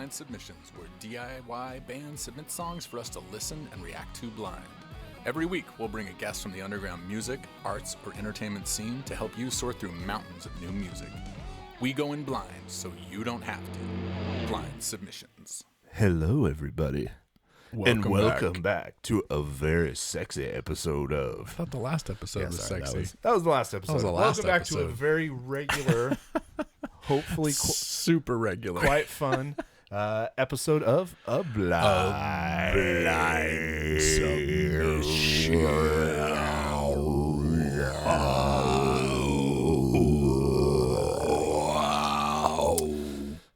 Blynd Submyshynz, where DIY bands submit songs for us to listen and react to blind. Every week, we'll bring a guest from the underground music, arts, or entertainment scene to help you sort through mountains of new music. We go in blind, so you don't have to. Blynd Submyshynz. Hello, everybody. Welcome back to a very sexy episode of... I thought the last episode was sexy. That was the last episode. was the last Welcome back to a episode. very regular, hopefully Super regular. quite fun episode of A Blynd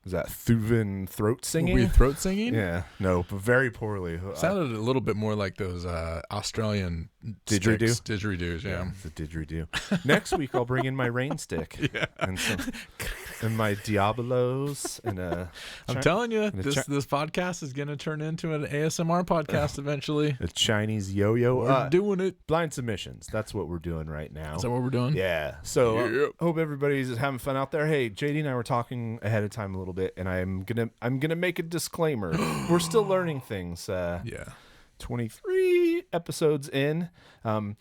Is that Thuvan throat singing? Were you throat singing? Yeah. No, but very poorly. Sounded a little bit more like those Australian Didgeridoo? sticks. Didgeridoos, yeah. The didgeridoo. Next week, I'll bring in my rain stick. Yeah. And my Diabolos. And I'm telling you, and this podcast is going to turn into an ASMR podcast eventually. a Chinese yo-yo. We're doing it. Blynd Submyshynz. That's what we're doing right now. Is that what we're doing? Yeah. So Yep. hope everybody's having fun out there. Hey, JD and I were talking ahead of time a little bit, and I'm gonna make a disclaimer. We're still learning things. Yeah. 23 episodes in, and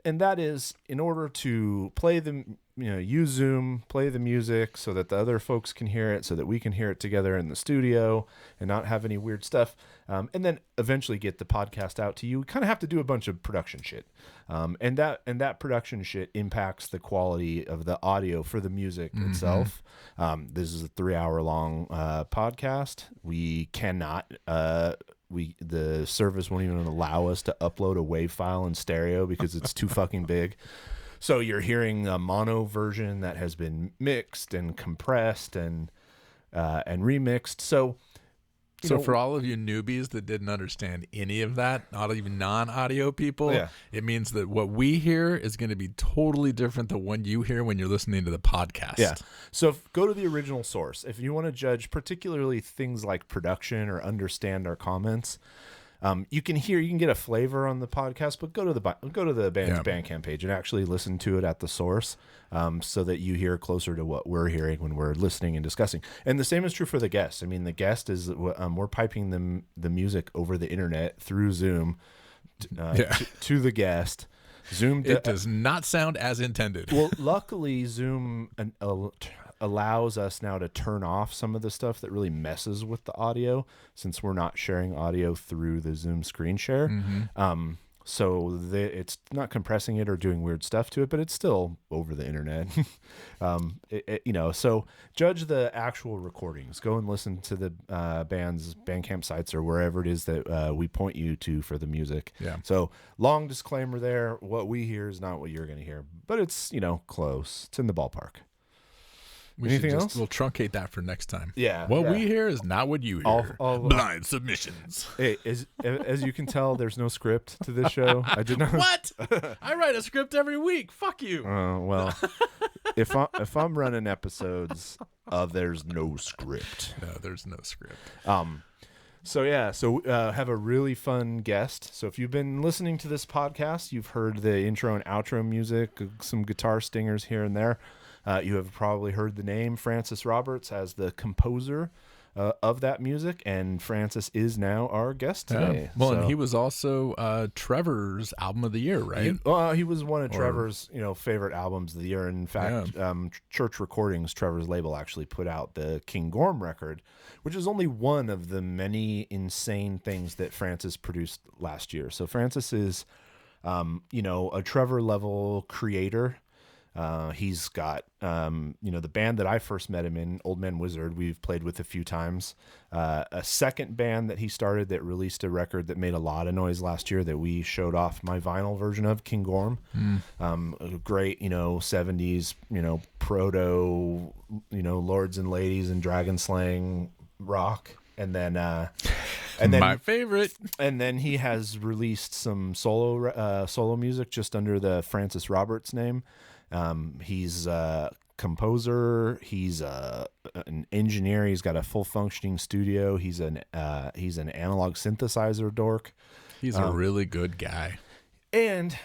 that is in order to play the use Zoom, play the music so that the other folks can hear it, so that we can hear it together in the studio and not have any weird stuff, and then eventually get the podcast out to you. We kind of have to do a bunch of production shit, and that production shit impacts the quality of the audio for the music itself. This is a 3-hour long podcast. We cannot the service won't even allow us to upload a WAV file in stereo because it's too fucking big. So you're hearing a mono version that has been mixed and compressed and remixed. So For all of you newbies that didn't understand any of that, not even non-audio people, It means that what we hear is going to be totally different than what you hear when you're listening to the podcast. Yeah. So go to the original source. If you want to judge particularly things like production or understand our comments, you can get a flavor on the podcast, but go to the band's Bandcamp page and actually listen to it at the source, so that you hear closer to what we're hearing when we're listening and discussing. And the same is true for the guest. I mean, the guest is we're piping the music over the internet through Zoom to the guest. Zoom. It does not sound as intended. Well, luckily, Zoom allows us now to turn off some of the stuff that really messes with the audio, since we're not sharing audio through the Zoom screen share. So it's not compressing it or doing weird stuff to it, but it's still over the internet. So judge the actual recordings. Go and listen to the band's Bandcamp sites or wherever it is that we point you to for the music. Yeah. So long disclaimer there. What we hear is not what you're going to hear, but it's, close. It's in the ballpark. Anything else? We'll truncate that for next time. Yeah. What we hear is not what you hear. Blynd Submyshynz. Hey, as you can tell, there's no script to this show. I did not. What? I write a script every week. Fuck you. Well, if I'm running episodes, there's no script. No, there's no script. So have a really fun guest. So if you've been listening to this podcast, you've heard the intro and outro music, some guitar stingers here and there. You have probably heard the name Francis Roberts as the composer of that music, and Francis is now our guest today. Yeah. And he was also Trevor's album of the year, right? He was one of Trevor's favorite albums of the year. In fact, Church Recordings, Trevor's label, actually put out the King Gorm record, which is only one of the many insane things that Francis produced last year. So Francis is, a Trevor level creator. He's got, the band that I first met him in, Old Man Wizard, we've played with a few times. A second band that he started that released a record that made a lot of noise last year that we showed off my vinyl version of, King Gorm. A great, 70s, proto, Lords and Ladies and Dragon Slaying rock. And then my favorite. And then he has released some solo music just under the Francis Roberts name. He's a composer. He's an engineer. He's got a full functioning studio. He's an analog synthesizer dork. He's a really good guy. And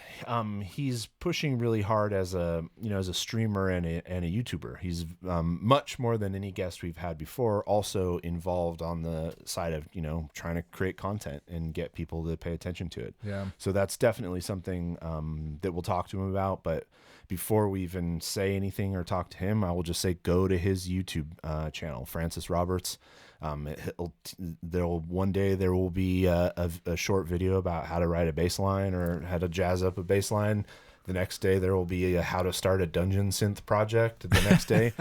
he's pushing really hard as a streamer and a YouTuber. He's much more than any guest we've had before. Also involved on the side of trying to create content and get people to pay attention to it. Yeah. So that's definitely something that we'll talk to him about. But before we even say anything or talk to him, I will just say go to his YouTube channel, Francis Roberts. One day there will be a short video about how to write a bass line or how to jazz up a bass line. The next day there will be how to start a dungeon synth project. The next day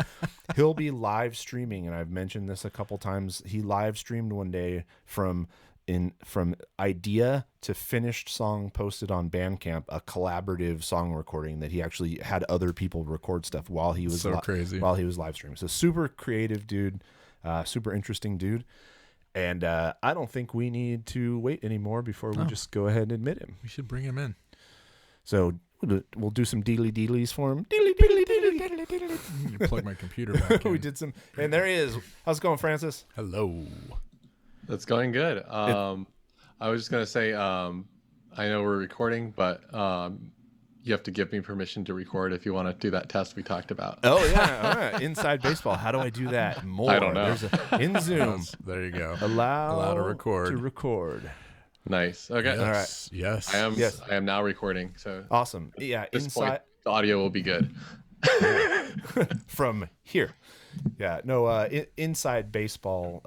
he'll be live streaming, and I've mentioned this a couple times. He live streamed one day from idea to finished song posted on Bandcamp, a collaborative song recording that he actually had other people record stuff while he was crazy while he was live streaming. So super creative dude. Super interesting dude. And I don't think we need to wait anymore before we just go ahead and admit him. We should bring him in. So we'll do some deedly-deedlies for him. Plug my computer back in. We did some, and there he is. How's it going, Francis? Hello. That's going good. I was just going to say, I know we're recording, but you have to give me permission to record if you want to do that test we talked about. Oh, yeah. All right. Inside baseball. How do I do that more? I don't know. In Zoom. There you go. Allow to record. Nice. Okay. Yes. All right. Yes. I am now recording. So awesome. Yeah. at this point, the audio will be good. From here. Yeah. No, inside baseball.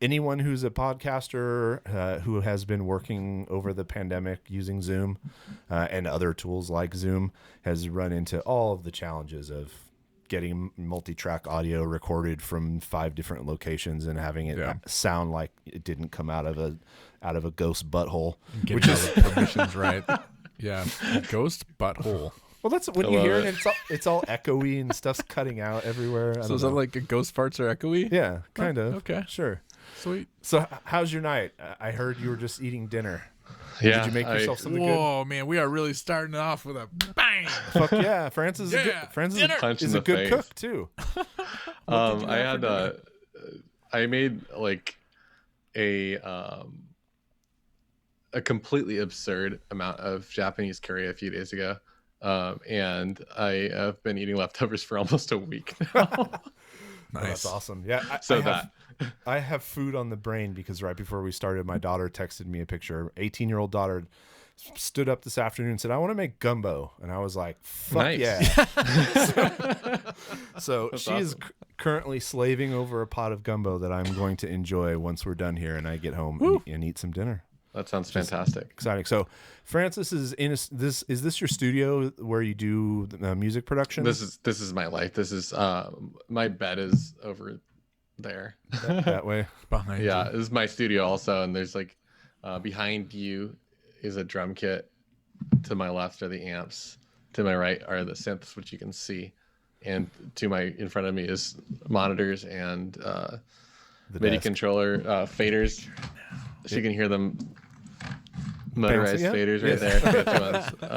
Anyone who's a podcaster who has been working over the pandemic using Zoom and other tools like Zoom has run into all of the challenges of getting multi-track audio recorded from 5 different locations and having it sound like it didn't come out of a ghost butthole. Which is permissions, right? Yeah, ghost butthole. Well, that's when you hear it. And it's all echoey and stuff's cutting out everywhere. So is that like a ghost farts are echoey? Yeah, kind of. Okay, sure. Sweet. So how's your night? I heard you were just eating dinner. Yeah. Did you make yourself something good? Whoa, man, we are really starting off with a bang. Fuck yeah, Francis is a good cook too. I made like a completely absurd amount of Japanese curry a few days ago, and I have been eating leftovers for almost a week now. Nice. Oh, that's awesome. Yeah. I have food on the brain because right before we started, my daughter texted me a picture. 18-year-old daughter stood up this afternoon and said, "I want to make gumbo." And I was like, fuck nice. Yeah. so That's she awesome. is currently slaving over a pot of gumbo that I'm going to enjoy once we're done here and I get home and eat some dinner. That sounds fantastic. Exciting. So Francis is is this your studio where you do music production? This is my life. This is my bed is over there. that way. Behind Yeah, you. this is my studio also, and there's like behind you is a drum kit. To my left are the amps. To my right are the synths, which you can see, and in front of me is monitors and The MIDI desk. controller faders. So you can hear them. Motorized Bouncing, yeah? faders right Yes. there. Got you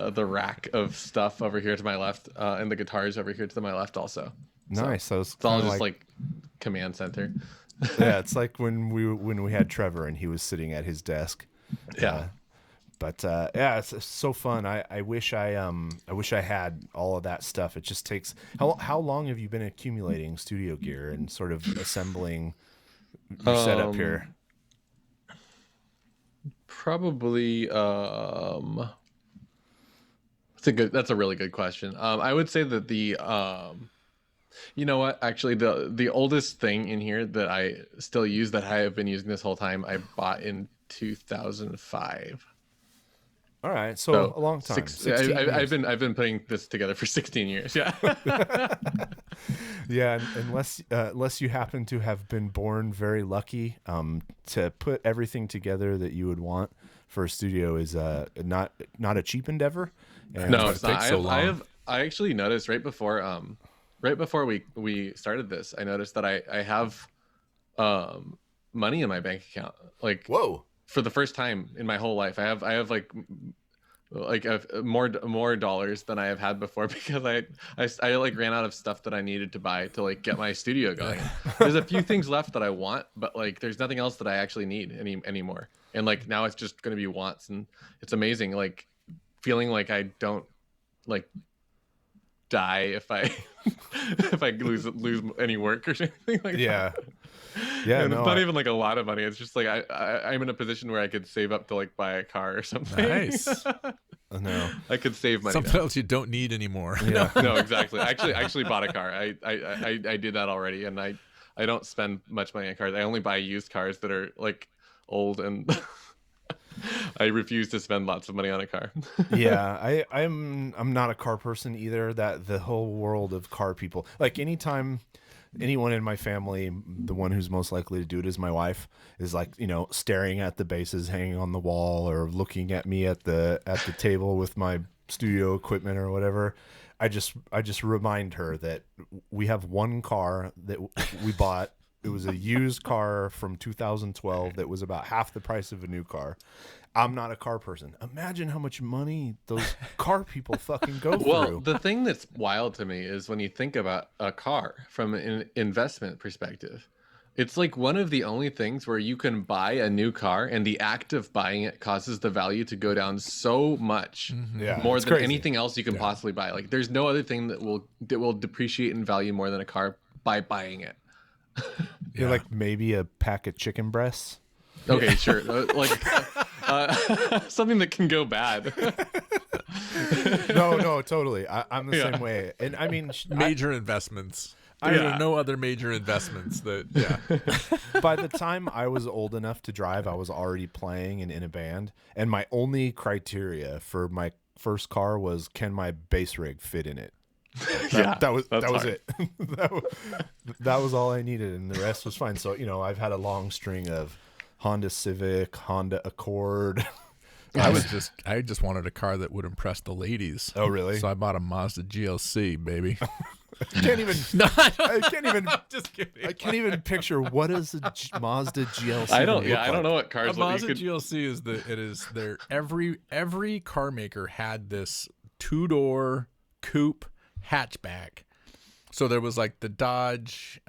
on, the rack of stuff over here to my left, and the guitars over here to my left also. Nice. So It's all just like command center. yeah, it's like when we had Trevor and he was sitting at his desk. Yeah. But yeah, it's so fun. I wish I had all of that stuff. It just takes how long have you been accumulating studio gear and sort of assembling your setup here? Probably that's a really good question. I would say that you know what, actually the oldest thing in here that I still use that I have been using this whole time, I bought in 2005. All right, so a long time. I've been putting this together for 16 years. Yeah. Yeah, unless you happen to have been born very lucky, to put everything together that you would want for a studio is not a cheap endeavor. And No, it's not. so long. I actually noticed right before we started this, I noticed that I have money in my bank account. Like, whoa. for the first time in my whole life, I have like like more dollars than I have had before because I like ran out of stuff that I needed to buy to like get my studio going. There's a few things left that I want, but like there's nothing else that I actually need anymore. And like now it's just going to be wants, and it's amazing. Like feeling like I don't like die if I if I lose any work or something like Yeah. that. Yeah, And no, it's not even like a lot of money. It's just like I'm in a position where I could save up to like buy a car or something. Nice. no. I could save money. Something else you don't need anymore. Yeah. No, exactly. I actually bought a car. I did that already, and I don't spend much money on cars. I only buy used cars that are like old, and I refuse to spend lots of money on a car. Yeah, I'm not a car person either. That the whole world of car people, like anytime anyone in my family, the one who's most likely to do it is my wife, is like, you know, staring at the bases hanging on the wall or looking at me at the table with my studio equipment or whatever. I just remind her that we have one car that we bought. It was a used car from 2012 that was about half the price of a new car. I'm not a car person. Imagine how much money those car people fucking go through. Well, the thing that's wild to me is when you think about a car from an investment perspective, it's like one of the only things where you can buy a new car and the act of buying it causes the value to go down so much Yeah, more it's than crazy. anything else you can possibly buy. Like there's no other thing that will depreciate in value more than a car by buying it. You're like maybe a pack of chicken breasts. Okay, sure. Something that can go bad. No, totally. I'm the same way. And I mean, Major investments. There are no other major investments that, by the time I was old enough to drive, I was already playing and in a band. And my only criteria for my first car was, can my bass rig fit in it? That was it. that was all I needed, and the rest was fine. So, you know, I've had a long string of Honda Civic, Honda Accord. I just wanted a car that would impress the ladies. Oh, really? So I bought a Mazda GLC, baby. I can't even. Just kidding. I can't even picture what is a Mazda GLC. I don't look like. know what cars A look Mazda GLC is their every car maker had this 2-door coupe hatchback. So there was like the Dodge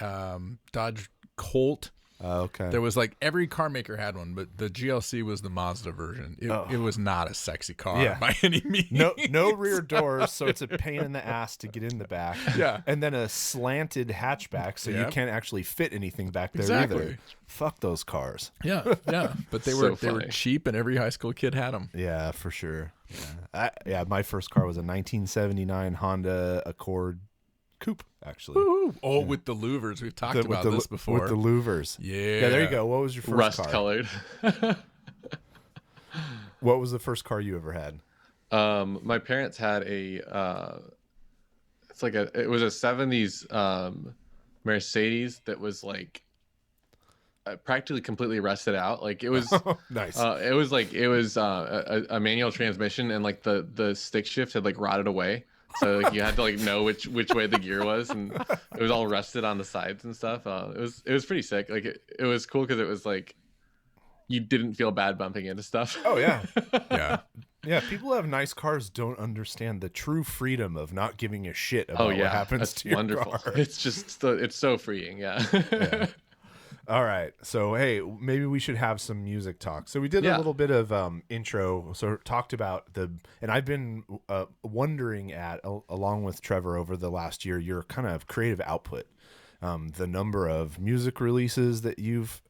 Colt. Okay. There was like every car maker had one, but the GLC was the Mazda version. It was not a sexy car by any means. No rear doors, so it's a pain in the ass to get in the back. Yeah. And then a slanted hatchback, so you can't actually fit anything back there either. Fuck those cars. Yeah. But they were cheap, and every high school kid had them. Yeah, for sure. Yeah. My first car was a 1979 Honda Accord coupe, actually. Woo-hoo. Oh, with the louvers. We've talked about this before. With the louvers. Yeah. There you go. What was your first car? Rust colored. What was the first car you ever had? My parents had it was a 70s Mercedes that was like practically completely rusted out. Like it was Nice. It was a manual transmission, and like the stick shift had like rotted away. So like you had to like know which way the gear was, and it was all rusted on the sides and stuff. It was pretty sick. Like it was cool because it was like you didn't feel bad bumping into stuff. Oh yeah. Yeah. People who have nice cars don't understand the true freedom of not giving a shit about what happens that's to your wonderful. car. It's just it's so freeing. Yeah. All right. So, hey, maybe we should have some music talk. So we did a little bit of intro. So talked about and I've been wondering along with Trevor over the last year, your kind of creative output, the number of music releases that you've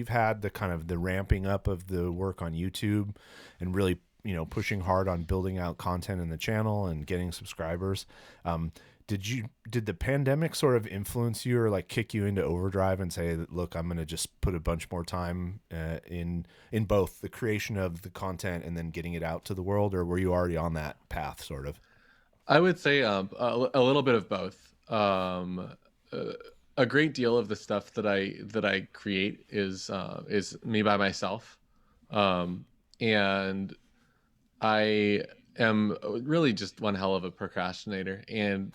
had, the kind of the ramping up of the work on YouTube, and really, you know, pushing hard on building out content in the channel and getting subscribers. Did the pandemic sort of influence you or like kick you into overdrive and say, look, I'm going to just put a bunch more time in both the creation of the content and then getting it out to the world? Or were you already on that path sort of? I would say a little bit of both. A great deal of the stuff that I create is me by myself. And I am really just one hell of a procrastinator, and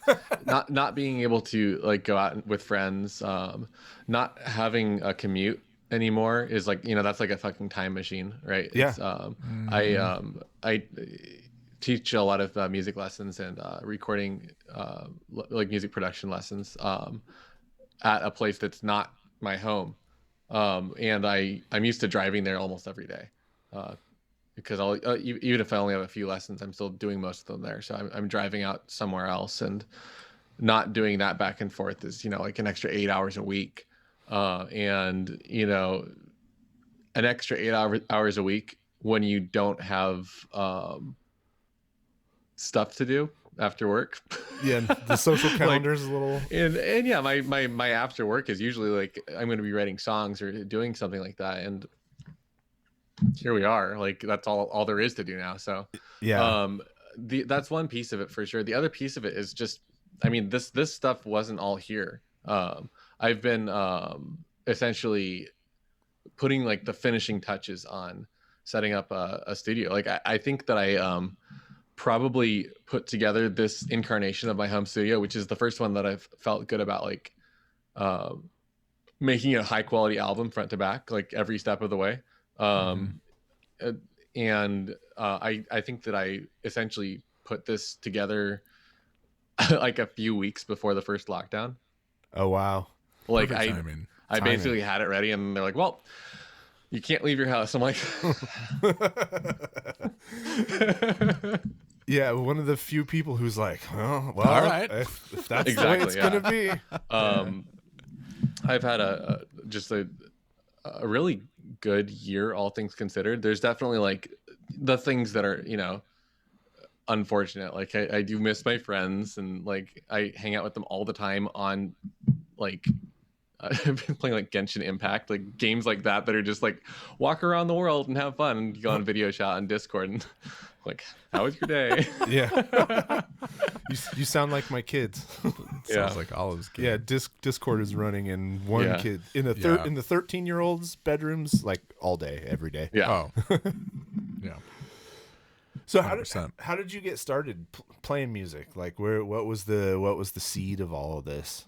not being able to like go out with friends, not having a commute anymore is like, you know, that's like a fucking time machine, right? Yeah. It's, teach a lot of music lessons and recording, like music production lessons at a place that's not my home. And I'm used to driving there almost every day. Because I'll even if I only have a few lessons, I'm still doing most of them there. So I'm driving out somewhere else, and not doing that back and forth is, like an extra 8 hours a week. And, an extra 8 hours a week when you don't have stuff to do after work. Yeah, the social calendar is a little. And yeah, my after work is usually like I'm going to be writing songs or doing something like that. And here we are. Like that's all there is to do now. So yeah, that's one piece of it for sure. The other piece of it is just, I mean, this stuff wasn't all here. I've been essentially putting like the finishing touches on setting up a studio. Like I think that I probably put together this incarnation of my home studio, which is the first one that I've felt good about, like making a high quality album front to back, like every step of the way. And I think that I essentially put this together like a few weeks before the first lockdown. Oh wow! Like I basically had it ready, and they're like, "Well, you can't leave your house." I'm like, yeah, one of the few people who's like, "Oh, well, all right, if that's exactly the way it's gonna be." I've had just a really good year, all things considered. There's definitely like the things that are, unfortunate. Like I do miss my friends, and like I hang out with them all the time on like I've been playing like Genshin Impact, like games like that are just like walk around the world and have fun, and you go on video chat on Discord and like, how was your day? Yeah. You sound like my kids. Sounds like Olive's kid. Yeah, Discord is running in one kid in the in the 13-year-old's bedrooms like all day, every day. Yeah. Oh. Yeah. So how did you get started playing music? Like what was the seed of all of this?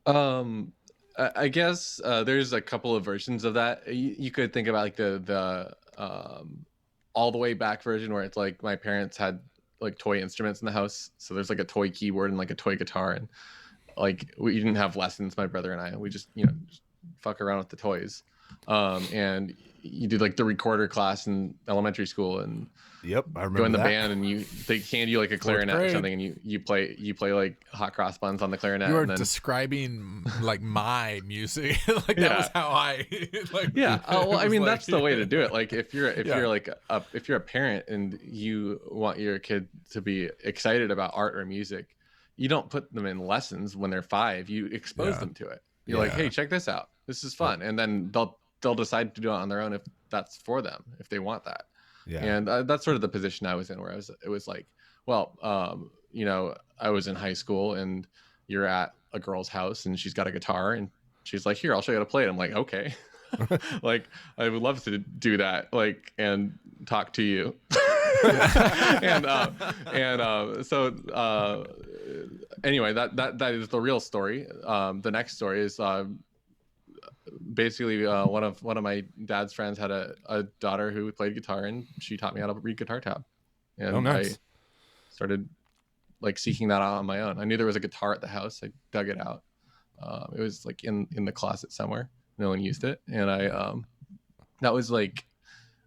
I guess there's a couple of versions of that. You could think about like the all the way back version where it's like my parents had like toy instruments in the house. So there's like a toy keyboard and like a toy guitar, and like we didn't have lessons, my brother and I. We just just fuck around with the toys. And you did like the recorder class in elementary school, and yep, I remember go in the that. band, and they hand you like a clarinet or something, and you play like hot cross buns on the clarinet. You are and then... describing like my music. Like that was how I like. Yeah. Well, I mean, that's the way to do it. Like if you're a parent and you want your kid to be excited about art or music, you don't put them in lessons when they're 5. You expose them to it. You're like, hey, check this out. This is fun, and then they'll decide to do it on their own if that's for them, if they want that. Yeah. And that's sort of the position I was in, where it was like, well, I was in high school, and you're at a girl's house, and she's got a guitar, and she's like, here, I'll show you how to play it. I'm like, okay. Like, I would love to do that, like, and talk to you. So anyway, that is the real story. The next story is basically one of my dad's friends had a daughter who played guitar, and she taught me how to read guitar tab, and nice. I started like seeking that out on my own. I knew there was a guitar at the house. I dug it out. It was like in the closet somewhere. No one used it, and I that was like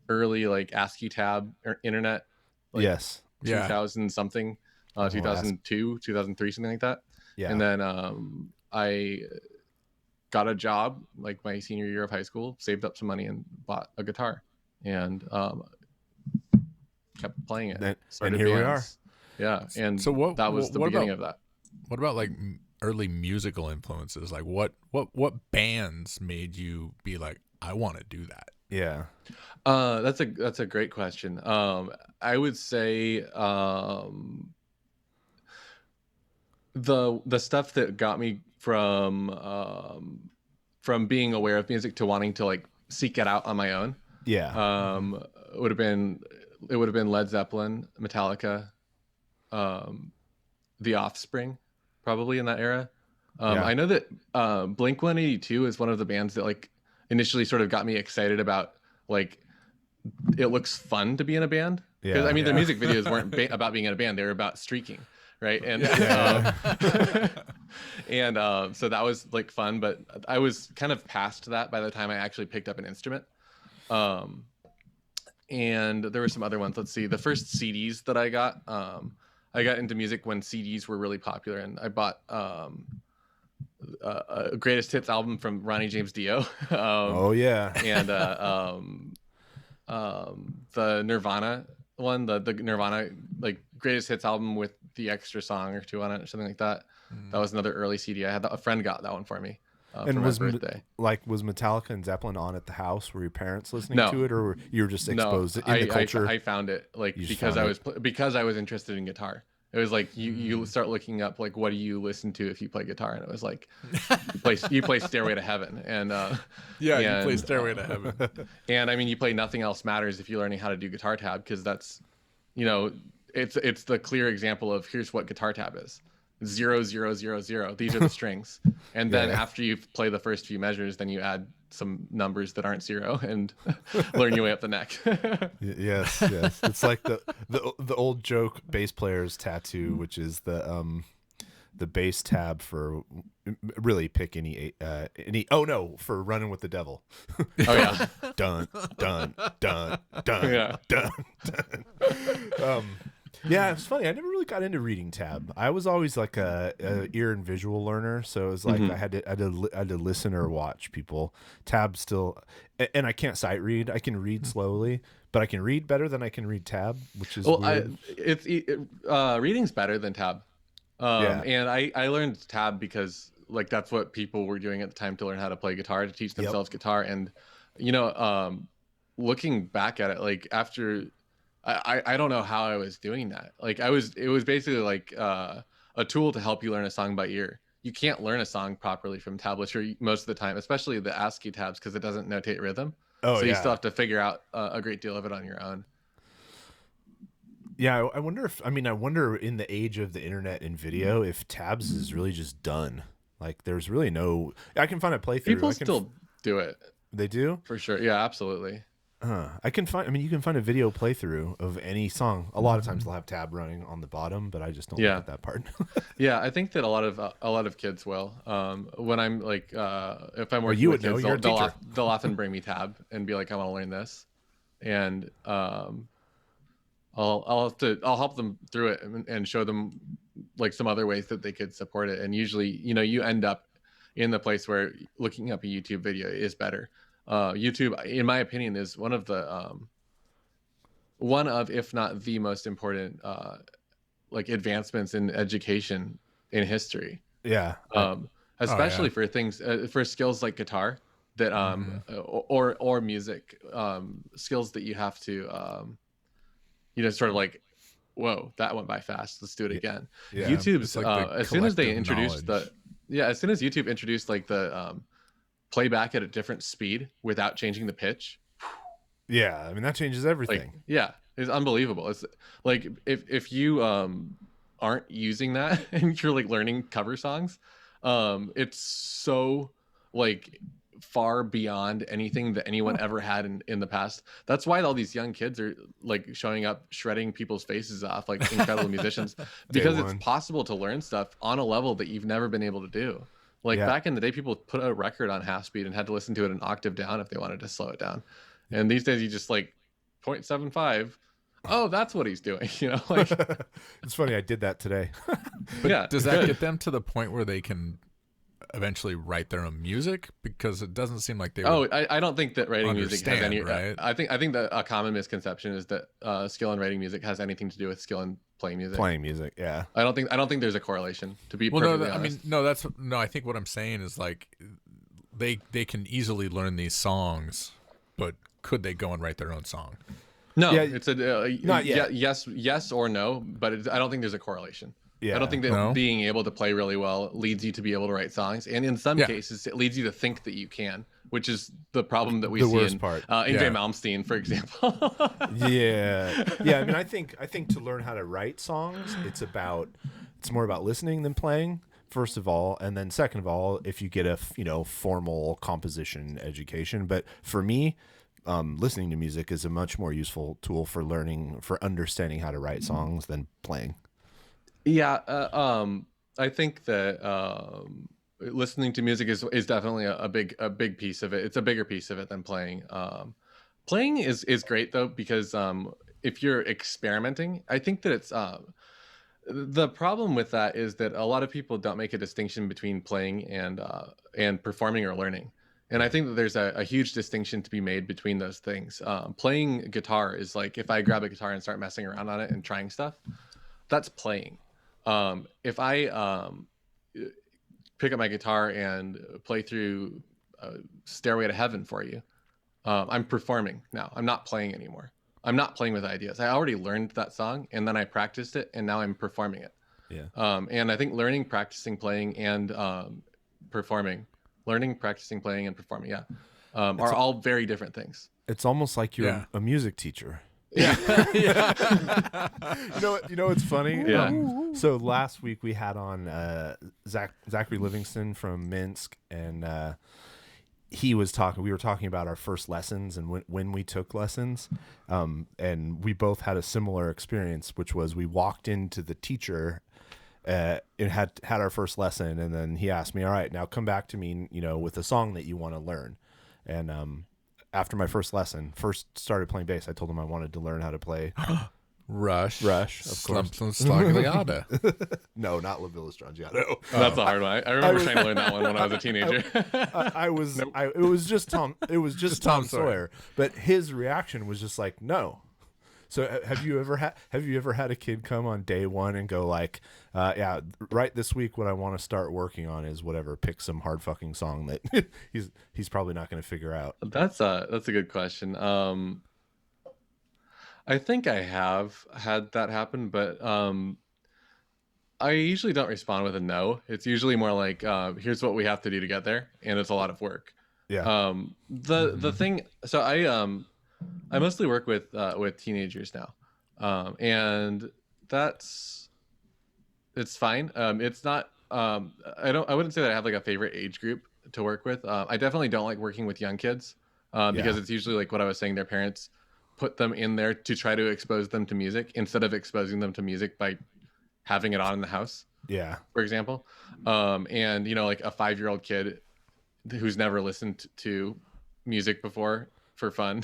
early like ASCII tab or internet. Like, yes. 2000 something, 2002, 2003, something like that. Yeah. And then I got a job like my senior year of high school, saved up some money, and bought a guitar, and kept playing it. And here bands. We are. Yeah. And so that was the beginning of that. What about like early musical influences? Like what bands made you be like, I want to do that? Yeah. That's a great question. I would say the stuff that got me from being aware of music to wanting to like seek it out on my own. Yeah. It would have been Led Zeppelin, Metallica, The Offspring, probably in that era. I know that Blink-182 is one of the bands that like initially sort of got me excited about, like, it looks fun to be in a band. Because I mean, their Yeah. music videos weren't about being in a band; they were about streaking, right? And so that was like fun. But I was kind of past that by the time I actually picked up an instrument. And there were some other ones. Let's see. The first CDs that I got into music when CDs were really popular, and I bought a greatest hits album from Ronnie James Dio. Oh yeah. And the Nirvana one, the Nirvana like greatest hits album with the extra song or two on it or something like that. That was another early CD. I had a friend got that one for me. And for was my birthday. was Metallica and Zeppelin on at the house? Were your parents listening No. to it, or you were just exposed in the culture? I found it like You just because found because I was interested in guitar. It was like you start looking up like what do you listen to if you play guitar, and it was like you play Stairway to Heaven, and you play Stairway to Heaven, and I mean you play Nothing Else Matters if you're learning how to do guitar tab, because that's it's the clear example of here's what guitar tab is. 0 0 0 0. These are the strings, and then after you play the first few measures, then you add some numbers that aren't 0 and learn your way up the neck. Yes. It's like the old joke bass player's tattoo, which is the bass tab for really pick any for Running with the Devil. Oh yeah. Dun dun dun dun Yeah. dun dun. Yeah, it's funny. I never really got into reading tab. I was always like a ear and visual learner, so it was like I had to listen or watch people. Tab still, and I can't sight read. I can read slowly, but I can read better than I can read tab, which is weird. Reading's better than tab. And I learned tab because like that's what people were doing at the time to learn how to play guitar, to teach themselves guitar. And looking back at it, like after. I don't know how I was doing that. Like it was basically like a tool to help you learn a song by ear. You can't learn a song properly from tablature most of the time, especially the ASCII tabs, because it doesn't notate rhythm. So you still have to figure out a great deal of it on your own. Yeah, I wonder in the age of the internet and video, if tabs is really just done. Like there's really no. I can find a playthrough. People still do it. They do? For sure. Yeah, absolutely. You can find a video playthrough of any song. A lot of times they'll have tab running on the bottom, but I just don't look at that part. Yeah, I think that a lot of kids will. When I'm like, if I'm working you with would know, kids, you're a teacher. they'll often bring me tab and be like, I want to learn this, and I'll help them through it and show them like some other ways that they could support it. And usually, you end up in the place where looking up a YouTube video is better. YouTube, in my opinion, is one of if not the most important like advancements in education in history. Yeah. Especially for things for skills like guitar that or music skills that you have to sort of like, whoa, that went by fast, let's do it again. Yeah. YouTube's like as soon as they introduced knowledge. as soon as YouTube introduced like the playback at a different speed without changing the pitch. Yeah, I mean that changes everything. Like, it's unbelievable. It's like if you aren't using that and you're like learning cover songs, it's so like far beyond anything that anyone ever had in the past. That's why all these young kids are like showing up shredding people's faces off like incredible musicians, because it's possible to learn stuff on a level that you've never been able to do. Like back in the day, people put a record on half speed and had to listen to it an octave down if they wanted to slow it down. And these days you just like 0.75. Oh, that's what he's doing. Like It's funny. I did that today. But does that get them to the point where they can eventually write their own music? Because it doesn't seem like they would I don't think that writing music has any right? I think that a common misconception is that skill in writing music has anything to do with skill in playing music. Yeah. I don't think there's a correlation, to be perfectly honest. I think what I'm saying is like they can easily learn these songs, but could they go and write their own song? No, Yeah, it's a not yet. Yes or no, but I don't think there's a correlation. Yeah. I don't think that being able to play really well leads you to be able to write songs, and in some cases, it leads you to think that you can, which is the problem that we see worst in part. Yngwie Malmsteen, for example. Yeah. I mean, I think to learn how to write songs, it's more about listening than playing. First of all, and then second of all, if you get a formal composition education. But for me, listening to music is a much more useful tool for understanding how to write songs than playing. Yeah, I think that listening to music is definitely a big piece of it. It's a bigger piece of it than playing. Playing is great though, because if you're experimenting, I think that it's the problem with that is that a lot of people don't make a distinction between playing and performing or learning. And I think that there's a huge distinction to be made between those things. Playing guitar is like, if I grab a guitar and start messing around on it and trying stuff, that's playing. If I pick up my guitar and play through Stairway to Heaven for you, I'm performing now. I'm not playing anymore. I'm not playing with ideas. I already learned that song and then I practiced it and now I'm performing it. Yeah. And I think learning, practicing, playing, and performing, are all very different things. It's almost like you're a music teacher. Yeah. You know what's funny? Yeah. So last week we had on Zachary Livingston from Minsk, and we were talking about our first lessons and when we took lessons, and we both had a similar experience, which was we walked into the teacher and had our first lesson, and then he asked me, all right, now come back to me, with a song that you want to learn. And after my first lesson, started playing bass, I told him I wanted to learn how to play Rush, of course. Slagliata. No, not La Villa Strangiato. That's a hard one. I remember trying to learn that one when I was a teenager. It was just Tom. It was just Tom Sawyer. But his reaction was just like, no. So have you ever had a kid come on day one and go like, yeah, right this week what I want to start working on is whatever, pick some hard fucking song that he's probably not going to figure out. That's a good question. I think I have had that happen, but I usually don't respond with a no. It's usually more like, here's what we have to do to get there, and it's a lot of work. Yeah. The thing. So I mostly work with teenagers now, and it's fine. It's not. I wouldn't say that I have like a favorite age group to work with. I definitely don't like working with young kids because it's usually like what I was saying. Their parents put them in there to try to expose them to music instead of exposing them to music by having it on in the house. Yeah. For example, and like a 5-year-old kid who's never listened to music before for fun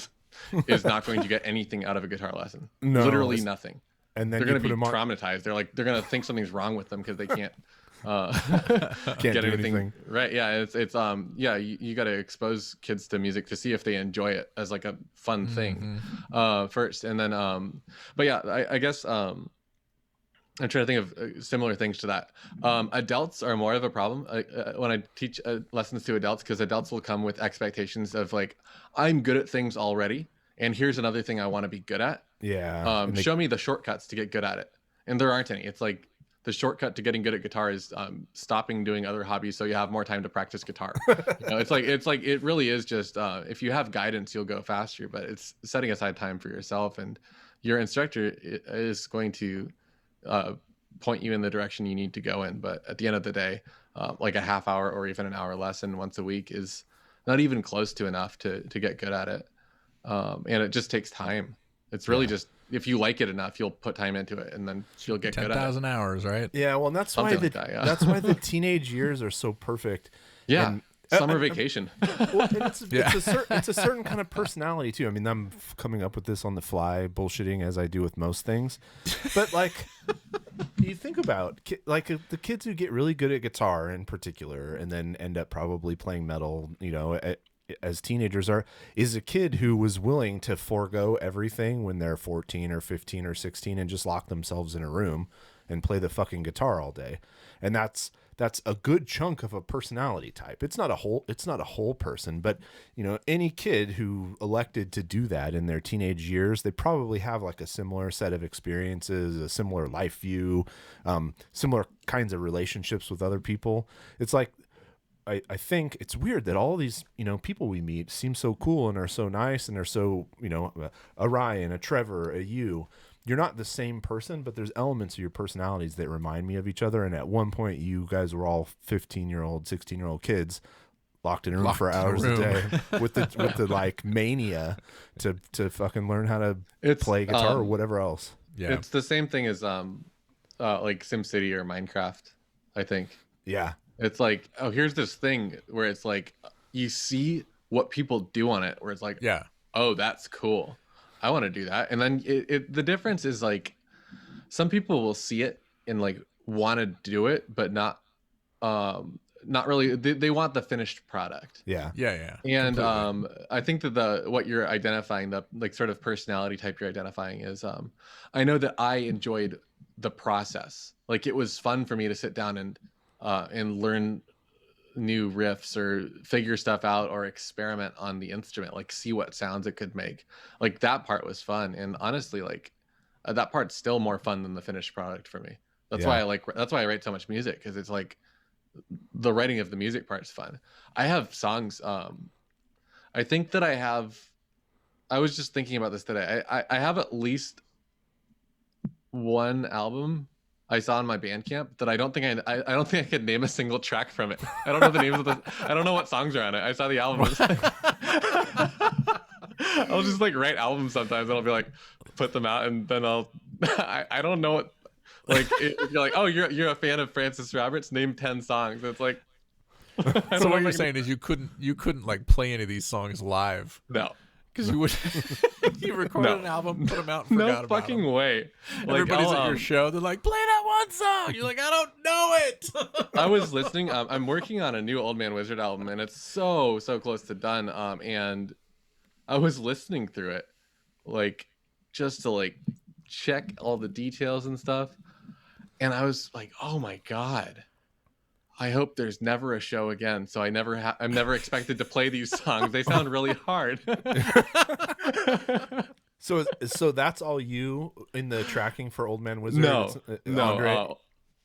is not going to get anything out of a guitar lesson. No, literally nothing. And then they're going to be traumatized. They're going to think something's wrong with them because they can't get anything right. Yeah, it's you got to expose kids to music to see if they enjoy it as like a fun thing first, and then but yeah, I guess I'm trying to think of similar things to that. Adults are more of a problem when I teach lessons to adults, because adults will come with expectations of like, I'm good at things already, and here's another thing I want to be good at. Yeah. Show me the shortcuts to get good at it, and there aren't any. It's like the shortcut to getting good at guitar is stopping doing other hobbies so you have more time to practice guitar. It's like it really is just if you have guidance, you'll go faster. But it's setting aside time for yourself, and your instructor is going to point you in the direction you need to go in. But at the end of the day, like a half hour or even an hour lesson once a week is not even close to enough to get good at it. And it just takes time. It's really just, if you like it enough, you'll put time into it, and then you'll get good at it. 10,000 hours, right? Yeah, well, and that's why that's why the teenage years are so perfect. Yeah. And, summer vacation. Well, and it's a certain kind of personality too. I mean, I'm coming up with this on the fly, bullshitting as I do with most things. But like, you think about like the kids who get really good at guitar in particular, and then end up probably playing metal, as teenagers is a kid who was willing to forego everything when they're 14 or 15 or 16 and just lock themselves in a room and play the fucking guitar all day. And that's a good chunk of a personality type. It's not a whole person, but any kid who elected to do that in their teenage years, they probably have like a similar set of experiences, a similar life view, similar kinds of relationships with other people. It's like, I think it's weird that all these, people we meet seem so cool and are so nice and are so, a Ryan, a Trevor, a you. You're not the same person, but there's elements of your personalities that remind me of each other. And at one point, you guys were all 15-year-old, 16-year-old kids locked in a room for hours a day with the like mania to fucking learn how to play guitar or whatever else. Yeah, it's the same thing as like SimCity or Minecraft, I think. Yeah, it's like, oh, here's this thing where it's like you see what people do on it, where it's like, yeah, oh, that's cool, I want to do that. And then the difference is like some people will see it and like want to do it, but not really. They want the finished product. Yeah. And completely. I think that what you're identifying, the like sort of personality type you're identifying is I know that I enjoyed the process. Like it was fun for me to sit down and learn new riffs or figure stuff out or experiment on the instrument, like see what sounds it could make. Like that part was fun, and honestly, like that part's still more fun than the finished product for me. That's why I write so much music, because it's like the writing of the music part's fun. I have songs. I think that I was just thinking about this today. I have at least one album I saw in my Bandcamp that I don't think I could name a single track from it. I don't know the names of I don't know what songs are on it. I saw the album. I'll just like write albums sometimes, and I'll be like, put them out, and then I don't know what. Like if you're like, oh, you're a fan of Francis Roberts, name 10 songs. It's like, so what you're saying is you couldn't like play any of these songs live. No, because you would you recorded an album, put them out, and forgot about fucking them. way. Everybody's at your show, they're like, play that one song. You're like, I don't know it. I was listening. I'm working on a new Old Man Wizard album, and it's so close to done. And I was listening through it, like just to like check all the details and stuff. And I was like, oh my God, I hope there's never a show again. So I'm never expected to play these songs. They sound really hard. So that's all you in the tracking for Old Man Wizard? No.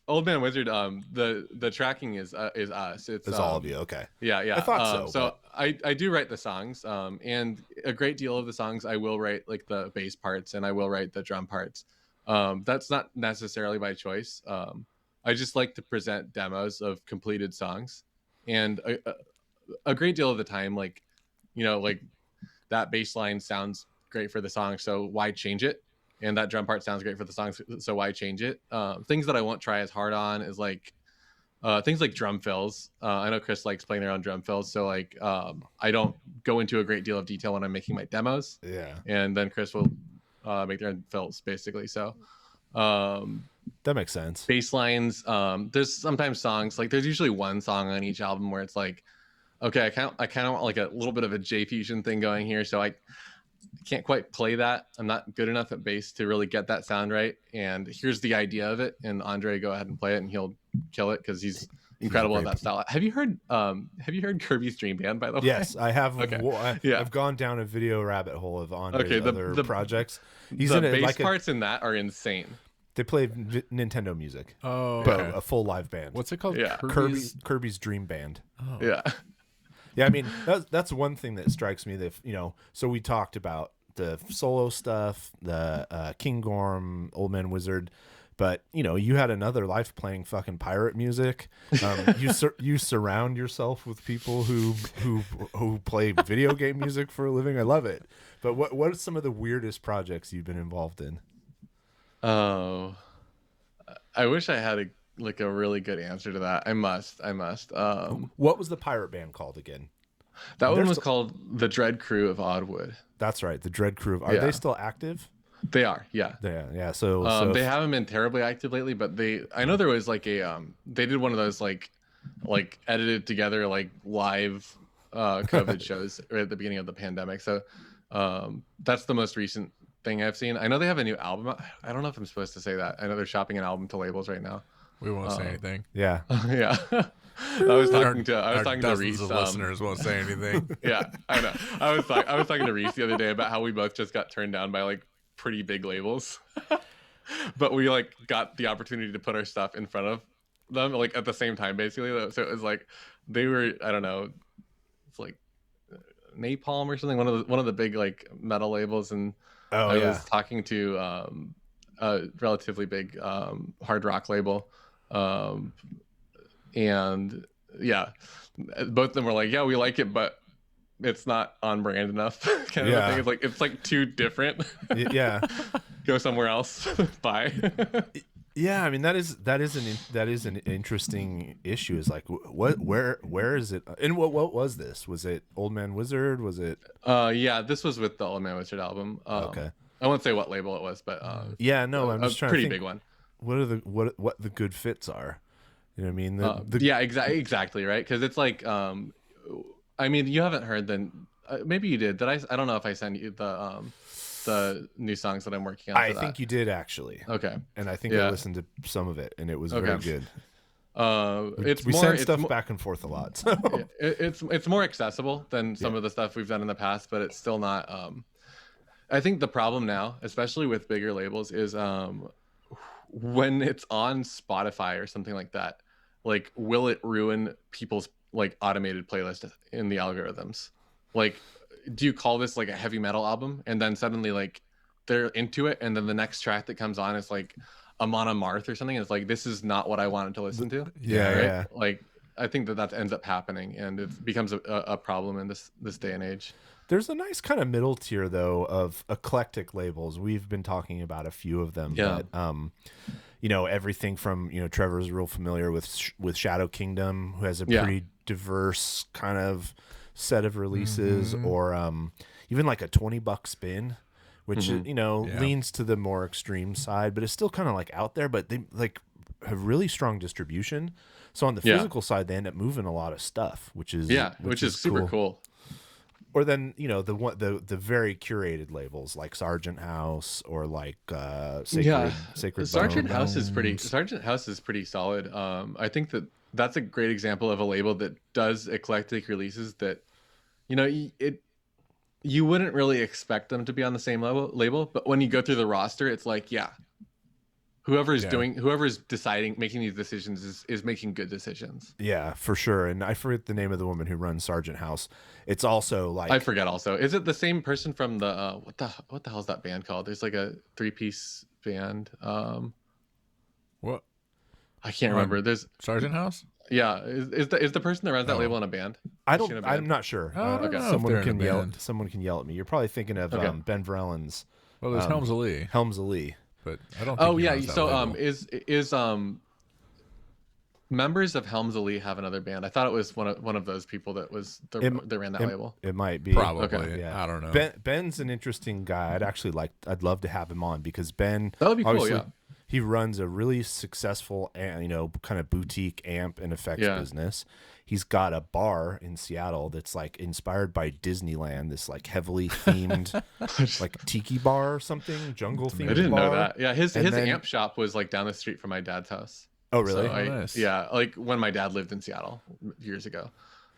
Old Man Wizard, the tracking is us. It's all of you. Okay. Yeah. I thought so. So I do write the songs, and a great deal of the songs I will write like the bass parts, and I will write the drum parts. That's not necessarily by choice. I just like to present demos of completed songs, and a great deal of the time, like, you know, like that bass line sounds great for the song, so why change it? And that drum part sounds great for the song, so why change it? Things that I won't try as hard on is like things like drum fills. I know Chris likes playing their own drum fills, so like I don't go into a great deal of detail when I'm making my demos. Yeah. And then Chris will make their own fills, basically. So that makes sense. Bass lines. There's sometimes songs, like there's usually one song on each album where it's like, okay, I kind of want like a little bit of a J fusion thing going here, so I can't quite play that. I'm not good enough at bass to really get that sound right. And here's the idea of it, and Andre, go ahead and play it, and he'll kill it because he's incredible at that style. Have you heard Kirby's Dream Band, by the way? Yes, I have. Okay. I've gone down a video rabbit hole of Andre's other projects. He's the bass parts in that are insane. They play Nintendo music. Oh, but a full live band. What's it called? Yeah. Kirby's Dream Band. Oh. Yeah. Yeah, I mean, that's one thing that strikes me, that, you know, so we talked about the solo stuff, the King Gorm, Old Man Wizard, but, you know, you had another life playing fucking pirate music. You surround yourself with people who play video game music for a living. I love it. But what are some of the weirdest projects you've been involved in? Oh, I wish I had a really good answer to that. I must. What was the pirate band called again? That one was called the Dread Crew of Oddwood. That's right, the Dread Crew of. Are they still active? They are, yeah. Yeah. So they haven't been terribly active lately, but I know there was like a they did one of those like edited together like live COVID shows right at the beginning of the pandemic. So that's the most recent thing I've seen. I know they have a new album. I don't know if I'm supposed to say that. I know they're shopping an album to labels right now. We won't say anything. Yeah. Yeah. I was talking to Reese. Of listeners won't say anything. Yeah, I know. I was talking to Reese the other day about how we both just got turned down by like pretty big labels, but we like got the opportunity to put our stuff in front of them like at the same time, basically. So it was like they were, I don't know, it's like Napalm or something, one of the big like metal labels, and I was talking to a relatively big hard rock label, and yeah, both of them were like, yeah, we like it, but it's not on brand enough. Kind of a thing. It's like too different. Yeah. Go somewhere else. Bye. Yeah, I mean that is an interesting issue. Is like where is it? And what was this? Was it Old Man Wizard? Was it? Yeah, this was with the Old Man Wizard album. Okay. I won't say what label it was, but yeah, no, I'm just trying to think. Pretty big one. What are what the good fits are? You know what I mean? Yeah, exactly right. Because it's like, I mean, you haven't heard then. Maybe you did. Did I? I don't know if I sent you the new songs that I'm working on. I think you did actually. Okay. And I think I listened to some of it, and it was very good. We send stuff back and forth a lot. So. It's more accessible than some of the stuff we've done in the past, but it's still not. I think the problem now, especially with bigger labels, is when it's on Spotify or something like that. Like, will it ruin people's like automated playlist in the algorithms? Like, do you call this like a heavy metal album, and then suddenly like they're into it, and then the next track that comes on is like Amon Amarth or something? And it's like, this is not what I wanted to listen to. Yeah, right? yeah. Like, I think that ends up happening, and it becomes a problem in this day and age. There's a nice kind of middle tier though of eclectic labels. We've been talking about a few of them. Yeah. But, you know, everything from, you know, Trevor's real familiar with Shadow Kingdom, who has a pretty diverse kind of set of releases, or even like a $20 spin, which you know leans to the more extreme side, but it's still kind of like out there. But they like have really strong distribution, so on the physical side, they end up moving a lot of stuff, which is super cool. Or then, you know, the very curated labels like Sargent House or like Sacred Sargent Bone. House is pretty solid. I think that's a great example of a label that does eclectic releases that, you know, you wouldn't really expect them to be on the same label, but when you go through the roster, it's like, whoever's deciding, making these decisions is making good decisions. Yeah, for sure. And I forget the name of the woman who runs Sargent House. It's also like, I forget also. Is it the same person from the what the hell is that band called? There's like a 3-piece band. What? I can't remember. There's Sargent House? Yeah, is the person that runs that label in a band? I'm not sure. Okay. Someone can yell at me. You're probably thinking of Ben Vreeland's. Well, there's Helms Ali. Helms Ali. But I don't think he runs that so label. is members of Helms Ali have another band? I thought it was one of those people that ran that label. It might be. Probably. Okay. Yeah. I don't know. Ben's an interesting guy. I'd love to have him on, because Ben, that would be cool. Yeah. He runs a really successful, you know, kind of boutique amp and effects business. He's got a bar in Seattle that's like inspired by Disneyland, this like heavily themed like tiki bar or something, jungle themed. I didn't bar. know that. Yeah, his amp shop was like down the street from my dad's house. Oh, really? So nice. Yeah, like when my dad lived in Seattle years ago.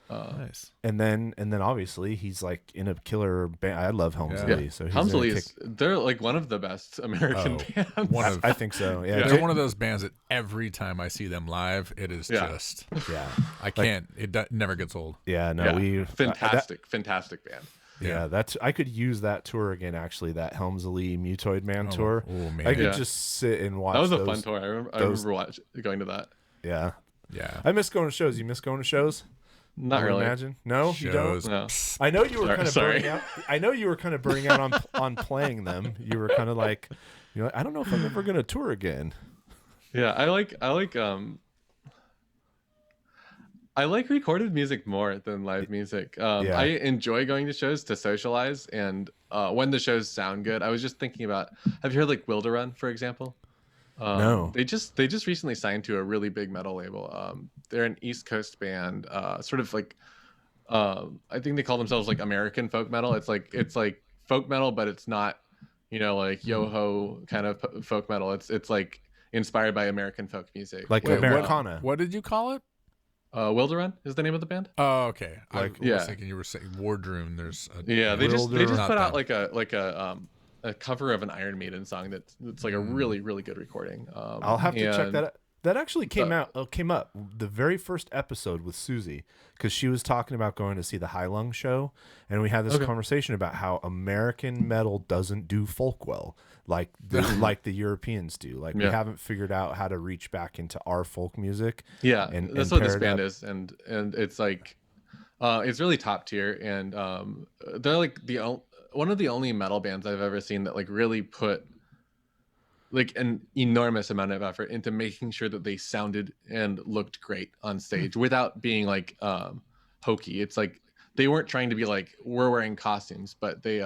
Nice. And then obviously he's like in a killer band. I love Helms Ali. So Helms Ali they're like one of the best American bands. I think so. Yeah, They're one of those bands that every time I see them live, it is just I can't. It never gets old. Yeah, no, fantastic band. Yeah, I could use that tour again. Actually, that Helms Ali Mutoid Man tour. Oh man, I could just sit and watch. That was a fun tour. I remember going to that. Yeah. yeah. I miss going to shows. You miss going to shows? Not really. Imagine. No, Shows. you don't. No. I know you were kind of Sorry. burning out. I know you were kind of burning out on playing them. You were kind of like, you know, I don't know if I'm ever going to tour again. Yeah, I like recorded music more than live music. I enjoy going to shows to socialize, and when the shows sound good. I was just thinking about, have you heard like Wilderun, for example? No. They just recently signed to a really big metal label. They're an East Coast band, sort of like I think they call themselves like American folk metal. It's like folk metal, but it's not, you know, like yo-ho kind of folk metal. It's like inspired by American folk music. Like Americana. What did you call it? Wilderun is the name of the band. Oh, okay. I Like- was thinking you were saying Wardroom. There's They just Not put out them. like a cover of an Iron Maiden song that's like a really, really good recording. I'll have to check that out. That actually came up the very first episode with Susie, because she was talking about going to see the High Lung show, and we had this conversation about how American metal doesn't do folk well, like the Europeans do. Like we haven't figured out how to reach back into our folk music. Yeah, and that's what this band is, and it's like it's really top tier, and they're like one of the only metal bands I've ever seen that like really put like an enormous amount of effort into making sure that they sounded and looked great on stage without being like hokey. It's like they weren't trying to be like, we're wearing costumes, but they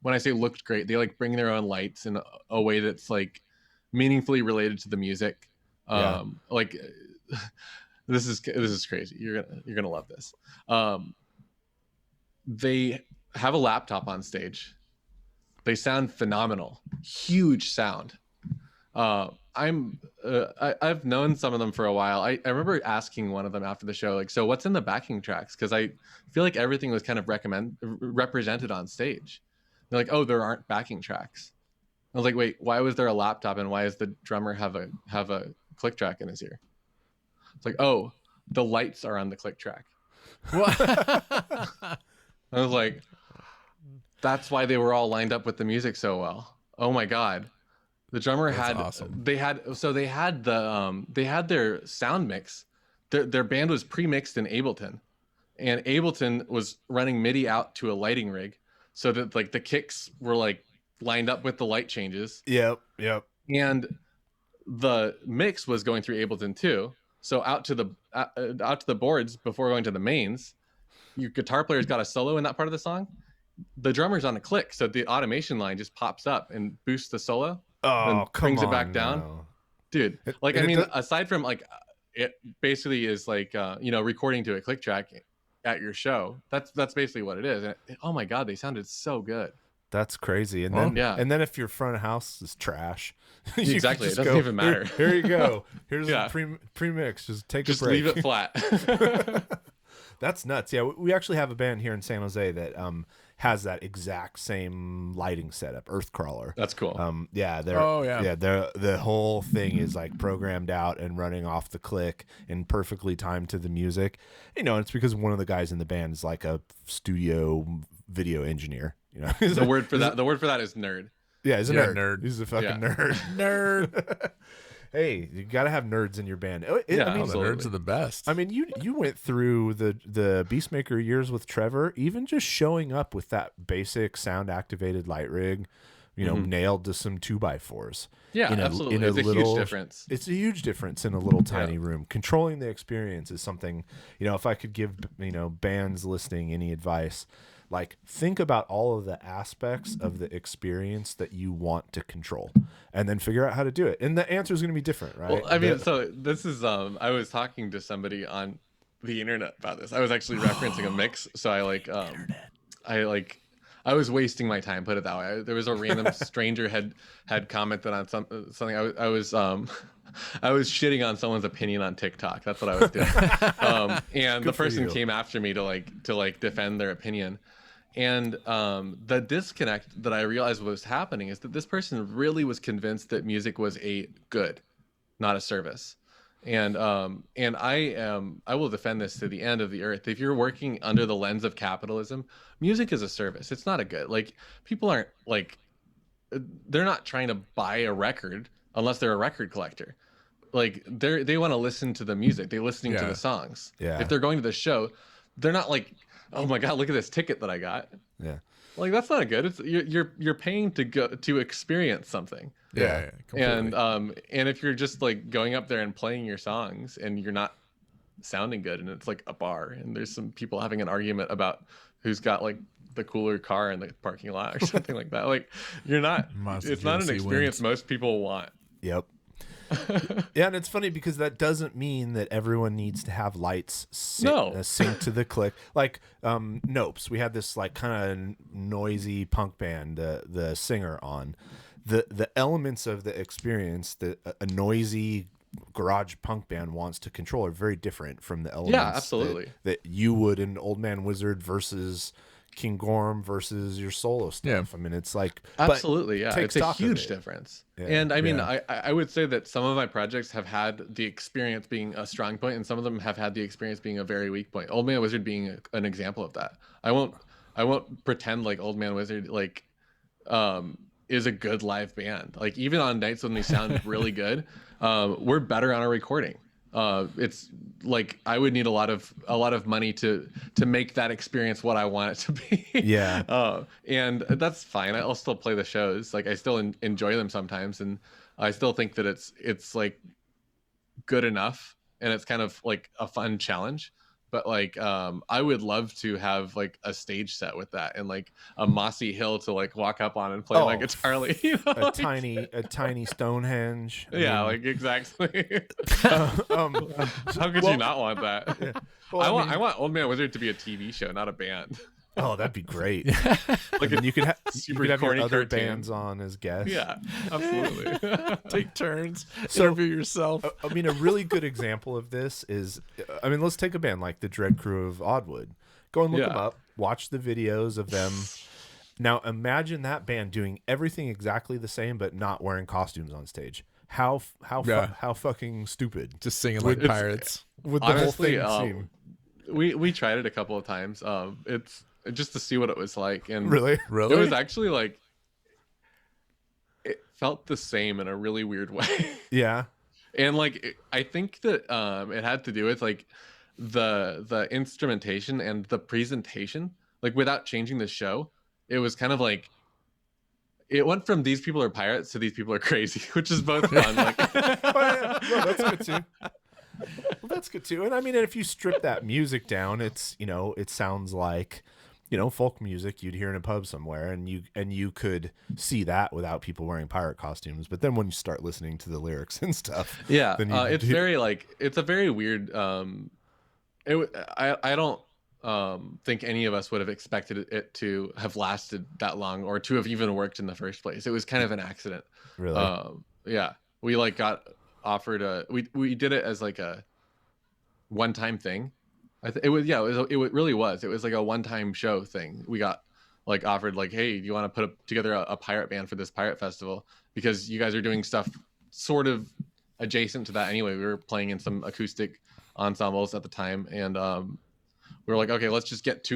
when I say looked great, they like bring their own lights in a way that's like meaningfully related to the music. Like this is crazy. You're gonna love this. They have a laptop on stage. They sound phenomenal. Huge sound. I've known some of them for a while. I remember asking one of them after the show, like, so what's in the backing tracks? Because I feel like everything was kind of represented on stage. They're like, oh, there aren't backing tracks. I was like, wait, why was there a laptop and why does the drummer have a click track in his ear? It's like, oh, the lights are on the click track. What? I was like, that's why they were all lined up with the music so well. Oh my God. The drummer they had their sound mix. Their band was pre-mixed in Ableton, and Ableton was running MIDI out to a lighting rig so that like the kicks were like lined up with the light changes. Yep. And the mix was going through Ableton too. So out to the boards before going to the mains, your guitar player's got a solo in that part of the song. The drummer's on a click, so the automation line just pops up and boosts the solo. Oh, brings it back down, dude. Like, I mean, aside from like, it basically is like, recording to a click track at your show. That's basically what it is. And oh my God, they sounded so good. That's crazy. And then if your front of house is trash, exactly, it doesn't even matter. Here you go. Here's the pre-mix. Just take a break. Leave it flat. That's nuts. Yeah, we actually have a band here in San Jose that has that exact same lighting setup, Earthcrawler. That's cool. The whole thing is like programmed out and running off the click and perfectly timed to the music. It's because one of the guys in the band is like a studio video engineer. The word for that is nerd. Yeah, he's a nerd. He's a fucking nerd. Nerd. Hey, you got to have nerds in your band. The nerds are the best. I mean, you went through the Beastmaker years with Trevor, even just showing up with that basic sound activated light rig, nailed to some 2x4s. Yeah, absolutely. It's a huge difference. It's a huge difference in a little tiny room. Controlling the experience is something, if I could give, bands listening any advice, like think about all of the aspects of the experience that you want to control and then figure out how to do it. And the answer is going to be different, right? Well, I mean, so this is, I was talking to somebody on the internet about this. I was actually referencing a mix. So I was wasting my time, put it that way. There was a random stranger had commented on something. I was shitting on someone's opinion on TikTok. That's what I was doing. And the person came after me to defend their opinion. And the disconnect that I realized was happening is that this person really was convinced that music was a good, not a service. And I will defend this to the end of the earth. If you're working under the lens of capitalism, music is a service. It's not a good. Like, people aren't like, they're not trying to buy a record unless they're a record collector. Like, they want to listen to the music. They're listening to the songs. Yeah. If they're going to the show, they're not like, oh my God, look at this ticket that I got. Yeah. Like, that's not good. It's you're paying to go to experience something. Yeah. And if you're just like going up there and playing your songs and you're not sounding good, and it's like a bar and there's some people having an argument about who's got like the cooler car in the parking lot or something like that. Like, it's not an experience most people want. Yep. Yeah, and it's funny because that doesn't mean that everyone needs to have lights sync to the click. Like Nopes, we had this like kind of noisy punk band, the singer on. The elements of the experience that a noisy garage punk band wants to control are very different from the elements absolutely. that you would in Old Man Wizard versus King Gorm versus your solo stuff. I mean, it's like absolutely, yeah, it's a huge difference. Yeah. And I mean, I would say that some of my projects have had the experience being a strong point, and some of them have had the experience being a very weak point. Old Man Wizard being an example of that. I won't pretend like Old Man Wizard is a good live band. Like even on nights when we sound really good, we're better on a recording. It's like I would need a lot of money to make that experience what I want it to be. Yeah. And that's fine. I'll still play the shows. Like I still enjoy them sometimes, and I still think that it's like good enough, and it's kind of like a fun challenge. But like I would love to have like a stage set with that and like a mossy hill to like walk up on and play my guitar. You know? a tiny Stonehenge. Like exactly. How could you not want that? Yeah. Well, I want Old Man Wizard to be a TV show, not a band. Oh, that'd be great. Like you could have your other cartoon. bands on as guests. Yeah, absolutely. Take turns. Interview yourself. I mean, a really good example of this is, I mean, let's take a band like the Dread Crew of Oddwood. Go and look them up. Watch the videos of them. Now, imagine that band doing everything exactly the same, but not wearing costumes on stage. How fucking stupid! Just singing like pirates. Would the honestly, whole thing seem? We tried it a couple of times. It's just to see what it was like, and really it was actually like it felt the same in a really weird way. Yeah. And like I think that it had to do with like the instrumentation and the presentation. Like without changing the show, it was kind of like it went from these people are pirates to these people are crazy, which is both fun. Like that's good too. Well, that's good too. And I mean, if you strip that music down, it's, you know, it sounds like, you know, folk music you'd hear in a pub somewhere, and you could see that without people wearing pirate costumes. But then when you start listening to the lyrics and stuff, then it's very like it's a very weird. I don't think any of us would have expected it to have lasted that long or to have even worked in the first place. It was kind of an accident. Really? We like got offered we did it as like a one-time thing. It really was. It was like a one-time show thing. We got like offered like, hey, do you want to put together a pirate band for this pirate festival? Because you guys are doing stuff sort of adjacent to that anyway. We were playing in some acoustic ensembles at the time, and we were like, okay, let's just get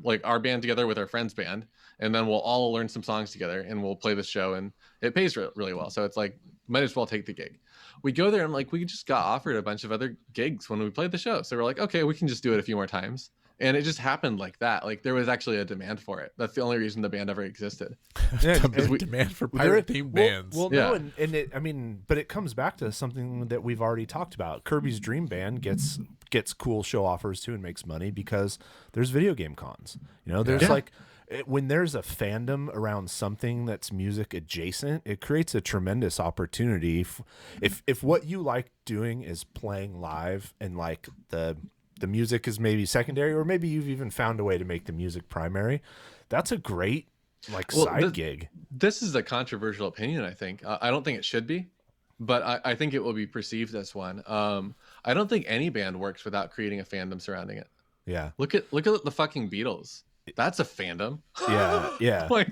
like our band together with our friend's band, and then we'll all learn some songs together and we'll play this show, and it pays really well. So it's like, might as well take the gig. We go there and like we just got offered a bunch of other gigs when we played the show. So we're like, okay, we can just do it a few more times. And it just happened like that. Like there was actually a demand for it. That's the only reason the band ever existed. Demand for pirate themed bands. Well, no, and it, I mean, but it comes back to something that we've already talked about. Kirby's Dream Band gets cool show offers too and makes money because there's video game cons. You know, there's like when there's a fandom around something that's music adjacent, it creates a tremendous opportunity. If what you like doing is playing live and like the music is maybe secondary, or maybe you've even found a way to make the music primary, that's a great side gig. This is a controversial opinion, I think. I don't think it should be, but I think it will be perceived as one. I don't think any band works without creating a fandom surrounding it. Yeah. Look at the fucking Beatles. That's a fandom. Yeah. Like,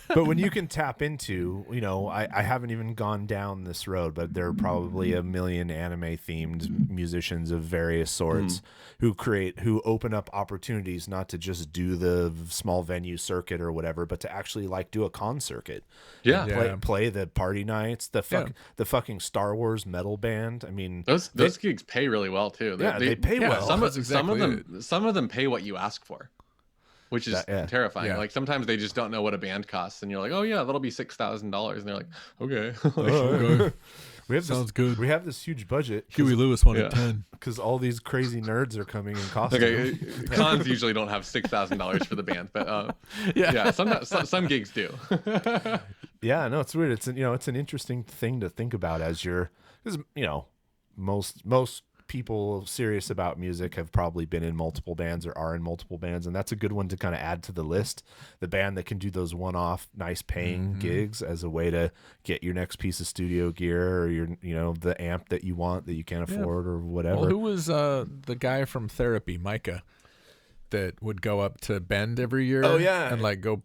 but when you can tap into, you know, I haven't even gone down this road, but there are probably a million anime themed musicians of various sorts who open up opportunities not to just do the small venue circuit or whatever, but to actually like do a con circuit. Play the party nights, the fucking Star Wars metal band. I mean, those gigs pay really well too. They pay well. Some of them pay what you ask for, which is terrifying. Yeah. Like sometimes they just don't know what a band costs, and you're like, oh yeah, that'll be $6,000, and they're like, okay. Okay. Sounds good. We have this huge budget. Huey Lewis wanted 10 because all these crazy nerds are coming in costume. Okay, cons usually don't have $6,000 for the band, but some gigs do. Yeah, no, it's weird. It's an interesting thing to think about because most people serious about music have probably been in multiple bands or are in multiple bands, and that's a good one to kind of add to the list. The band that can do those one-off nice paying gigs as a way to get your next piece of studio gear, or the amp that you want that you can't afford or whatever. Well, who was the guy from Therapy, Micah? that would go up to Bend every year. Oh, yeah. And like go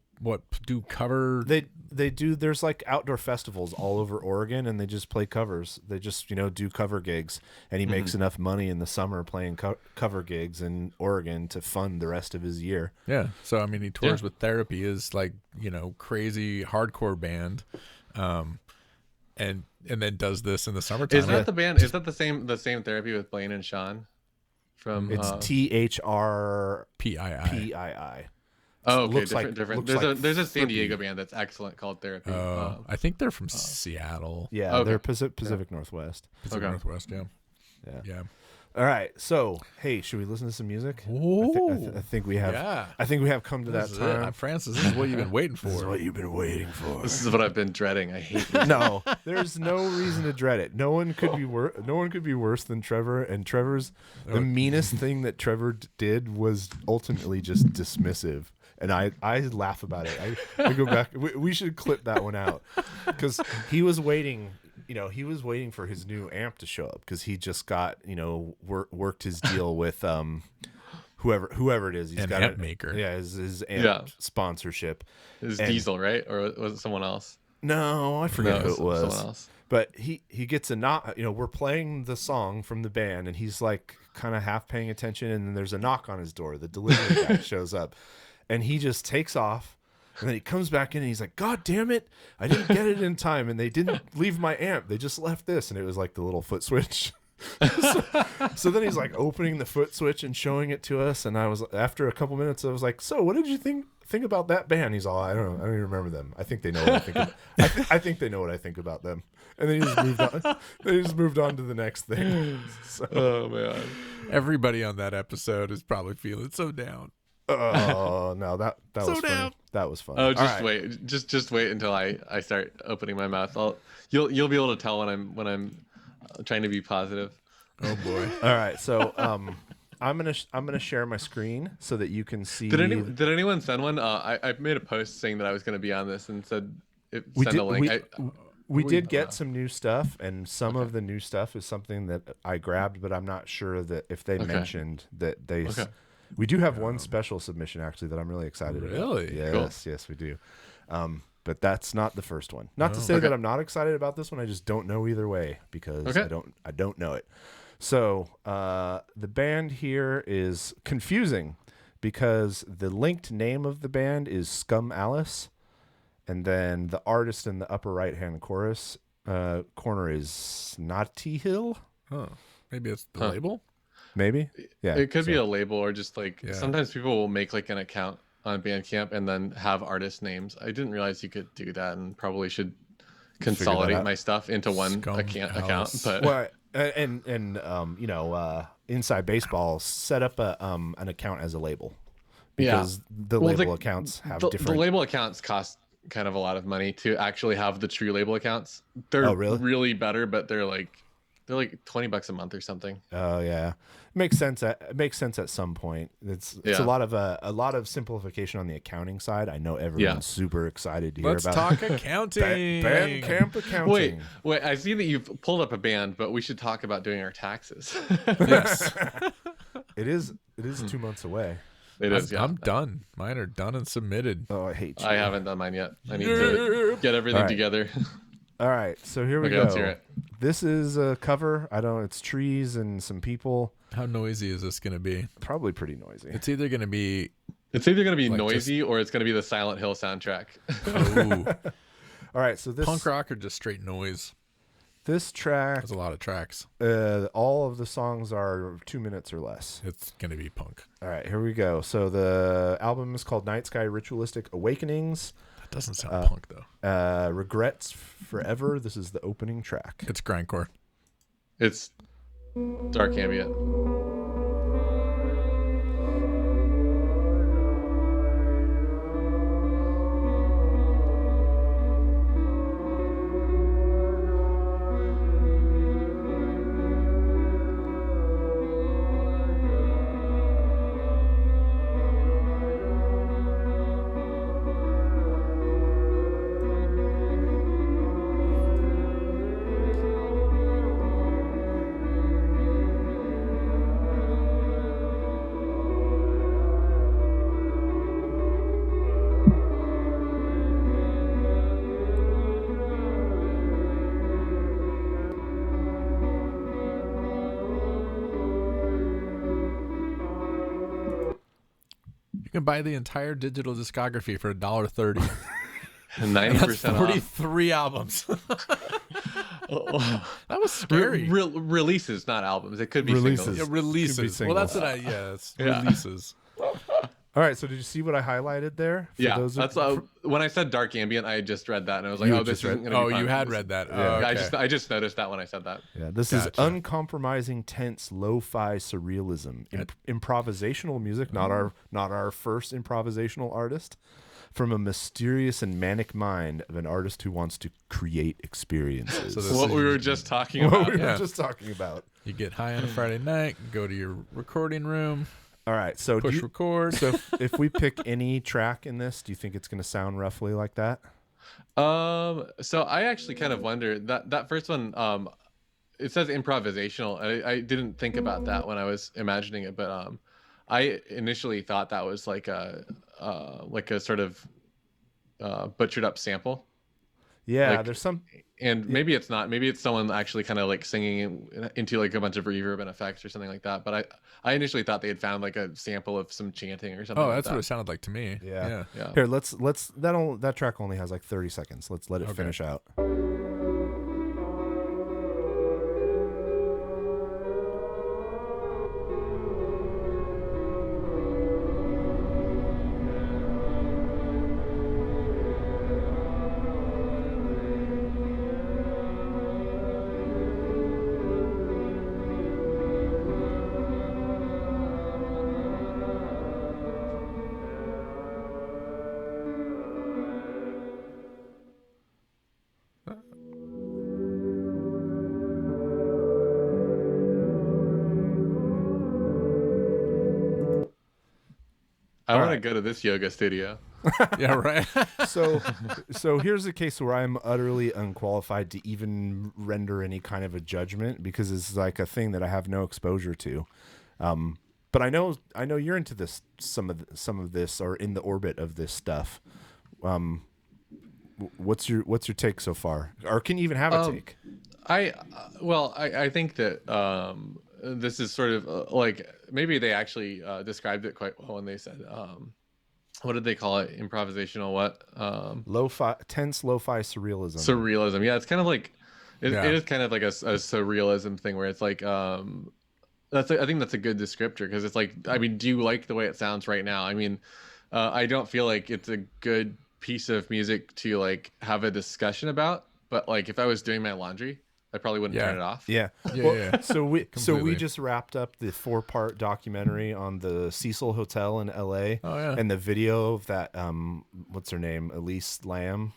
do cover. They do. There's like outdoor festivals all over Oregon, and they just play covers. They just do cover gigs, and he makes enough money in the summer playing cover gigs in Oregon to fund the rest of his year. Yeah. So I mean, he tours with Therapy, is like crazy hardcore band, and then does this in the summertime. Is that the band? Is that the same Therapy with Blaine and Sean? From It's THRPII. Oh, okay, Looks different. There's a San Diego band that's excellent called Therapy. I think they're from Seattle. Yeah, they're Pacific Northwest. Pacific Northwest. Yeah. All right, so hey, should we listen to some music? I think we have. Yeah. I think we have come to that time. Francis, this is what you've been waiting for. This is what you've been waiting for. This is what I've been dreading. I hate it. No, there's no reason to dread it. No one could be worse than Trevor. And Trevor's the meanest thing that Trevor did was ultimately just dismissive. And I laugh about it. I go back. We should clip that one out because he was waiting. He was waiting for his new amp to show up because he just got worked his deal with whoever it is. He's got amp maker. Yeah, his amp sponsorship. It was Diesel, right? Or was it someone else? No, I forget who it was. Someone else. But he gets a knock. We're playing the song from the band, and he's like kind of half paying attention, and then there's a knock on his door. The delivery guy shows up. And he just takes off, and then he comes back in, and he's like, God damn it, I didn't get it in time, and they didn't leave my amp. They just left this, and it was like the little foot switch. so then he's like opening the foot switch and showing it to us, and after a couple minutes, I was like, so what did you think about that band? He's all, I don't even remember them. I think they know what I think. I think they know what I think about them. And then he just moved on. They just moved on to the next thing. So. Oh man, everybody on that episode is probably feeling so down. Oh no, that was fun. That was fun. Oh, wait, just wait until I start opening my mouth. You'll be able to tell when I'm trying to be positive. Oh boy. All right, so I'm gonna share my screen so that you can see. Did anyone send one? I made a post saying that I was going to be on this and said send a link. We did get some new stuff, and some of the new stuff is something that I grabbed, but I'm not sure that if they mentioned that they. Okay. We do have one special submission actually that I'm really excited about. Really? Yes, cool. Yes, we do. But that's not the first one. Not to say that I'm not excited about this one. I just don't know either way because I don't know it. So the band here is confusing because the linked name of the band is Scum Alice, and then the artist in the upper right hand corner is Naughty Hill. Huh. Maybe it's the label. Maybe, yeah. It could be a label or just like sometimes people will make like an account on Bandcamp and then have artist names. I didn't realize you could do that, and probably should consolidate my stuff into one account. But well, and Inside Baseball set up an account as a label because the label accounts have different. The label accounts cost kind of a lot of money to actually have the true label accounts. They're really better, but they're like $20 a month or something. Oh yeah, makes sense. It makes sense at some point. It's a lot of simplification on the accounting side. I know everyone's super excited to hear about. Let's talk accounting. Bandcamp accounting. Wait. I see that you've pulled up a band, but we should talk about doing our taxes. Yes. It is 2 months away. It is. Yeah. I'm done. Mine are done and submitted. Oh, I hate you. I haven't done mine yet. I need to get everything together. All right, so here we go. Let's hear it. This is a cover. It's trees and some people. How noisy is this going to be? Probably pretty noisy. It's either going to be noisy or it's going to be the Silent Hill soundtrack. Oh. All right, so this punk rock or just straight noise? This track. There's a lot of tracks. All of the songs are 2 minutes or less. It's going to be punk. All right, here we go. So the album is called Night Sky Ritualistic Awakenings. That doesn't sound punk though. Regrets Forever. This is the opening track. It's grindcore. It's dark ambient. can buy the entire digital discography for $1.30. 90% 43 albums. off. That was scary. Releases, not albums. It could be Releases. singles. Yeah, releases. Could be Well, that's singles. what it's Yeah. releases. All right, so did you see what I highlighted there? For Yeah, those that's when I said dark ambient. I just read that and I was like, You "Oh, just this isn't read- gonna be Oh, fun." you had This- read that. Yeah. Oh, okay. I just noticed that when I said that. Yeah, this is Gotcha. uncompromising, tense, lo-fi surrealism, improvisational music. Not our first improvisational artist, from a mysterious and manic mind of an artist who wants to create experiences. So this What is- we were just talking what about. we were Yeah. just talking about. You get high on a Friday night, go to your recording room, All right, so push record. so if we pick any track in this, do you think it's going to sound roughly like that? So I actually kind of wonder that first one. It says improvisational. I didn't think about that when I was imagining it, but I initially thought that was like a sort of butchered up sample. Yeah, Like- there's some. And maybe it's not. Maybe it's someone actually kind of like singing into like a bunch of reverb and effects or something like that. But I initially thought they had found like a sample of some chanting or something. Oh, like that's that. what it sounded like to me. Yeah. Yeah. Here, let's that track only has like 30 seconds. Let's let it Okay. finish out. I want to right. go to this yoga studio. Yeah, right. So here's the case where I'm utterly unqualified to even render any kind of a judgment because it's like a thing that I have no exposure to. But I know you're into this some of this or in the orbit of this stuff. What's your take so far? Or can you even have a take? I think that this is sort of like maybe they actually described it quite well when they said what did they call it? Improvisational what? Tense lo-fi surrealism. Surrealism. Yeah, it's kind of like it Yeah. is kind of like a surrealism thing where it's like I think that's a good descriptor because it's like, I mean, do you like the way it sounds right now? I mean, I don't feel like it's a good piece of music to like have a discussion about, but like if I was doing my laundry, I probably wouldn't Yeah. turn it off. Yeah. Yeah, Well, yeah. So we Completely. just wrapped up the 4-part documentary on the Cecil Hotel in LA. Oh, yeah. And the video of that what's her name? Elise Lamb.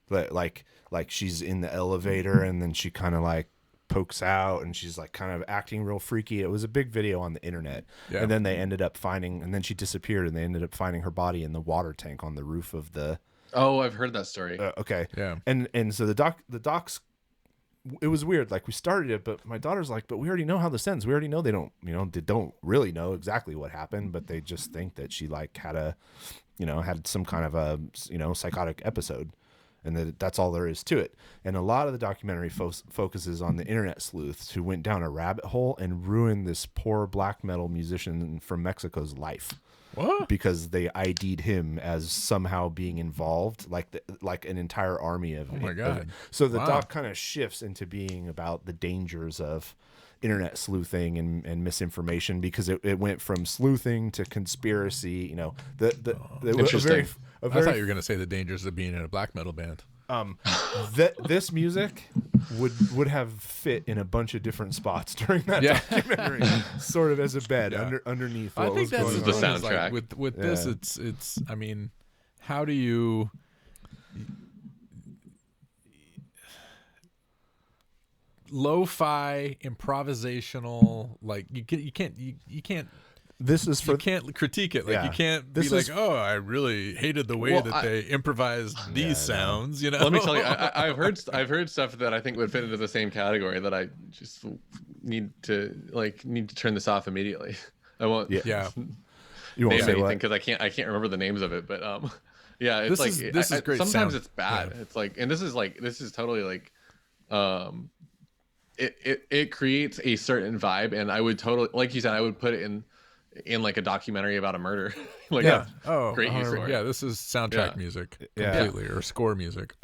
That like she's in the elevator and then she kind of like pokes out and she's like kind of acting real freaky. It was a big video on the internet. Yeah. And then they ended up finding and then she disappeared and they ended up finding her body in the water tank on the roof of the Oh, I've heard that story. okay. Yeah. And so the docs, it was weird. Like we started it, but my daughter's like, but we already know how this ends. We already know they don't really know exactly what happened, but they just think that she like had some kind of a, psychotic episode. And that's all there is to it. And a lot of the documentary focuses on the internet sleuths who went down a rabbit hole and ruined this poor black metal musician from Mexico's life. What? Because they ID'd him as somehow being involved, like an entire army of. Oh my God. So the Wow. doc kind of shifts into being about the dangers of internet sleuthing and misinformation because it went from sleuthing to conspiracy. Interesting. I thought you were going to say the dangers of being in a black metal band. This music would have fit in a bunch of different spots during that Yeah. documentary, sort of as a bed Yeah. underneath. I What think was that's going the on. thing is, soundtrack. with this, Yeah. it's. I mean, how do you? Lo-fi improvisational, like you can't This is for you can't critique it. Like Yeah. you can't This be is- like, oh, I really hated the way Well, that they improvised these sounds. You know. Let me tell you, I've heard stuff that I think would fit into the same category that I just need to turn this off immediately. I won't. Yeah. Yeah. you won't name say anything what. because I can't remember the names of it. But yeah, it's This is great Sometimes sound. it's bad. Yeah. It's like, and this is totally like, it creates a certain vibe, and I would totally, like you said, I would put it in like a documentary about a murder. Like, Yeah. Oh, great use for it. yeah. This is soundtrack Yeah. music Yeah. completely, or score music.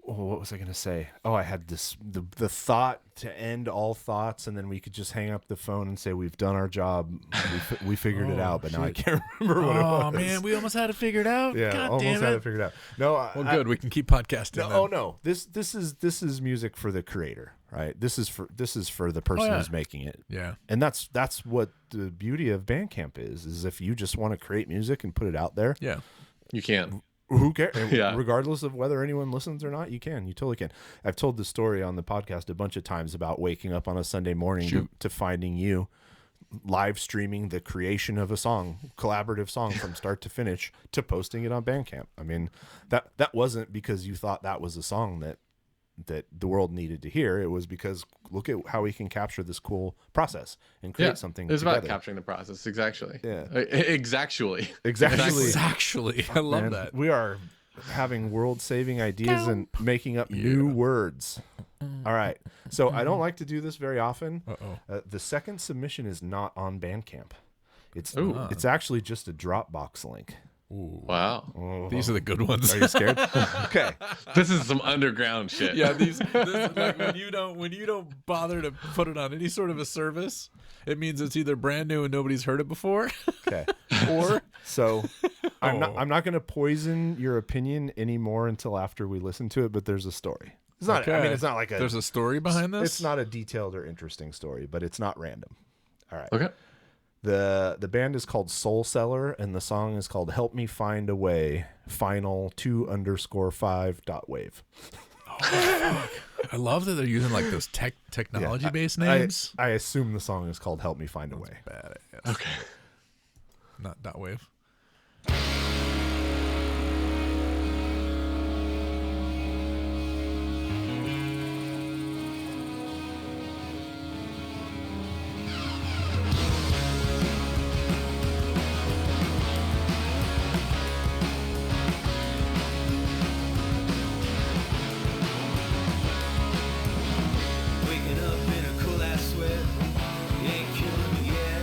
What was I going to say? Oh, I had the thought to end all thoughts, and then we could just hang up the phone and say we've done our job. We figured it out, but now I can't remember what it was. Oh man, we almost had it figured out. Yeah, God almost damn had it. it figured out. No, Well, good. We can keep podcasting. No, then. oh no, this is music for the creator, right? This is for the person yeah. who's making it. Yeah. And that's what the beauty of Bandcamp is if you just want to create music and put it out there, Yeah. You can. who cares? Yeah. Regardless of whether anyone listens or not, you totally can. I've told this story on the podcast a bunch of times about waking up on a Sunday morning to finding you live streaming the creation of a song, collaborative song from start to finish, to posting it on Bandcamp. I mean, that wasn't because you thought that was a song that the world needed to hear. It was because look at how we can capture this cool process and create something It's together. about capturing the process. Exactly. Yeah. Exactly. Exactly. I love Man, that. we are having world-saving ideas and making up new words. All right. So I don't like to do this very often. The second submission is not on Bandcamp. It's actually just a Dropbox link. Wow. These are the good ones. Are you scared? Okay. This is some underground shit. Yeah, this is like when you don't bother to put it on any sort of a service, it means it's either brand new and nobody's heard it before. Okay. Or So I'm not going to poison your opinion anymore until after we listen to it, but there's a story. It's not I mean it's not like there's a story behind this. It's not a detailed or interesting story, but it's not random. All right. Okay. The band is called Soul Seller, and the song is called "Help Me Find a Way." Final 2_5.wave. I love that they're using like those technology based names. I assume the song is called "Help Me Find a Way." Badass. Okay. Not dot wave. Waking up in a cool ass sweat, you ain't killing me yet.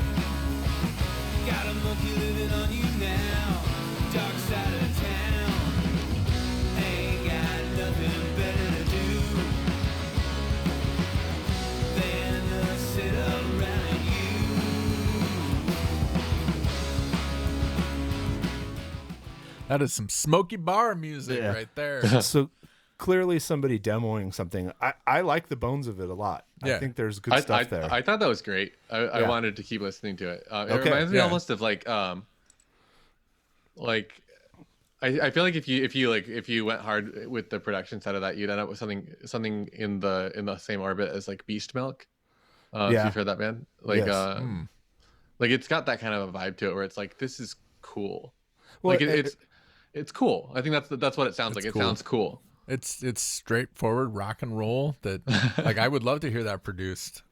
Got a monkey living on you now, dark side of town. Ain't got nothing better to do than to sit around you. That is some smoky bar music Yeah. right there. So clearly somebody demoing something. I like the bones of it a lot. Yeah. I think there's good stuff there. I thought that was great. I wanted to keep listening to it. It Okay. reminds me Yeah. almost of like I feel like if you went hard with the production side of that, you'd end up with something in the same orbit as like Beast Milk. If Yeah. you've heard that band, like Yes. like it's got that kind of a vibe to it where it's like this is cool. Well, Like it's cool. I think that's what it sounds like. It's It cool. sounds cool. It's straightforward rock and roll that like I would love to hear that produced.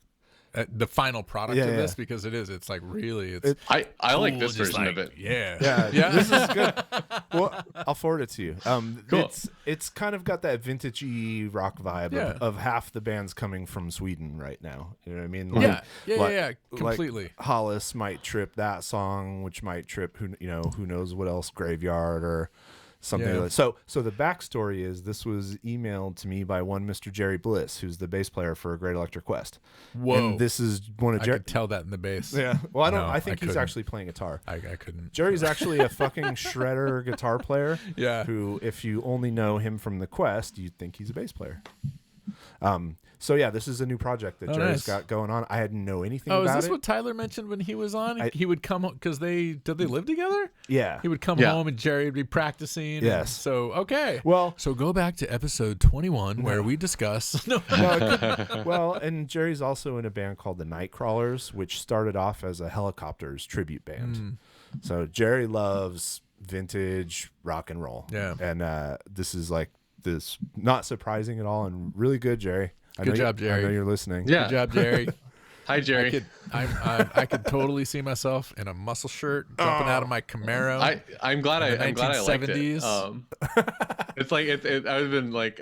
The final product Yeah, of yeah. this, because it's like really it's I like cool, this just version like, of it. Yeah. Yeah, this is good. Well, I'll forward it to you. Cool. It's kind of got that vintagey rock vibe Yeah. of half the bands coming from Sweden right now. You know what I mean? Yeah, completely. Like Hollis might trip that song, which might trip who knows what else, Graveyard or something. Yeah. Like that. So the backstory is this was emailed to me by one Mr. Jerry Bliss, who's the bass player for Great Electric West. Whoa. And this is one of I Jerry. could tell that in the bass. Yeah. Well, I don't. No, I think I he's couldn't. actually playing guitar. I couldn't. Jerry's actually a fucking shredder guitar player. Yeah. Who, if you only know him from the Quest, you'd think he's a bass player. So yeah, this is a new project that Jerry's nice. got going on. I didn't know anything Oh, is about this it. what Tyler mentioned when he was on? He would come because did they live together? Yeah. He would come Yeah. home and Jerry would be practicing. and Yes. So okay. Well, So go back to episode 21 where we discuss. No. well, and Jerry's also in a band called the Nightcrawlers, which started off as a Helicopters tribute band. So Jerry loves vintage rock and roll. Yeah. And this is like this, not surprising at all, and really good, Jerry. Good job, Jerry. I know you're listening. Yeah. Good job, Jerry. Hi, Jerry. I could totally see myself in a muscle shirt jumping out of my Camaro. I'm glad I liked it. 1970s. It's like it I would have been like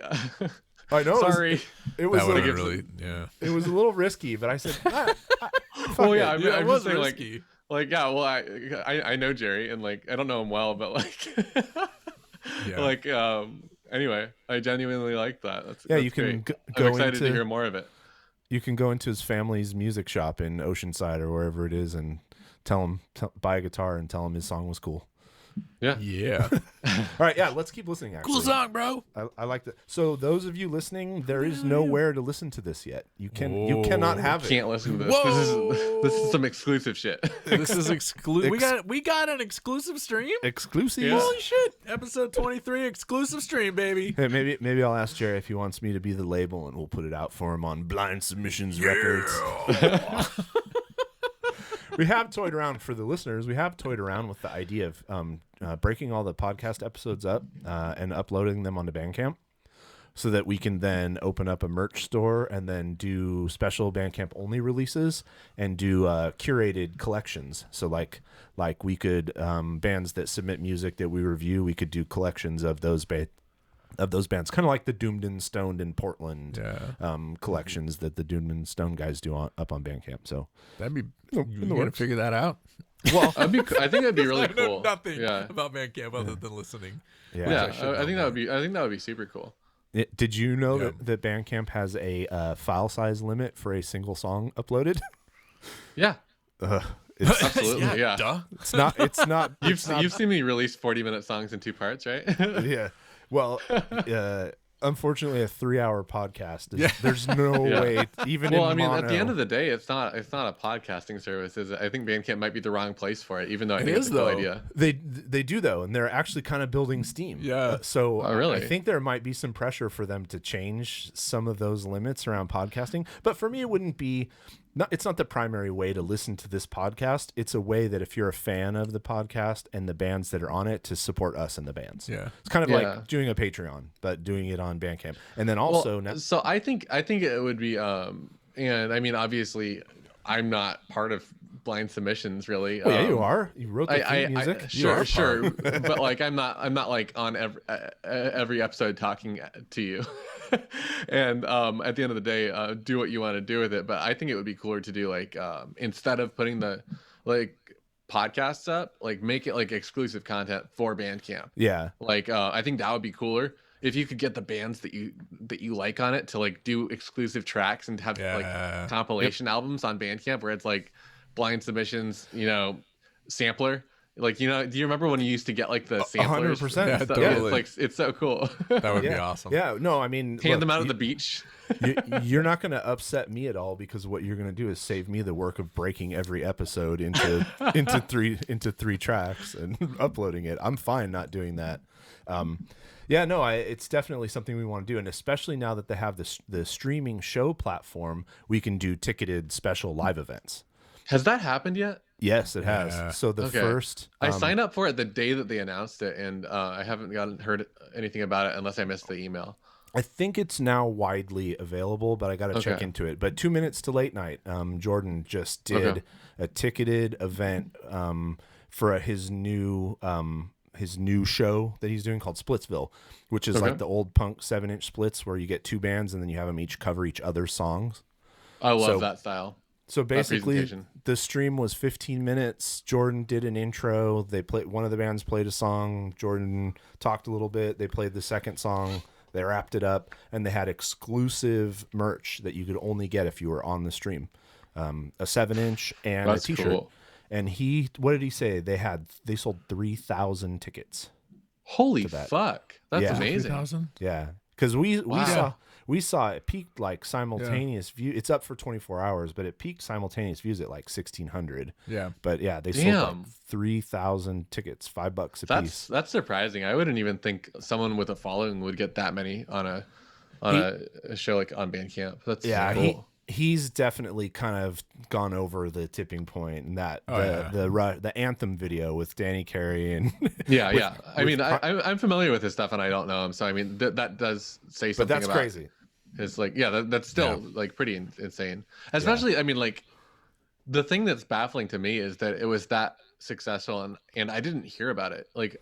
I know. sorry. It was that would a, have really, yeah. it was a little risky, but I said, Well, yeah, Yeah, I'm it was just saying, like, risky. Like, yeah, well, I know Jerry, and like I don't know him well, but like, Yeah. like anyway, I genuinely like that. That's you can great. go I'm excited into to hear more of it. You can go into his family's music shop in Oceanside or wherever it is, and buy a guitar and tell him his song was cool. Yeah. All right, yeah, let's keep listening. Actually, Cool song, bro. I like that. So those of you listening, there is nowhere to listen to this yet. You cannot have it. Can't listen to this. Whoa. This is some exclusive shit. This is exclusive. We got an exclusive stream. Exclusive. Yeah. Holy shit! Episode 23 exclusive stream, baby. Hey, maybe I'll ask Jerry if he wants me to be the label, and we'll put it out for him on Blynd Submyshynz Records. We have toyed around, for the listeners, we have toyed around with the idea of breaking all the podcast episodes up and uploading them onto Bandcamp, so that we can then open up a merch store and then do special Bandcamp only releases and do curated collections. So like we could bands that submit music that we review, we could do collections of those bands, kind of like the Doomed and Stoned in Portland collections that the Doomed and Stoned guys do up on Bandcamp. So That'd be. In You the gonna works. figure that out? well, I think that'd be really I know cool. nothing Yeah. about Bandcamp other than listening. Yeah, I should I think know that would be super cool. Did you know Yeah. that Bandcamp has a file size limit for a single song uploaded? Yeah, It's, absolutely. Yeah. Duh. it's not. It's not. You've seen me release 40-minute songs in 2 parts, right? Yeah. Well, unfortunately, a 3-hour podcast. There's no way, even Well, in I mean, mono. at the end of the day, it's not a podcasting service, is it? I think Bandcamp might be the wrong place for it, even though I think it's a cool idea. They do though, and they're actually kind of building steam. Yeah. So Oh, really? I think there might be some pressure for them to change some of those limits around podcasting. But for me, it wouldn't be. It's not the primary way to listen to this podcast. It's a way that if you're a fan of the podcast and the bands that are on it, to support us and the bands. Yeah. It's kind of Yeah. like doing a Patreon, but doing it on Bandcamp. And then also, So I think it would be, and I mean, obviously, I'm not part of Blynd Submyshynz, really. well, yeah, you are. You wrote the theme music. You are Sure, part. but like I'm not like on every episode talking to you. And at the end of the day, do what you want to do with it. But I think it would be cooler to do like instead of putting the like podcasts up, like make it like exclusive content for Bandcamp. Yeah. Like I think that would be cooler if you could get the bands that you like on it to like do exclusive tracks and have like compilation albums on Bandcamp where it's like Blynd Submyshynz, sampler. Like, do you remember when you used to get like the samplers? 100%. Yeah, totally. It's so cool. That would be Yeah. awesome. Yeah. No, I mean, Hand look, them out at the beach. you're not going to upset me at all, because what you're going to do is save me the work of breaking every episode into three tracks and uploading it. I'm fine not doing that. Yeah, no, it's definitely something we want to do, and especially now that they have the streaming show platform, we can do ticketed special live events. Has that happened yet? Yes, it has. Yeah. So the Okay. first, I signed up for it the day that they announced it, and I haven't heard anything about it unless I missed the email. I think it's now widely available, but I got to check Okay. into it. But 2 Minutes to Late Night, Jordan just did Okay. a ticketed event for his new show that he's doing called Splitsville, which is Okay. like the old punk 7-inch splits where you get 2 bands and then you have them each cover each other's songs. I love So- that style. So basically, presentation. the stream was 15 minutes. Jordan did an intro. One of the bands played a song. Jordan talked a little bit. They played the second song. They wrapped it up, and they had exclusive merch that you could only get if you were on the stream. A 7-inch and That's a T-shirt. cool. And what did he say? They sold 3,000 tickets. Holy that. fuck. That's Yeah. amazing. 3,000? Yeah, because we Wow. saw it peaked like simultaneous view. It's up for 24 hours, but it peaked simultaneous views at like 1,600. Yeah. But yeah, they sold Damn. like 3,000 tickets, $5 a piece. That's surprising. I wouldn't even think someone with a following would get that many on a show like on Bandcamp. That's Yeah, cool. he's definitely kind of gone over the tipping point, and that the anthem video with Danny Carey and Yeah. I mean, I'm familiar with his stuff, and I don't know him, so I mean that does say but something. that's about crazy. His like, that's still like pretty insane. Especially, I mean, like the thing that's baffling to me is that it was that successful, and I didn't hear about it. Like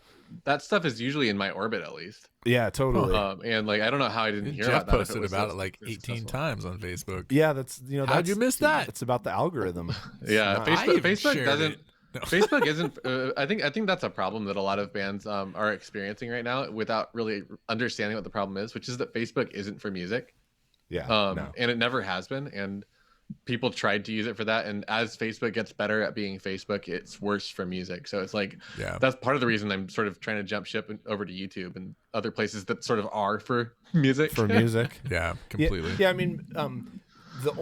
that stuff is usually in my orbit at least. Yeah, totally. And like I don't know how I didn't hear Jeff about that. if posted was about so it like 18 successful. times on Facebook. Yeah, that's How'd you miss that? It's about the algorithm. Yeah, It's not- I even Facebook shared doesn't. it. Facebook isn't. I think that's a problem that a lot of bands are experiencing right now without really understanding what the problem is, which is that Facebook isn't for music. Yeah. No. And it never has been. And people tried to use it for that. And as Facebook gets better at being Facebook, it's worse for music. So it's like, that's part of the reason I'm sort of trying to jump ship over to YouTube and other places that sort of are for music. For music. Yeah, completely. Yeah, I mean, the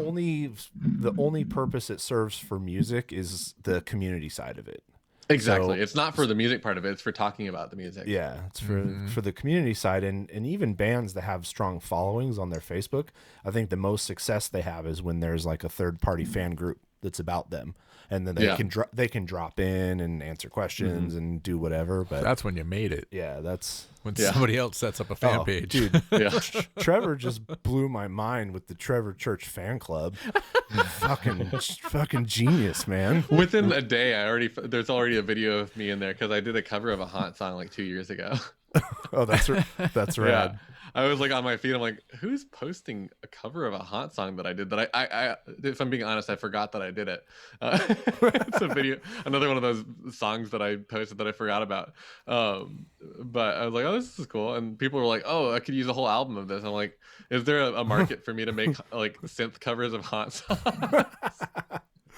only purpose it serves for music is the community side of it. Exactly. So, it's not for the music part of it. It's for talking about the music. Yeah, it's for the community side, and even bands that have strong followings on their Facebook. I think the most success they have is when there's like a third party fan group that's about them, and then they can drop in and answer questions and do whatever. But that's when you made it. Yeah, that's when somebody else sets up a fan page. Dude, Trevor just blew my mind with the Trevor Church fan club. fucking genius, man. Within a day, there's already a video of me in there because I did a cover of a Haunt song like 2 years ago. Oh, that's rad. Yeah. I was like on my feed. I'm like, who's posting a cover of a Haunt song that I did? That I if I'm being honest, I forgot that I did it. It's a video, another one of those songs that I posted that I forgot about. But I was like, oh, this is cool. And people were like, oh, I could use a whole album of this. I'm like, is there a market for me to make like synth covers of Haunt songs?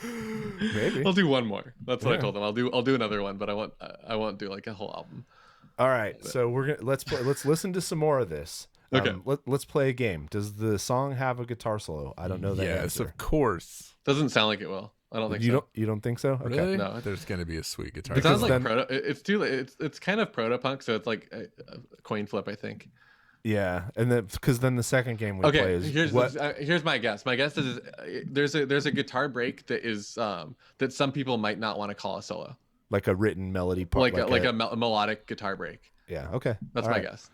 Maybe I'll do one more. That's what I told them. I'll do another one, but I won't do like a whole album. All right, so let's listen to some more of this. Okay. Let's play a game. Does the song have a guitar solo? I don't know that. Yes, answer. of course. Doesn't sound like it will. I don't think so. You don't think so? Okay. Really? No. There's gonna be a sweet guitar. It sounds like then- it's kind of proto punk, so it's like a coin flip, I think. Yeah, and then because then the second game we play is here's my guess. My guess is there's a guitar break that is that some people might not want to call a solo, like a written melody part, like a melodic guitar break. Yeah. Okay. That's my guess.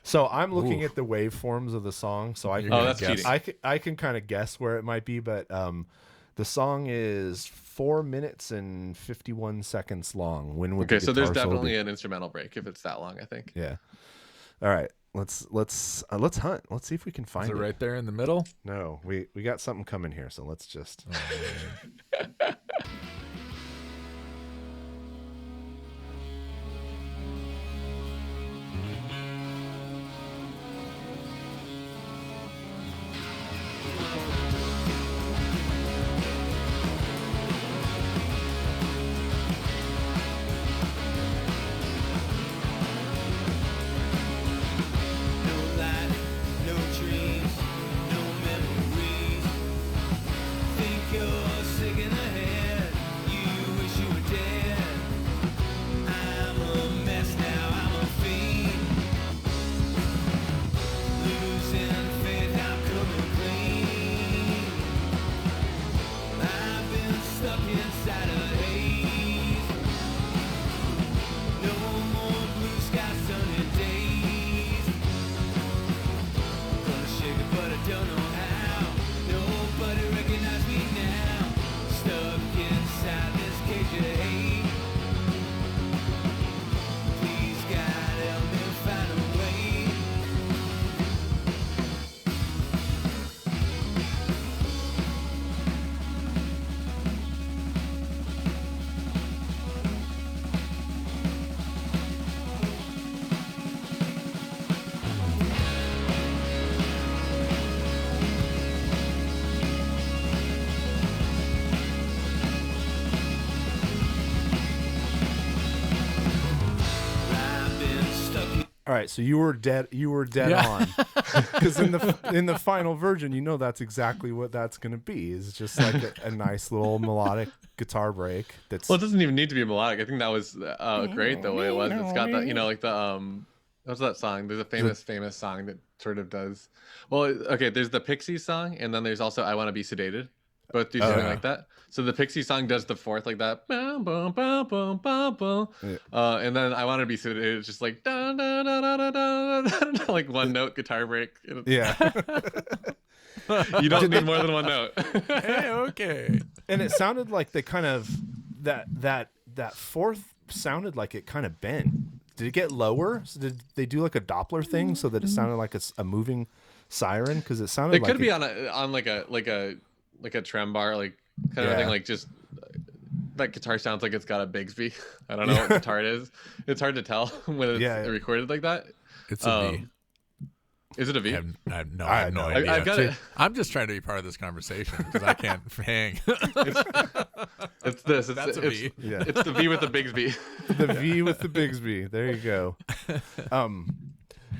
So I'm looking at the waveforms of the song, so I can that's guess. cheating. I can kind of guess where it might be, but the song is 4 minutes and 51 seconds long. When would okay? the So there's guitar solo definitely be? an instrumental break if it's that long. I think. Yeah. All right. Let's hunt. Let's see if we can find Is it right there in the middle? No, we got something coming here, so let's just. All right, so you were dead on, because in the final version, that's exactly what that's going to be. It's just like a nice little melodic guitar break. That's Well, it doesn't even need to be melodic. I think that was great the way it was. It's got that, like the what's that song? There's a famous song that sort of does. Well, okay, there's the Pixies song, and then there's also I Want to Be Sedated. Both do something like that. So the Pixie song does the fourth like that. Boom, boom, boom, boom, boom, boom. And then I Want to Be Sedated. It's just like da, da, da, da, da, da, da, like one note guitar break. Yeah. You don't need more than one note. Hey, okay. And it sounded like they kind of that fourth sounded like it kind of bent. Did it get lower? So did they do like a Doppler thing so that it sounded like a moving siren? Because it sounded It like could be on like a trem bar, like kind of thing, like just that guitar sounds like it's got a Bigsby. I don't know what guitar it is. It's hard to tell when it's recorded like that. It's a V. Is it a V? I have no idea. I've got it. I'm just trying to be part of this conversation because I can't hang. It's this. That's a V. Yeah. It's the V with the Bigsby. The V with the Bigsby. There you go.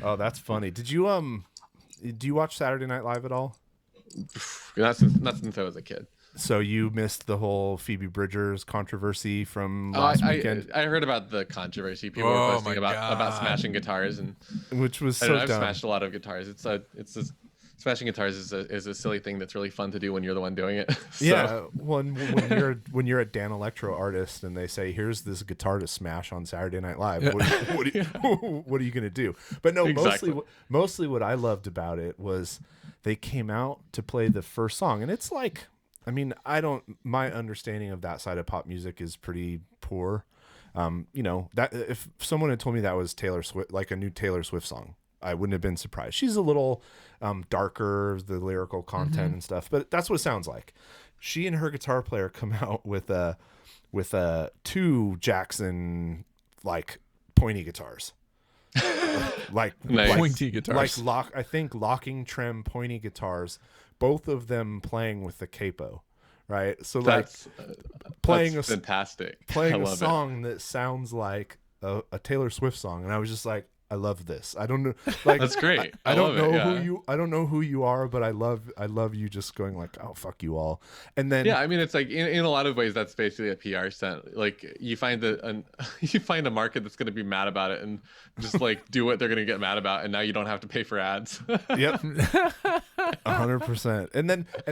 Oh, that's funny. Do you watch Saturday Night Live at all? Not since I was a kid. So you missed the whole Phoebe Bridgers controversy from last weekend? I heard about the controversy. People were posting about smashing guitars, and which was I've dumb. smashed a lot of guitars. Smashing guitars is a silly thing that's really fun to do when you're the one doing it. So. Yeah, when you're a Dan Electro artist and they say, "Here's this guitar to smash on Saturday Night Live," what are you gonna do? But no, Exactly. mostly what I loved about it was they came out to play the first song, and it's like, I mean, my understanding of that side of pop music is pretty poor. That if someone had told me that was Taylor Swift, like a new Taylor Swift song, I wouldn't have been surprised. She's a little darker, the lyrical content and stuff, but that's what it sounds like. She and her guitar player come out with two Jackson like pointy guitars. like Nice. Pointy guitars. Like locking trem pointy guitars, both of them playing with the capo, right? So That's playing fantastic. playing I a love song that sounds like a Taylor Swift song, and I was just like, I love this. I don't know, like That's great. I don't know I don't know who you are, but I love you just going like, oh, fuck you all. And then Yeah, I mean, it's like in a lot of ways that's basically a PR stunt. Like you find a market that's going to be mad about it and just like do what they're going to get mad about, and now you don't have to pay for ads. Yep. 100%. And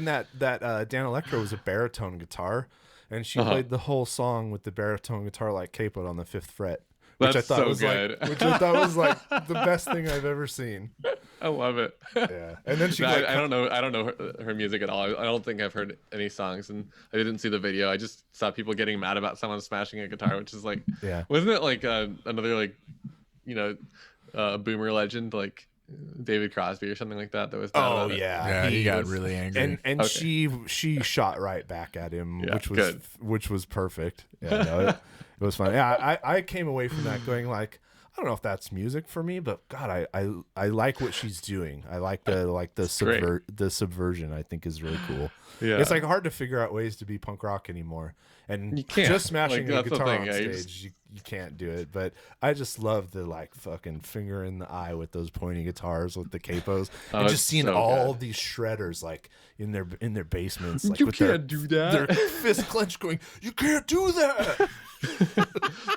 that Dan Electro was a baritone guitar, and she played the whole song with the baritone guitar like capoed on the 5th fret. Which That's I thought so was good. which I thought was like the best thing I've ever seen. I love it. Yeah, and then she No, like, I don't know her music at all. I don't think I've heard any songs, and I didn't see the video. I just saw people getting mad about someone smashing a guitar, which is like, wasn't it like another like, boomer legend like David Crosby or something like that was bad about it? Yeah, he got really angry. and she shot right back at him, which was perfect. Yeah, no, it was fun. Yeah, I came away from that going like, I don't know if that's music for me, but God, I like what she's doing. I like the subversion. I think is really cool. Yeah, it's like hard to figure out ways to be punk rock anymore, and you can't. just smashing Like, a that's the guitar thing, on yeah, stage, you can't do it. But I just love the like fucking finger in the eye with those pointy guitars with the capos, and just seeing so all good. these shredders like in their basements, like You with can't do that. their fist clenched, going, "You can't do that."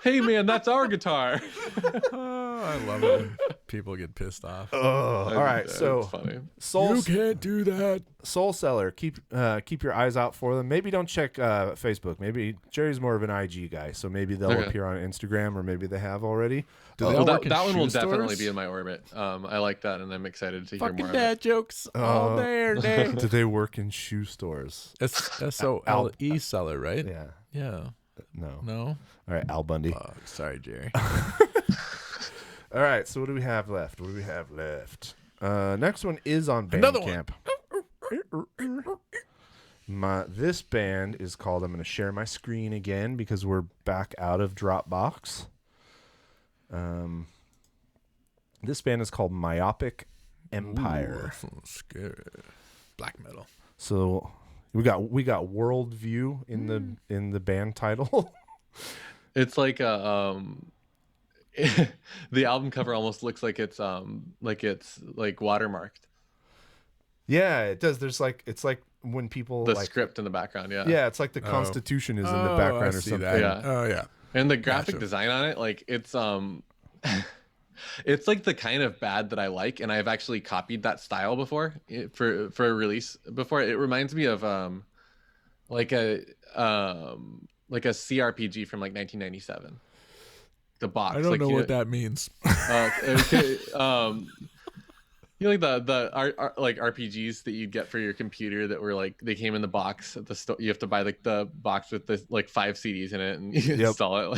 Hey man, that's our guitar. Oh, I love it when people get pissed off. All right, so funny. Soul can't do that. Soul Seller, keep your eyes out for them. Maybe don't check Facebook. Maybe Jerry's more of an IG guy, so maybe they'll appear on Instagram, or maybe they have already. Do they all work in that one will shoe definitely stores? be in my orbit. I like that, and I'm excited to hear Fucking more of dad it. jokes all day. Do they work in shoe stores? SOLE seller, right? Yeah. Yeah. No. All right, Al Bundy. Oh, sorry, Jerry. All right, so what do we have left? Next one is on Another one. Bandcamp. This band is called, I'm going to share my screen again because we're back out of Dropbox. This band is called Myopic Empire. Ooh, scary. Black metal. So we got Worldview in the band title. It's like the album cover almost looks like it's watermarked. Yeah, it does. It's like when people The like script in the background, yeah. Yeah, it's like the Constitution is in the background or something. that. Yeah. Oh, yeah. And the graphic design on it, like it's it's like the kind of bad that I like, and I've actually copied that style before for a release before. It reminds me of like a CRPG from like 1997. The box. I don't know what that means. You know, like the like RPGs that you get for your computer that were like they came in the box at the store. You have to buy like the box with the like 5 CDs in it and you install it,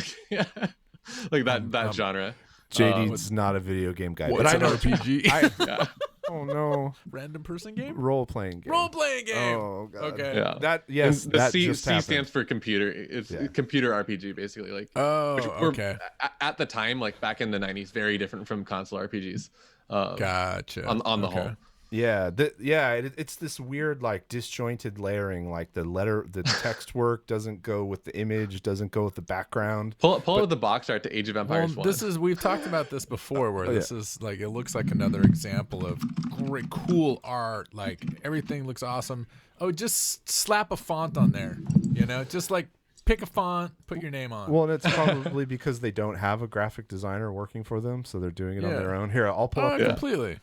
like like that genre. JD's not a video game guy, What's but I an know RPG? Oh no. Random person game? Role playing game. Role playing game. Oh god. Okay. Yeah. That yes. And the that C just happened. stands for computer. It's Yeah. computer RPG basically. Like Oh, which were, okay. At the time, like back in the 90s, very different from console RPGs. Gotcha. On the Okay. whole. Yeah, it's this weird like disjointed layering. Like the text work doesn't go with the image, doesn't go with the background. Pull out the box art to Age of Empires 1. We've talked about this before, where this is like, it looks like another example of great, cool art. Like everything looks awesome. Oh, just slap a font on there. You know, just like pick a font, put your name on. Well, and it's probably because they don't have a graphic designer working for them, so they're doing it on their own. Here, I'll pull up. Completely.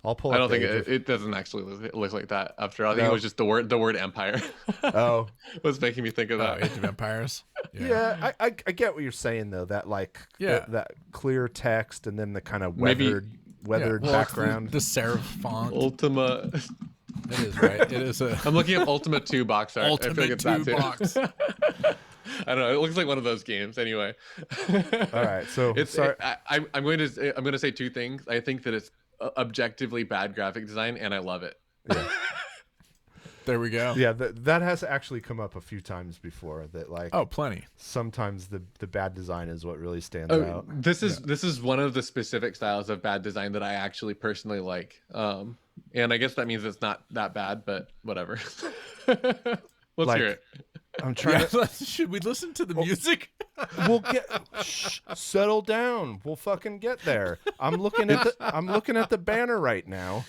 I'll pull. I up don't think the it doesn't actually look like that. After all, I think No. it was just the word Empire. Oh, was making me think of that. Age of Empires. yeah. I get what you're saying though. That like that clear text and then the kind of Maybe- weathered Well, it's background. The serif font. Ultima. It is right. It is a I'm looking at Ultima 2 box art. I feel like Ultimate it's that 2 too. box. I don't know. It looks like one of those games. Anyway. All right, so sorry. I'm going to say two things. I think that it's objectively bad graphic design, and I love it. There we go. Yeah, that has actually come up a few times before. That like Plenty. sometimes the bad design is what really stands out. This is one of the specific styles of bad design that I actually personally like. And I guess that means it's not that bad, but whatever. Let's hear it. I'm trying to. Should we listen to the music? We'll get settle down. We'll fucking get there. I'm looking at the banner right now.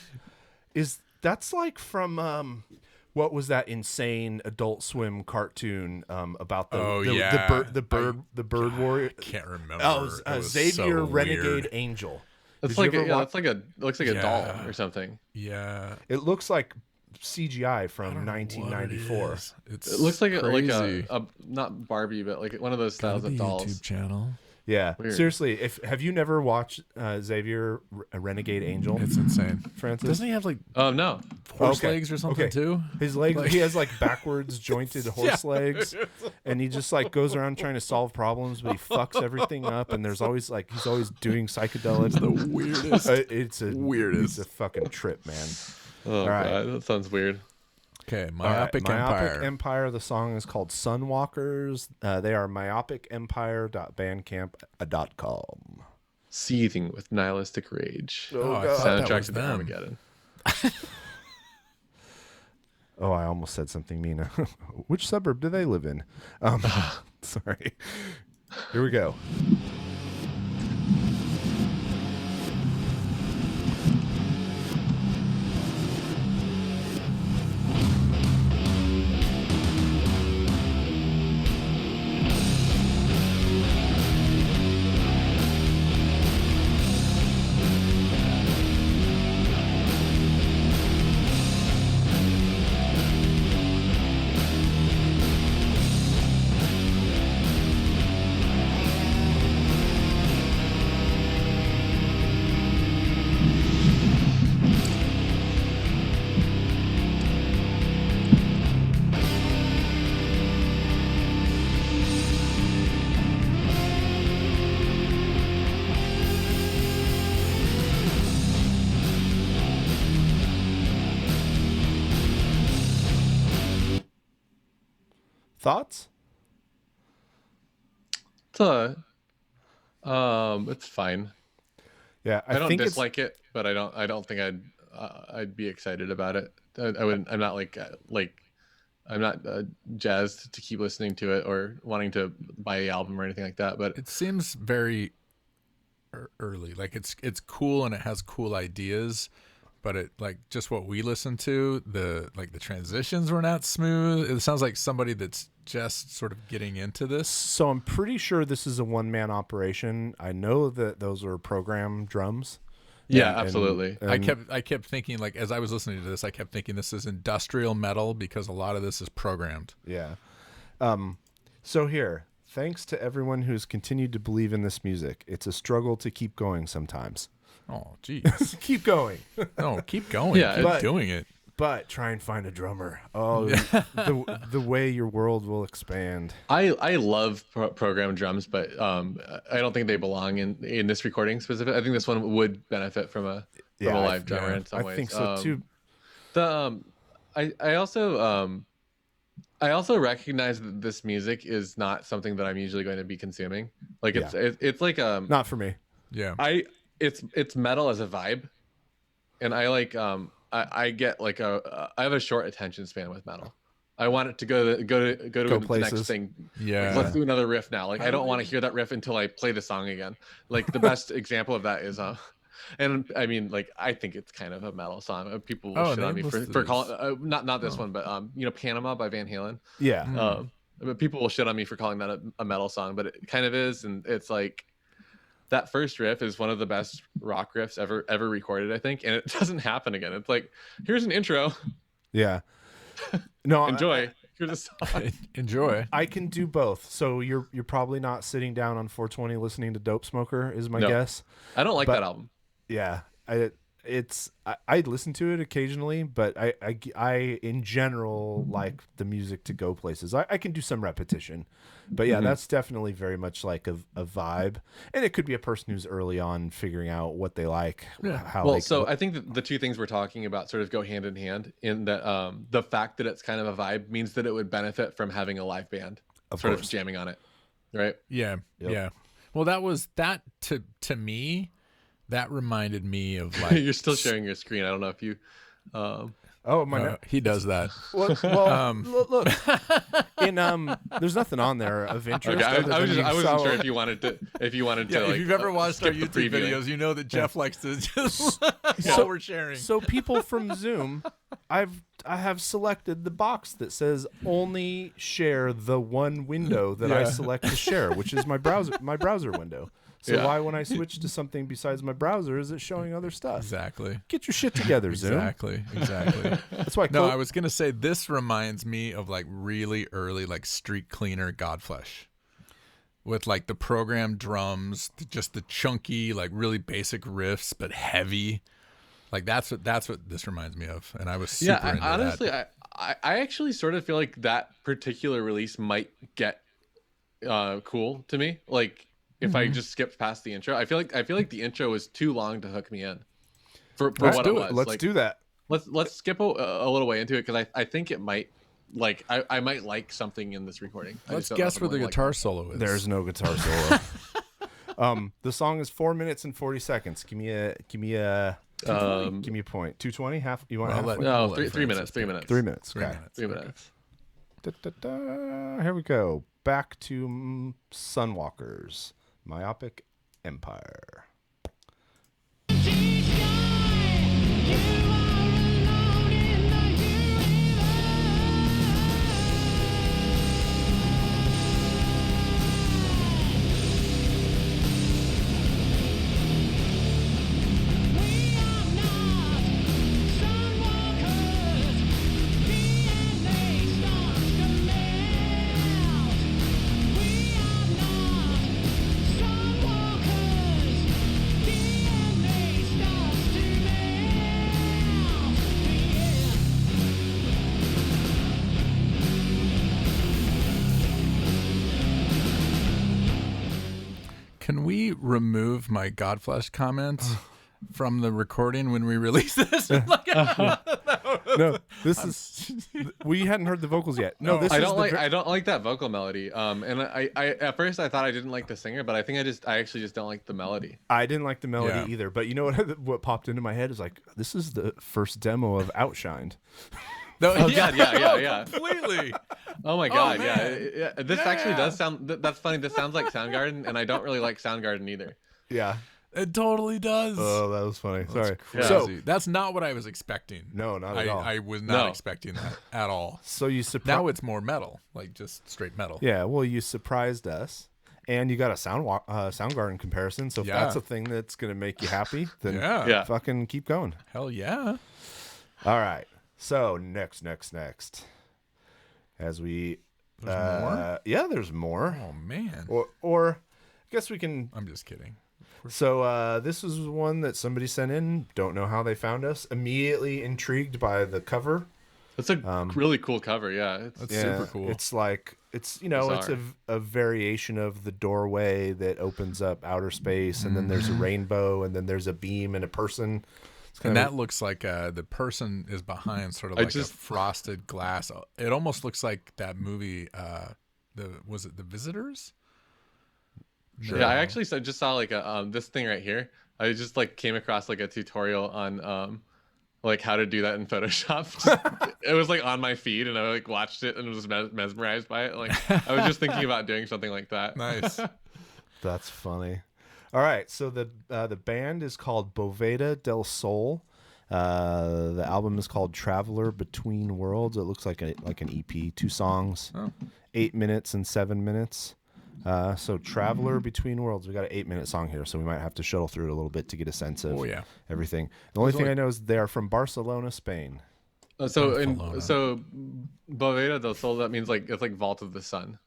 That's like from what was that insane Adult Swim cartoon about the bird warrior? I can't remember. Oh, It was Xavier so Renegade weird. Angel. It's Did like you ever watch- it looks like a doll or something. Yeah. It looks like CGI from I don't know what 1994. it is. It's It looks like crazy. a not Barbie, but like one of those styles Gotta of be a dolls. YouTube channel. Yeah, Weird. seriously. Have you never watched Xavier Renegade Angel? It's insane. Francis? Doesn't he have like No. horse Okay. legs or something Okay. too? His legs, he has like backwards jointed horse legs, and he just like goes around trying to solve problems, but he fucks everything up. And there's always like he's always doing psychedelics. The weirdest. It's a Weirdest. It's a fucking trip, man. Oh All right. god, that sounds weird. Okay, All right, Myopic Empire. Myopic Empire. The song is called Sunwalkers. They are myopicempire.bandcamp.com. Seething with nihilistic rage. Oh, I God. thought that Soundtrack was to the them. Armageddon. Oh, I almost said something mean. Which suburb do they live in? Sorry. Here we go. Thoughts? It's fine. Yeah, I don't think dislike it, but I don't think I'd be excited about it. I wouldn't. I'm not I'm not jazzed to keep listening to it or wanting to buy the album or anything like that. But It seems very early. Like it's cool and it has cool ideas, but it like just what we listen to, the transitions were not smooth. It sounds like somebody that's just sort of getting into this. So I'm pretty sure this is a one-man operation. I know that those are program drums. yeah, And- absolutely. I kept thinking, like, as I was listening to this, I kept thinking this is industrial metal because a lot of this is programmed. Yeah. So here, thanks to everyone who's continued to believe in this music. It's a struggle to keep going sometimes. Oh, geez. Keep going. No, keep going. Yeah, keep but- doing it. But try and find a drummer. Oh, the way your world will expand. I love programmed drums, but I don't think they belong in this recording specific. I think this one would benefit from from a live drummer in some ways. I think so too. I also recognize that this music is not something that I'm usually going to be consuming. Like it's like not for me. Yeah. It's metal as a vibe, and I like I get like I have a short attention span with metal. I want it to go to the next thing. Yeah. Like, let's do another riff now. Like I don't want to hear that riff until I play the song again. Like the best example of that is and I mean, like, I think it's kind of a metal song. People will shit on me for calling not this one, but Panama by Van Halen. Yeah. But people will shit on me for calling that a metal song, but it kind of is, and it's like that first riff is one of the best rock riffs ever recorded, I think, and it doesn't happen again. It's like, here's an intro. Yeah. No, enjoy. Here's a song. Enjoy. I can do both. So you're probably not sitting down on 420 listening to Dope Smoker, is my guess. I don't like that album. Yeah, I listen to it occasionally, but I in general like the music to go places. I can do some repetition, but yeah, that's definitely very much like a vibe, and it could be a person who's early on figuring out what they like. I think that the two things we're talking about sort of go hand in hand in that the fact that it's kind of a vibe means that it would benefit from having a live band of jamming on it, right? Yeah, yeah. Well, that to me. That reminded me of like you're still sharing your screen. I don't know if you. He does that. Well, look. There's nothing on there of interest. Okay, I wasn't sure if you wanted to. If you've ever watched our YouTube videos, you know that Jeff likes to just while we're sharing. So people from Zoom, I have selected the box that says only share the one window that I select to share, which is my browser window. So why, when I switch to something besides my browser, is it showing other stuff? Exactly. Get your shit together, Zoom. Exactly. That's why. I was gonna say this reminds me of like really early like Street Cleaner Godflesh, with like the programmed drums, just the chunky like really basic riffs but heavy. Like that's what this reminds me of, and I was super into honestly, that. I actually sort of feel like that particular release might get cool to me. Like. If I just skipped past the intro, I feel like the intro was too long to hook me in. For what it was. Let's do that. Let's skip a little way into it because I think it might I might like something in this recording. Let's guess where the guitar solo is. There's no guitar solo. The song is 4 minutes and 40 seconds. Give me a give me a point. 220 half. You want half? No, 3 minutes. 3 minutes. 3 minutes. Okay. 3 minutes. Here we go. Back to Sunwalkers. Myopic Empire. Can we remove my Godflesh comments from the recording when we release this? No, this is we hadn't heard the vocals yet. No, this I don't like that vocal melody. And I at first I thought I didn't like the singer, but I think I actually just don't like the melody. I didn't like the melody either. But you know what popped into my head is like, this is the first demo of Outshined. God, yeah. Completely. Oh my God, yeah. This actually does sound. That's funny. This sounds like Soundgarden, and I don't really like Soundgarden either. Yeah, it totally does. Oh, that was funny. Sorry. Crazy. So that's not what I was expecting. No, not at all. I was not expecting that at all. So you now it's more metal, like just straight metal. Yeah. Well, you surprised us. And you got a Soundgarden comparison, so if that's a thing that's going to make you happy, then fucking keep going. Hell yeah. All right. So next. As we there's more? Yeah, there's more. Oh man. Or I guess we can I'm just kidding. So this was one that somebody sent in. Don't know how they found us. Immediately intrigued by the cover. It's a really cool cover, It's super cool. It's like it's a variation of the doorway that opens up outer space, and then there's a rainbow, and then there's a beam and a person. And that looks like the person is behind sort of like a frosted glass. It almost looks like that movie. Was it The Visitors? Sure. Yeah, I actually just saw like a this thing right here. I just like came across like a tutorial on like how to do that in Photoshop. It was like on my feed, and I like watched it and was mesmerized by it. Like I was just thinking about doing something like that. Nice. That's funny. All right, so the band is called Boveda del Sol. The album is called Traveler Between Worlds. It looks like an EP, 2 songs, 8 minutes and 7 minutes. So Traveler Between Worlds. We got an 8-minute song here, so we might have to shuttle through it a little bit to get a sense of everything. The only thing I know is they are from Barcelona, Spain. So Boveda del Sol, that means like it's like Vault of the Sun,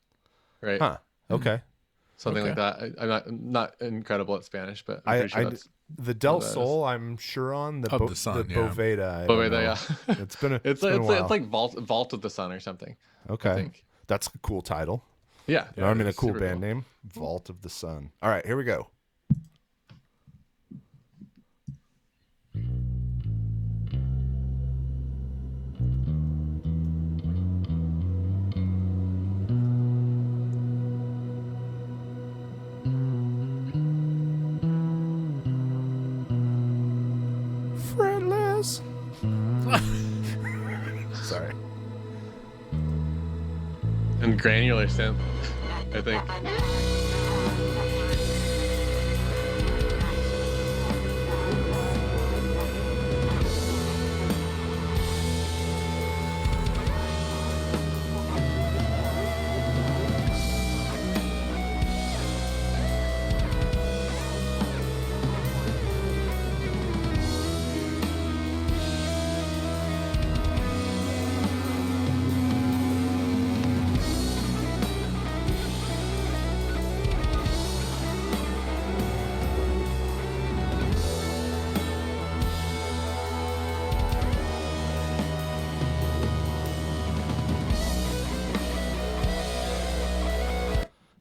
right? Huh. Okay. Something like that. I'm not incredible at Spanish, but I'm pretty sure that's the Del Sol. I'm sure on the sun, the Boveda. Boveda, yeah. It's been a it's a while. It's like Vault of the Sun or something. Okay, I think. That's a cool title. Yeah, I mean a cool band name, Vault of the Sun. All right, here we go. Friendless. Sorry. And granular synth, I think.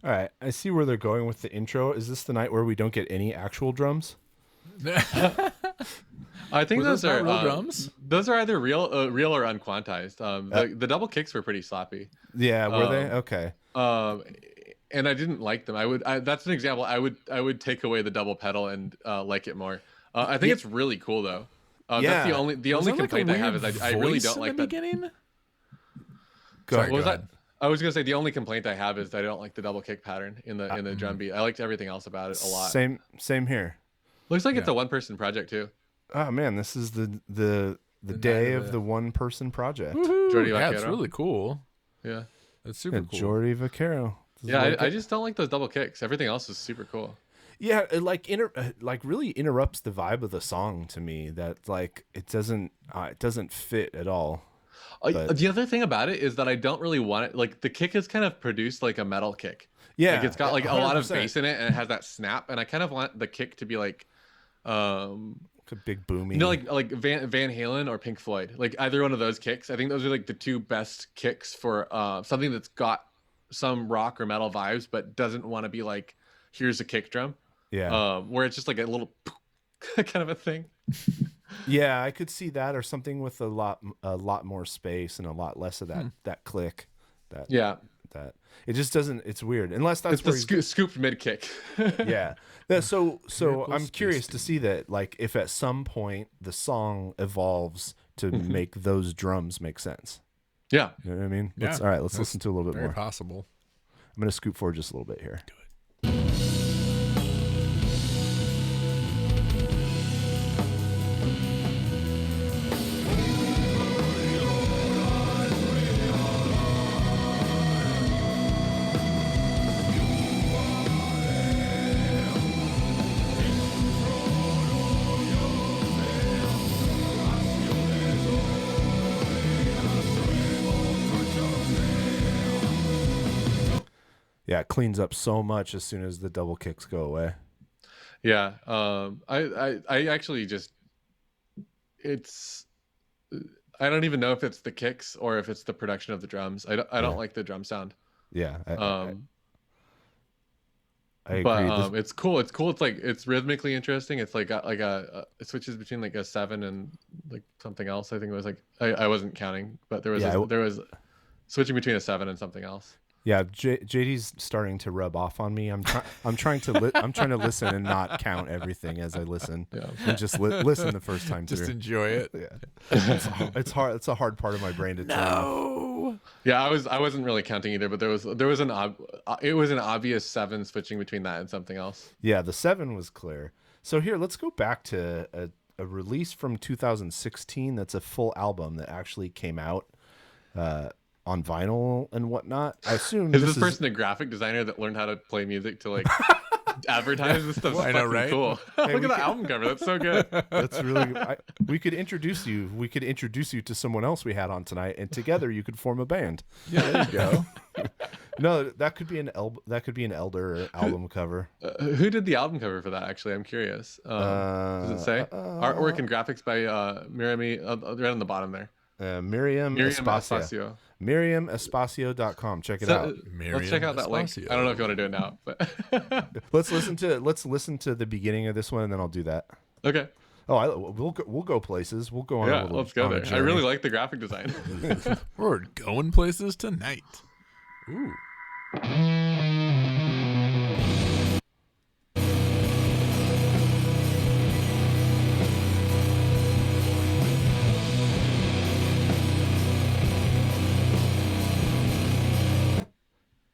All right, I see where they're going with the intro. Is this the night where we don't get any actual drums? I think those are real drums. Those are either real or unquantized. The double kicks were pretty sloppy. Yeah, were they? Okay. And I didn't like them. That's an example. I would take away the double pedal and like it more. I think it's really cool though. That's the only complaint I have is I really don't like that. Beginning? What was that? I was gonna say the only complaint I have is I don't like the double kick pattern in the drum beat. I liked everything else about it a lot. Same here. Looks like it's a 1-person project too. Oh man, this is the day of the 1-person project. Jordi Yeah, Vaquero. it's really cool. Yeah. It's super cool. Jordi Vaquero. Yeah, I just don't like those double kicks. Everything else is super cool. Yeah, it like really interrupts the vibe of the song to me. That like it doesn't fit at all. The other thing about it is that I don't really want it. Like the kick is kind of produced like a metal kick. Yeah, like it's got like 100%. A lot of bass in it, and it has that snap. And I kind of want the kick to be like, a big boomy. You know, like Van Halen or Pink Floyd. Like either one of those kicks. I think those are like the 2 best kicks for something that's got some rock or metal vibes, but doesn't want to be like, here's a kick drum. Yeah. Where it's just like a little kind of a thing. Yeah, I could see that, or something with a lot more space and a lot less of that click. That it just doesn't. It's weird unless that's it's the scooped mid kick. Yeah. So I'm curious to see that, like, if at some point the song evolves to make those drums make sense. Yeah, you know what I mean. Yeah. All right, let's listen to a little bit very more. Possible. I'm gonna scoop forward just a little bit here. Do it. Yeah, it cleans up so much as soon as the double kicks go away. Yeah. I actually just, I don't even know if it's the kicks or if it's the production of the drums. I don't like the drum sound. Yeah. I agree. But it's cool. It's cool. It's like it's rhythmically interesting. It's like got like it switches between like a 7 and like something else. I think it was like I wasn't counting, but there was switching between a 7 and something else. Yeah, JD's starting to rub off on me. I'm trying to listen and not count everything as I listen, and just listen the first time through. Just enjoy it. Yeah, it's hard. It's a hard part of my brain to turn off. Yeah, I wasn't really counting either, but there was an obvious 7 switching between that and something else. Yeah, the 7 was clear. So here, let's go back to a release from 2016. That's a full album that actually came out on vinyl and whatnot. I assume is this person a graphic designer that learned how to play music to like advertise this stuff? I know, right? Cool. Hey, look at the album cover. That's so good. That's really good. We could introduce you to someone else we had on tonight, and together you could form a band. Yeah, there you go. No, that could be an Elder album cover. Who did the album cover for that? Actually, I'm curious. Does it say artwork and graphics by Miriam? Right on the bottom there. Miriam Espacio. MiriamEspacio.com. Check it out. Let's check out that link. I don't know if you want to do it now, but let's listen to the beginning of this one, and then I'll do that. Okay. Oh, we'll go places. We'll go on. Yeah, let's go there. I really like the graphic design. We're going places tonight. Ooh.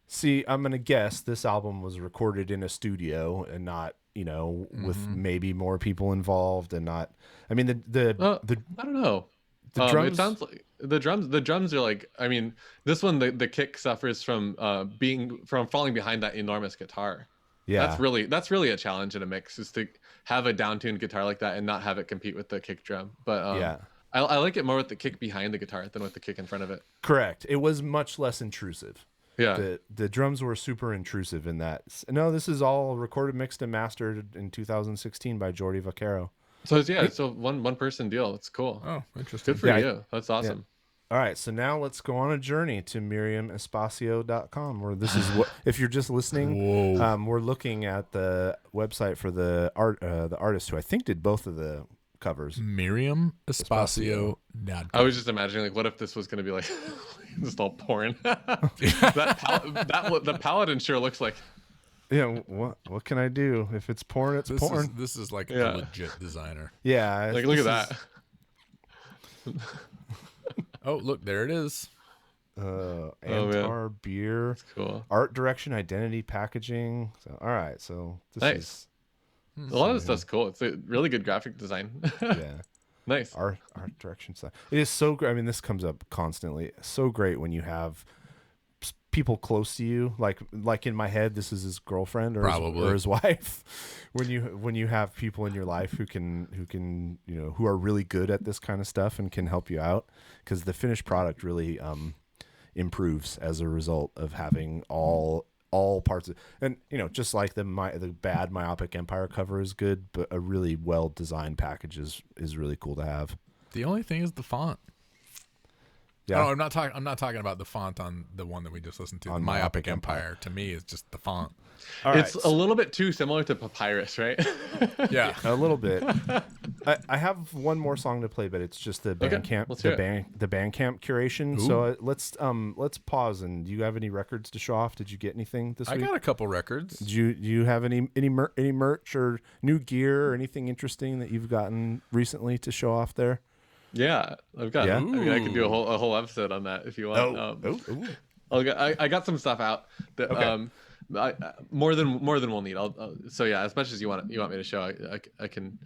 See, I'm going to guess this album was recorded in a studio and not, with maybe more people involved and not, I mean, the I don't know. The drums, it sounds like the drums are like, I mean, this one, the kick suffers from falling behind that enormous guitar. Yeah. That's really a challenge in a mix, is to have a down-tuned guitar like that and not have it compete with the kick drum. But yeah. I like it more with the kick behind the guitar than with the kick in front of it. Correct. It was much less intrusive. Yeah, the drums were super intrusive in that. No, this is all recorded, mixed, and mastered in 2016 by Jordi Vaquero. So it's one person deal. It's cool. Oh, interesting. Good for you. That's awesome. Yeah. All right, so now let's go on a journey to MiriamEspacio.com, where this is what if you're just listening. We're looking at the website for the artist who I think did both of the covers. MiriamEspacio.com. I was just imagining, like, what if this was going to be like just all porn? The paladin sure looks like. Yeah, what can I do? If it's porn, it's porn. This is like a legit designer. Yeah, like look at that. Oh, look, there it is. Antar beer. That's cool. Art direction, identity, packaging. So all right, so this is a lot of this stuff's cool. It's a really good graphic design. Yeah. Nice. Art direction stuff. It is so great. I mean, this comes up constantly. So great when you have people close to you, like in my head, this is his girlfriend or his wife. When you have people in your life who can who are really good at this kind of stuff and can help you out, because the finished product really improves as a result of having all parts of, and just like the bad Myopic Empire cover is good, but a really well designed package is really cool to have. The only thing is the font. Yeah, I'm not talking about the font on the one that we just listened to. On Myopic Empire, to me, is just the font. It's a little bit too similar to Papyrus, right? Yeah, a little bit. I have one more song to play, but it's just the Bandcamp, the Bandcamp curation. Ooh. So let's pause. And do you have any records to show off? Did you get anything this week? I got a couple records. Do you have any merch or new gear or anything interesting that you've gotten recently to show off there? Yeah, I've got. Yeah? I mean, I could do a whole episode on that if you want. I got some stuff out that more than we'll need. So yeah, as much as you want me to show, I can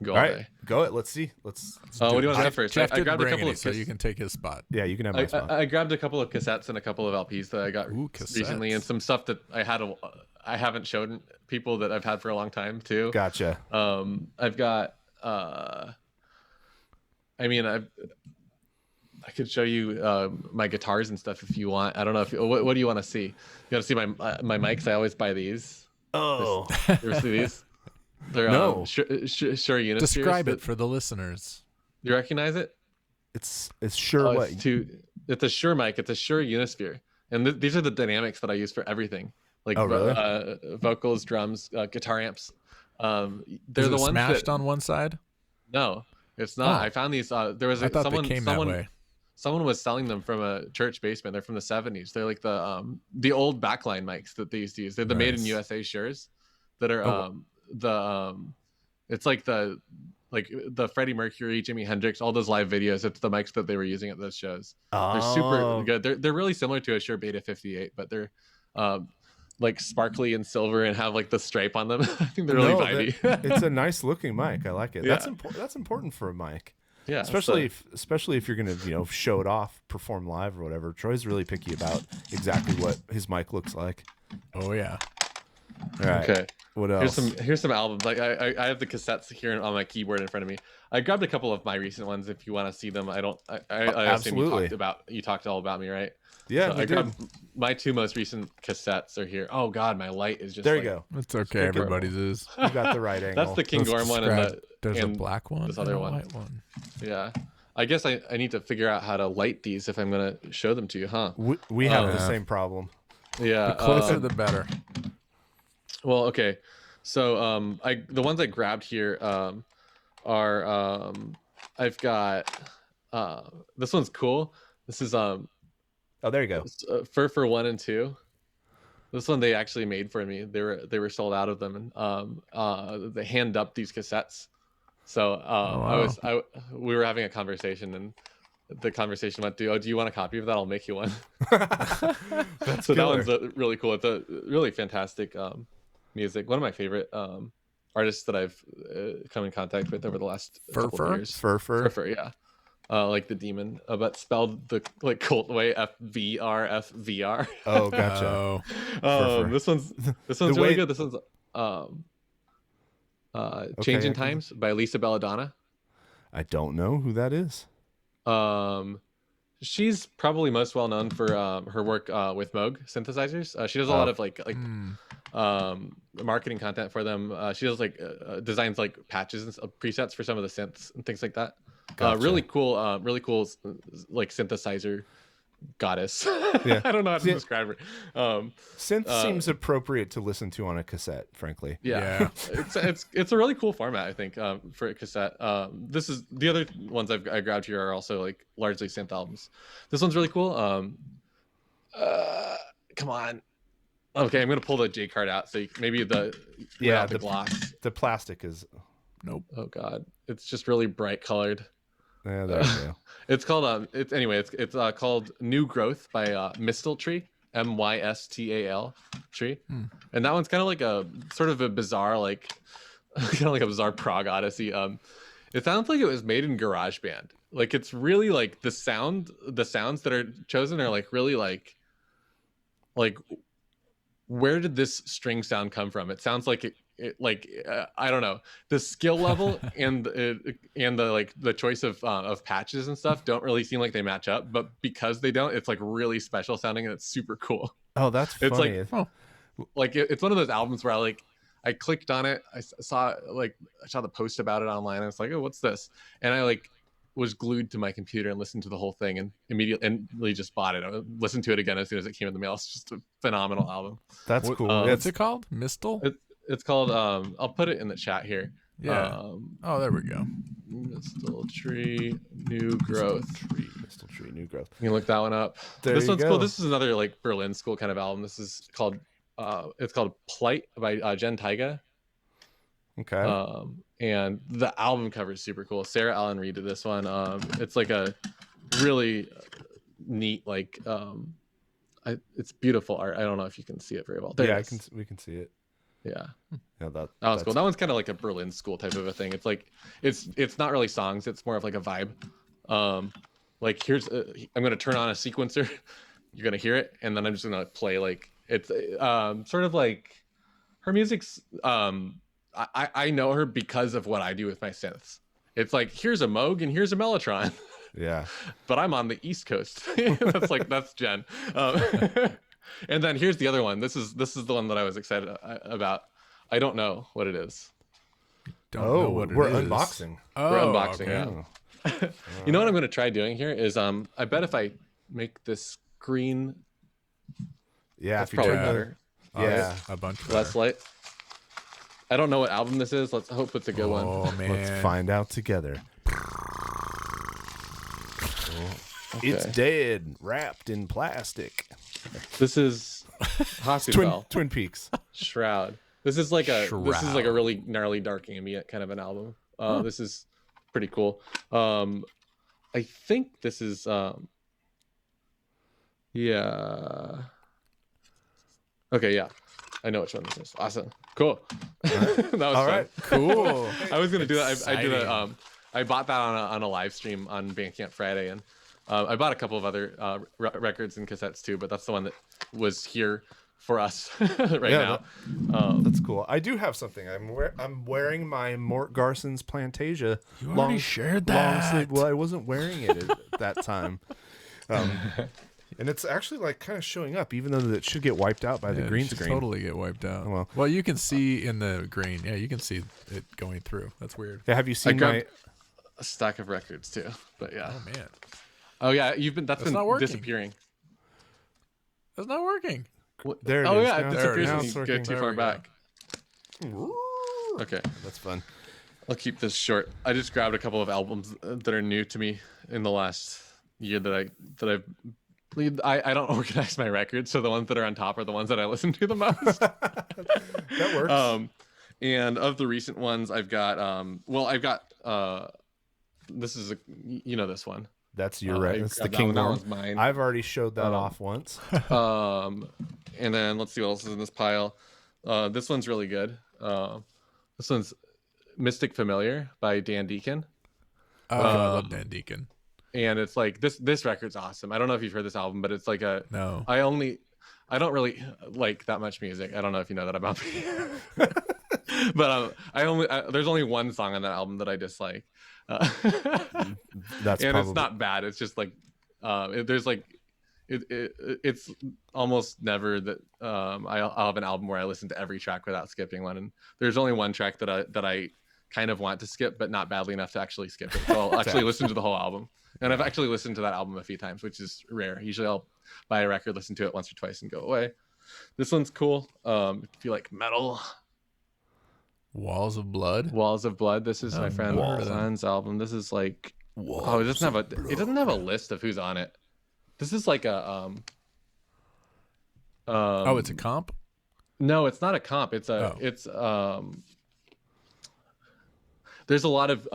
go all day. Go it. Let's see. What do you want to say first? Jeff I grabbed a couple of so you can take his spot. Yeah, you can have my spot. I grabbed a couple of cassettes and a couple of LPs that I got recently, and some stuff that I haven't shown people that I've had for a long time too. Gotcha. I've got. I mean, I could show you my guitars and stuff if you want. I don't know if what do you want to see? You want to see my mics? I always buy these. Oh, you ever see these? They're Shure Unispheres. Describe it for the listeners. You recognize it? It's Shure what? It's a Shure mic. It's a Shure Unisphere, and these are the dynamics that I use for everything. like Oh, really? vocals, drums, guitar amps. They're Is the it ones smashed that on one side? no, it's not. Oh. I found these. There was I thought someone they came someone that way. someone was selling them from a church basement. They're from the 70s. They're like the old backline mics that they used to use. They're the Made in Nice. USA Sures that are it's like the Freddie Mercury, Jimi Hendrix, all those live videos. It's the mics that they were using at those shows. They're super good. They're really similar to a Shure Beta 58, but they're like sparkly and silver and have like the stripe on them. I think they're really vibey. It's a nice looking mic. I like it. Yeah. That's important for a mic. Yeah, especially if you're gonna show it off, perform live or whatever. Troy's really picky about exactly what his mic looks like. Oh yeah. All right. Okay. What else? Here's some albums. Like I have the cassettes here on my keyboard in front of me. I grabbed a couple of my recent ones if you want to see them. I assume you talked all about me, right? Yeah, so I grabbed my two most recent cassettes are here. Oh God, my light is just there. You go. It's okay. Everybody's is. You got the right angle. That's the King Gorm one There's and a black one. this other and a one. white one. Yeah. I guess I need to figure out how to light these if I'm gonna show them to you, huh? We have the same problem. Yeah. The closer, the better. Well, okay. So the ones I grabbed here are I've got this one's cool. This is Oh, there you go. Fur 1 and 2. This one they actually made for me. They were sold out of them, and they hand up these cassettes. So wow. we were having a conversation, and the conversation went to, "Oh, do you want a copy of that? I'll make you one." So that one's really cool. It's a really fantastic music. One of my favorite artists that I've come in contact with over the last couple of years. Fur, yeah. Like the demon, but spelled the cult way, FVR. Oh, gotcha. This one's really good. This one's Changing Times by Lisa Belladonna. I don't know who that is. She's probably most well known for her work with Moog synthesizers. She does a lot of marketing content for them. She does designs like patches and presets for some of the synths and things like that. Gotcha. Really cool like synthesizer goddess. Yeah. I don't know how to describe her. Synth seems appropriate to listen to on a cassette, frankly. Yeah. It's a really cool format, I think, for a cassette. This is the other ones I grabbed here are also like largely synth albums. This one's really cool. Come on. Okay, I'm gonna pull the J card out so maybe the gloss. The plastic is Nope. Oh God, it's just really bright colored. Yeah, there you go. It's called it's called New Growth by Mistal Tree, Mystal Tree, and that one's kind of like a sort of a bizarre bizarre prog odyssey. It sounds like it was made in GarageBand. Like it's really like the sounds that are chosen are like really like where did this string sound come from? It sounds like I don't know, the skill level and the choice of patches and stuff don't really seem like they match up, but because they don't, it's like really special sounding and it's super cool. Oh, that's funny. It's one of those albums where I clicked on it, I saw the post about it online, and it's like, oh, what's this? And I was glued to my computer and listened to the whole thing and immediately just bought it. I listened to it again as soon as it came in the mail. It's just a phenomenal album. That's cool. What's it called? Mistal? It's called I'll put it in the chat here. Yeah. There we go. Mistal Tree New Growth. Mistal Tree New Growth. You can look that one up. This one's cool. This is another like Berlin school kind of album. This is called Plight by Jen Taiga. Okay. And the album cover is super cool. Sarah Allen Reed did this one. It's like a really neat it's beautiful art. I don't know if you can see it very well. We can see it. Yeah. Yeah, that was cool. That one's kind of like a Berlin school type of a thing. It's like it's not really songs. It's more of like a vibe. Here's I'm gonna turn on a sequencer. You're gonna hear it, and then I'm just gonna play it's sort of like her music's. I know her because of what I do with my synths. It's like here's a Moog and here's a Mellotron. Yeah. But I'm on the East Coast. that's Jen. And then here's the other one. This is the one that I was excited about. I don't know what it is. We're unboxing. We're unboxing. Okay. Yeah. You know what I'm going to try doing here is I bet if I make this green. Yeah, that's probably better. Yeah. A bunch Less better. light. I don't know what album this is. Let's hope it's a good one. Oh man. Let's find out together. Okay. It's dead, wrapped in plastic. This is Hospital Twin Peaks. Shroud. This is like a Shroud. really gnarly dark ambient kind of an album. This is pretty cool. I think this is yeah. Okay, yeah. I know which one this is. Awesome. Cool. That was All fun. right, cool. I was gonna do that. I did Exciting. I bought that on a live stream on Bandcamp Friday, and I bought a couple of other records and cassettes too, but that's the one that was here for us right Yeah, now. That's cool. I do have something. I'm wearing my Mort Garson's Plantasia You already shared that. sleeve. Well, I wasn't wearing it at that time. And it's actually like kind of showing up, even though it should get wiped out by the Yeah, green it should screen. totally get wiped out. Well. You can see in the green. Yeah, you can see it going through. That's weird. Yeah, have you seen grabbed- my? A stack of records too, but yeah. Oh man, Oh yeah, that's been not working. disappearing. that's not working. There it Oh is. yeah, Now it it's- disappears now when it's you working. go too There far we go. back. Okay, That's fun. I'll keep this short. I just grabbed a couple of albums that are new to me in the last year I don't organize my records, so the ones that are on top are the ones that I listen to the most. That works. And of the recent ones, I've got this is this one. That's your right. I That's the grabbed that one. That King one's mine. I've already showed that off once. And then let's see what else is in this pile. This one's really good. This one's Mystic Familiar by Dan Deacon. Oh, I love Dan Deacon. And it's like this record's awesome. I don't know if you've heard this album, but it's like No. I don't really like that much music. I don't know if you know that about me. But there's only one song on that album that I dislike. That's and probably it's not bad. It's just like it's almost never that I'll have an album where I listen to every track without skipping one, and there's only one track that I kind of want to skip, but not badly enough to actually skip it. So I'll actually listen to the whole album, and I've actually listened to that album a few times, which is rare. Usually I'll buy a record, listen to it once or twice, and go away. This one's cool. If you like metal, Walls of Blood. Walls of Blood. This is my friend Son's album. This is like it doesn't have a list of who's on it. This is like a Oh, it's a comp. no, it's not a comp. It's there's a lot of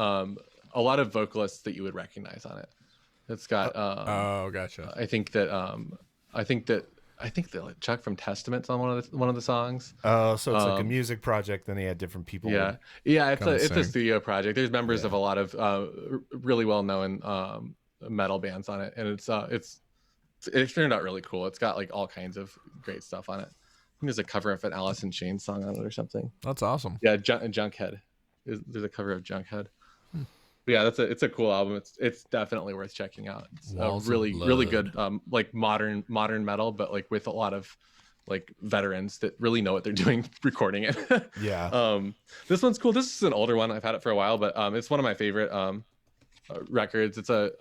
vocalists that you would recognize on it. It's got Oh, gotcha. I think that Chuck from Testament's on one of the songs. Oh, so it's like a music project. Then he had different people. Yeah, it's Come a sing. studio project. There's members of a lot of really well known metal bands on it, and it turned out really cool. It's got like all kinds of great stuff on it. I think there's a cover of an Alice in Chains song on it or something. That's awesome. Yeah, Junkhead. There's a cover of Junkhead. But yeah, it's a cool album. It's definitely worth checking out. It's Walls of really good Blood. like modern metal, but like with a lot of like veterans that really know what they're doing recording it. Yeah. This one's cool. This is an older one. I've had it for a while, but it's one of my favorite records. It's a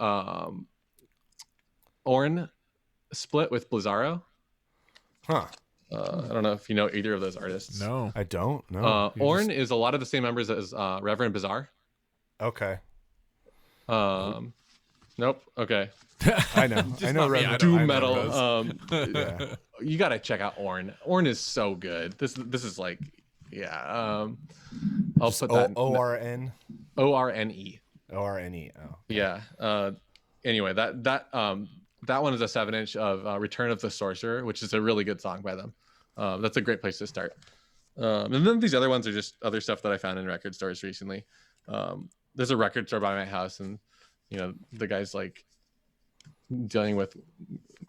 Orn split with Blizzaro. Huh. I don't know if you know either of those artists. No. I don't know. Orn is a lot of the same members as Reverend Bizarre. Okay. Nope. Okay. I know. I know. not me. Reverend- I Doom I know metal. those. Yeah. You gotta check out Orn. Orn is so good. This is like, yeah. I'll put that. ORN. ORNE. ORNE. Oh. Yeah. Anyway, that one is a 7-inch of Return of the Sorcerer, which is a really good song by them. That's a great place to start. And then these other ones are just other stuff that I found in record stores recently. There's a record store by my house, and the guy's like dealing with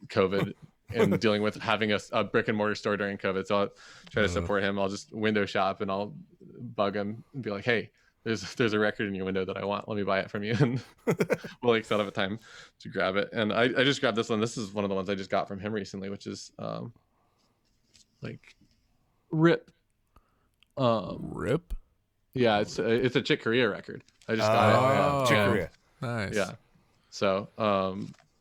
COVID and dealing with having a brick and mortar store during COVID. So I'll try to support him. I'll just window shop and I'll bug him and be like, hey, there's a record in your window that I want. Let me buy it from you. And we'll like set up a time to grab it. And I just grabbed this one. This is one of the ones I just got from him recently, which is like Rip. Rip. Yeah, it's a Chick Corea record. I just got it. Chick Yeah. Corea. Nice. Yeah. So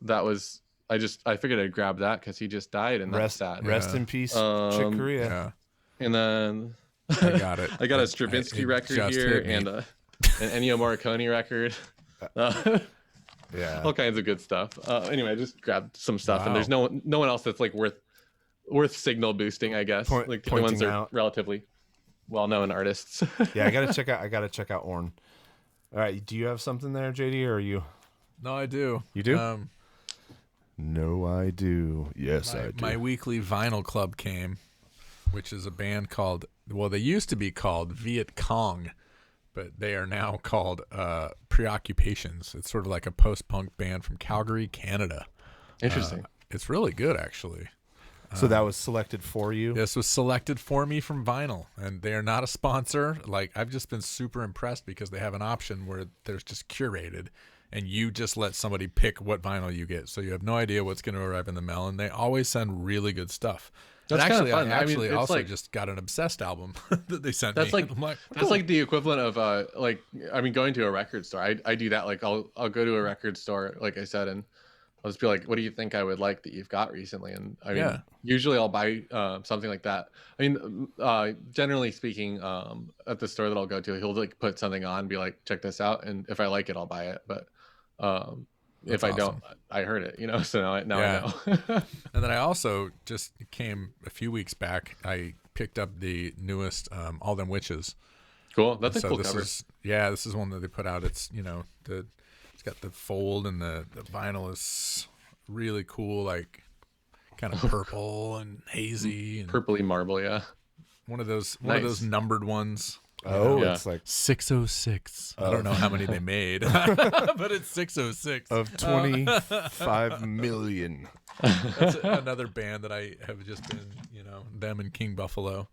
that was I figured I'd grab that because he just died, and that's sad. Rest in peace, Chick Corea. Yeah. And then I got it. I got a Stravinsky it record just here hit me. and an Ennio Morricone record. Yeah. All kinds of good stuff. Anyway, I just grabbed some stuff, Wow. and there's no one else that's like worth signal boosting, I guess. Like the ones pointing are out. relatively well-known artists. Yeah, I gotta check out Orn. All right, do you have something there, JD, or are you? No, I do. You do? No, I do. Yes, I do. My weekly vinyl club came, which is a band called, well, they used to be called Viet Cong, but they are now called Preoccupations. It's sort of like a post-punk band from Calgary, Canada. Interesting. It's really good, actually. So that was selected for you? This was selected for me from vinyl, and they are not a sponsor. Like, I've just been super impressed because they have an option where there's just curated, and you just let somebody pick what vinyl you get. So you have no idea what's going to arrive in the mail, and they always send really good stuff. That's And kinda actually, fun. I I mean, actually it's also like- just got an Obsessed album that they sent That's me. like I'm like, that's like the equivalent of like, I mean, going to a record store. I do that. Like I'll go to a record store, like I said, and I'll just be like, what do you think I would like that you've got recently? And I mean, Yeah. usually I'll buy something like that. I mean, generally speaking, at the store that I'll go to, he'll like put something on, be like, check this out, and if I like it, I'll buy it. But if I don't, I heard it, you know. So now Yeah. I know. And then I also just came a few weeks back. I picked up the newest All Them Witches. Cool. That's a So cool this cover. this is one that they put out. It's it's got the fold, and the vinyl is really cool, like kind of purple and hazy, and Purpley marble, yeah. one of those Nice. numbered ones. Oh, Yeah. it's like 606. I don't know how many they made, but it's 606. of 25 million. That's another band that I have just been, them and King Buffalo.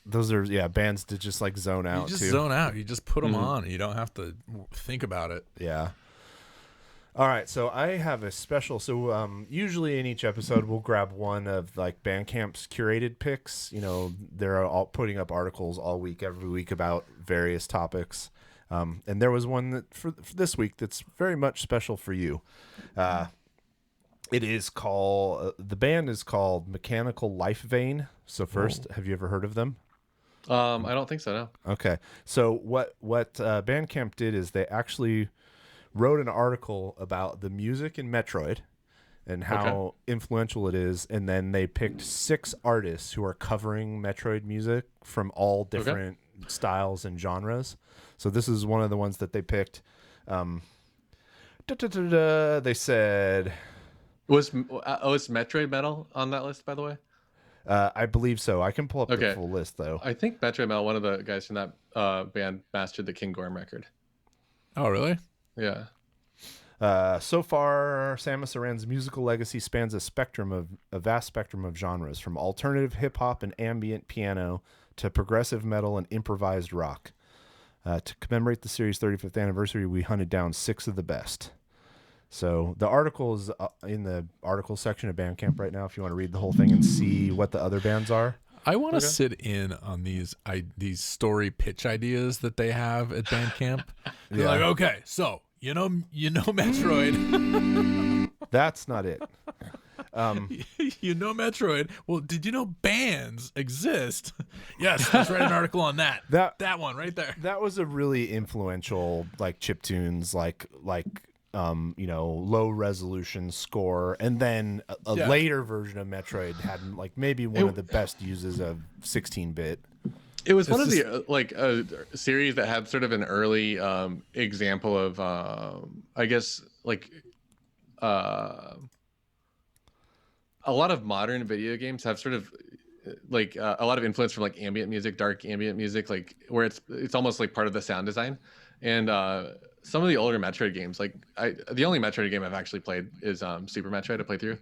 Those are bands to just like zone out You just too. zone out. You just put them on. You don't have to think about it. Yeah. All right, so I have a special. So usually in each episode, we'll grab one of like Bandcamp's curated picks. They're all putting up articles all week, every week about various topics. And there was one that for this week that's very much special for you. It is called the band is called Mechanical Life Vein. So first, have you ever heard of them? I don't think so. No. Okay. So what Bandcamp did is they actually wrote an article about the music in Metroid and how influential it is, and then they picked 6 artists who are covering Metroid music from all different styles and genres. So this is one of the ones that they picked. They said Was Metroid Metal on that list, by the way? I believe so. I can pull up the Okay. full list though. I think Metroid Metal, one of the guys from that band, mastered the King Gorm record. Oh, really? Yeah. So far, Samus Aran's musical legacy spans a vast spectrum of genres, from alternative hip hop and ambient piano to progressive metal and improvised rock. To commemorate the series' 35th anniversary, we hunted down 6 of the best. So the article is in the article section of Bandcamp right now if you want to read the whole thing and see what the other bands are. I want to sit in on these story pitch ideas that they have at Bandcamp. They're like, okay, so you know Metroid. That's not it. You know Metroid. Well, did you know bands exist? Yes, let's write an article on that. That one right there. That was a really influential like chiptunes like low resolution score, and then a later version of Metroid had like maybe one of the best uses of 16-bit. It was one of the like a series that had sort of an early example of I guess like a lot of modern video games have sort of like a lot of influence from like ambient music, dark ambient music, like where it's almost like part of the sound design. And some of the older Metroid games, like the only Metroid game I've actually played is Super Metroid. I played through,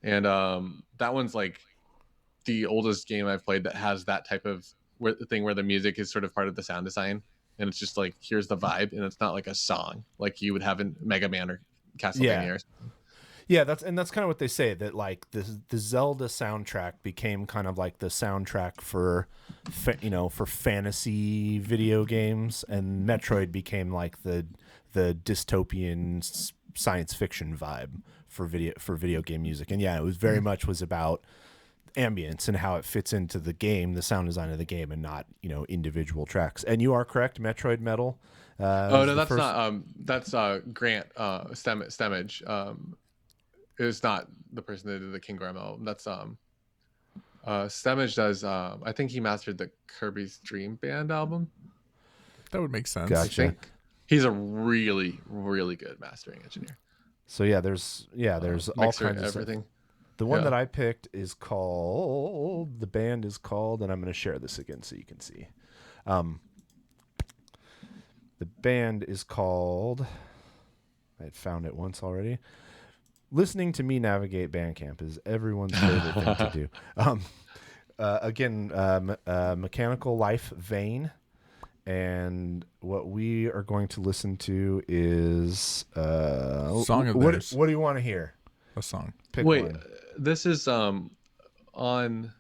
and that one's like the oldest game I've played that has that type of thing where the music is sort of part of the sound design, and it's just like here's the vibe, and it's not like a song like you would have in Mega Man or Castlevania. Or something. Yeah, that's kind of what they say, that like the Zelda soundtrack became kind of like the soundtrack for for fantasy video games, and Metroid became like the dystopian science fiction vibe for video game music. And yeah, it was very much was about ambience and how it fits into the game, the sound design of the game, and not, you know, individual tracks. And you are correct, Metroid Metal. Oh no, that's not. That's Grant Stemage. It's not the person that did the King Gorm album. That's Stemage does. I think he mastered the Kirby's Dream Band album. That would make sense. Gotcha. I think he's a really, really good mastering engineer. So yeah, there's all kinds of everything. stuff. The one that I picked is called, the band is called, and I'm going to share this again so you can see. The band is called, I had found it once already. Listening to me navigate Bandcamp is everyone's favorite thing to do. Again, Mechanical Life Vein. And what we are going to listen to is Song of theirs. What do you want to hear? A song. Pick Wait, one. this is on one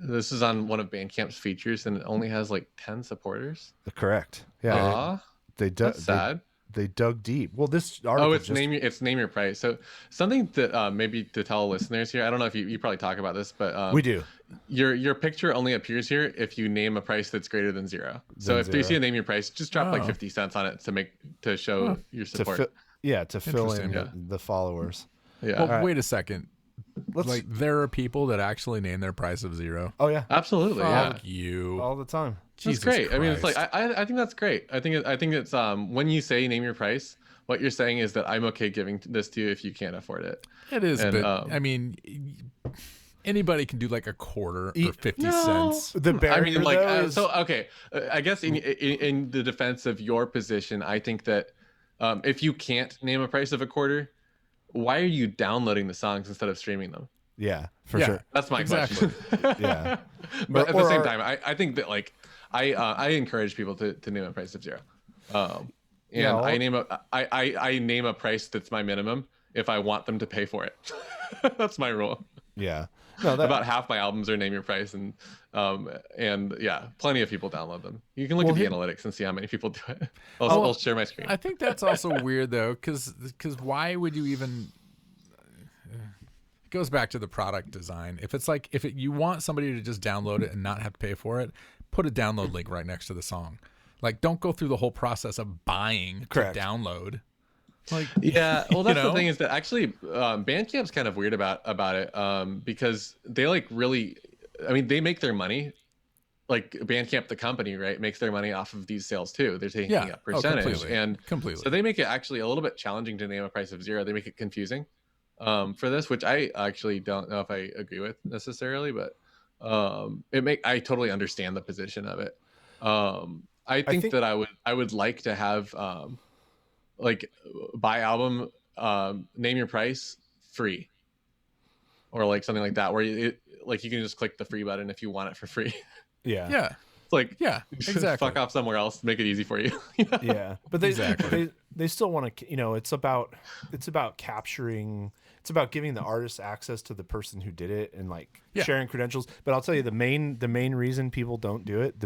of Bandcamp's features, and it only has like 10 supporters. Correct. Yeah. That's sad. They dug deep. Well, this article. Oh, it's name your price. So something that maybe to tell listeners here. I don't know if you probably talk about this, but we do. Your picture only appears here if you name a price that's greater than 0. So if you see a name your price, just drop like 50 cents on it to show your support. To fill in the followers. Yeah. Well, wait a second. Like there are people that actually name their price of 0. Oh yeah, absolutely. Fuck you all the time. That's great. Christ. I mean, it's like I think that's great. I think it's when you say name your price, what you're saying is that I'm okay giving this to you if you can't afford it. It is, but I mean, anybody can do like a quarter or 50 cents. The barrier, I mean, like so. Okay, I guess in the defense of your position, I think that if you can't name a price of a quarter, why are you downloading the songs instead of streaming them? Yeah, for sure. That's my question. Yeah, but at the same time, I think that like I encourage people to name a price of 0. I name a price that's my minimum if I want them to pay for it. That's my rule. Yeah. No, about half my albums are name your price, and yeah, plenty of people download them. You can look at the analytics and see how many people do it. I'll share my screen. I think that's also weird though, because why would you even? It goes back to the product design. If it's like you want somebody to just download it and not have to pay for it, put a download link right next to the song. Like, don't go through the whole process of buying to download. Like, yeah, well, that's the thing is that actually Bandcamp's kind of weird about it because they like really, I mean, they make their money, like Bandcamp, the company, right, makes their money off of these sales too. They're taking a percentage, completely. So they make it actually a little bit challenging to name a price of 0. They make it confusing for this, which I actually don't know if I agree with necessarily, but I totally understand the position of it. I think that I would like to have like buy album, name your price free, or like something like that, where you can just click the free button if you want it for free. Yeah. It's like, exactly. Fuck off somewhere else, make it easy for you. Yeah, but they still want to, it's about capturing, it's about giving the artist access to the person who did it and like sharing credentials. But I'll tell you the main reason people don't do it,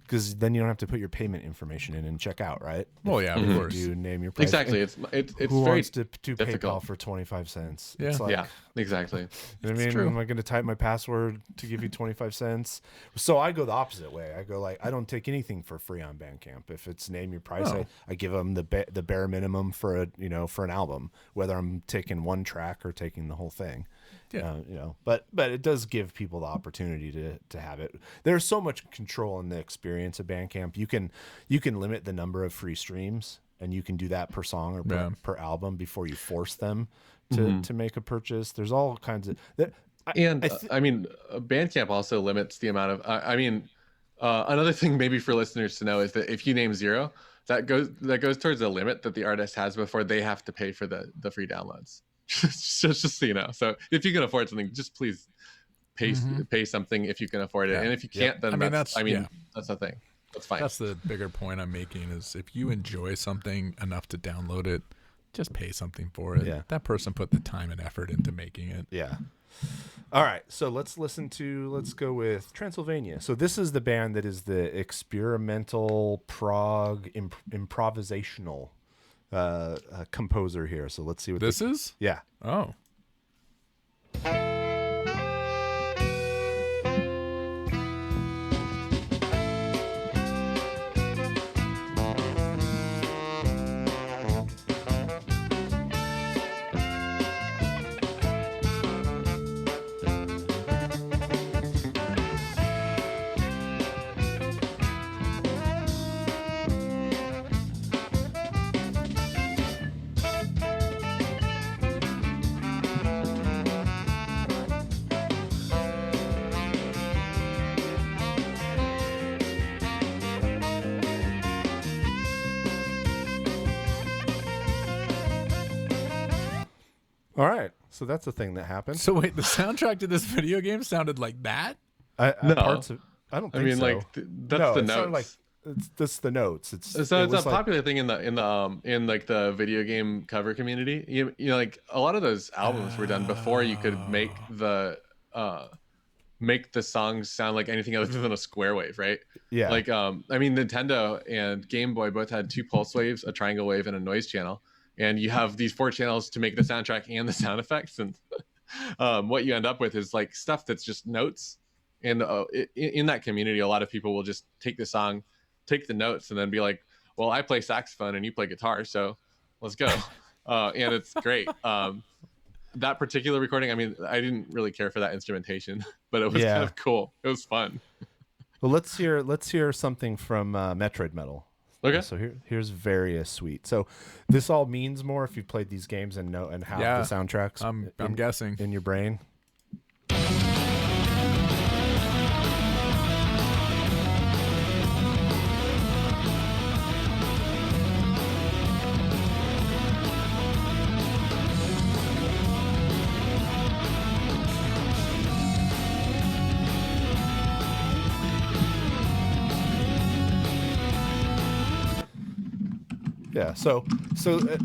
because then you don't have to put your payment information in and check out, right? Well, yeah, of course. You name your price. Exactly. It's who very wants to difficult. PayPal for 25 cents? Yeah. It's like, exactly. You know what I mean? Am I going to type my password to give you 25 cents? So I go the opposite way. I go like, I don't take anything for free on Bandcamp. If it's name your price, I give them the bare minimum for an album, whether I'm taking one track or taking the whole thing. Yeah. But it does give people the opportunity to have it. There's so much control in the experience of Bandcamp. You can limit the number of free streams, and you can do that per song or per album before you force them to make a purchase. There's all kinds of that. I mean, Bandcamp also limits the amount of. Another thing maybe for listeners to know is that if you name 0, that goes towards the limit that the artist has before they have to pay for the free downloads. just so you know. So if you can afford something, just please pay something if you can afford it. And if you can't, then that's the thing. That's fine. That's the bigger point I'm making is if you enjoy something enough to download it, just pay something for it. Yeah. That person put the time and effort into making it. Yeah. All right. So let's go with Transylvania. So this is the band that is the experimental prog improvisational composer here. So let's see what This is. Yeah. Oh. All right. So that's a thing that happened. So wait, the soundtrack to this video game sounded like that? No. Parts of, I don't think so. That's No, the it sounded notes. like it's just the notes. It's So it it's was a like- popular thing in like the video game cover community. You know, like a lot of those albums were done before you could make the songs sound like anything other than a square wave, right? Yeah. Like I mean, Nintendo and Game Boy both had 2 pulse waves, a triangle wave, and a noise channel, and you have these 4 channels to make the soundtrack and the sound effects, and what you end up with is like stuff that's just notes. And in that community, a lot of people will just take the song, take the notes, and then be like, well, I play saxophone and you play guitar, so let's go. And it's great. That particular recording, I mean, I didn't really care for that instrumentation, but it was kind of cool. It was fun. Well, let's hear something from Metroid Metal. Okay. So here's Various Suite. So this all means more if you've played these games and know and have the soundtracks. I'm guessing in your brain. Yeah, so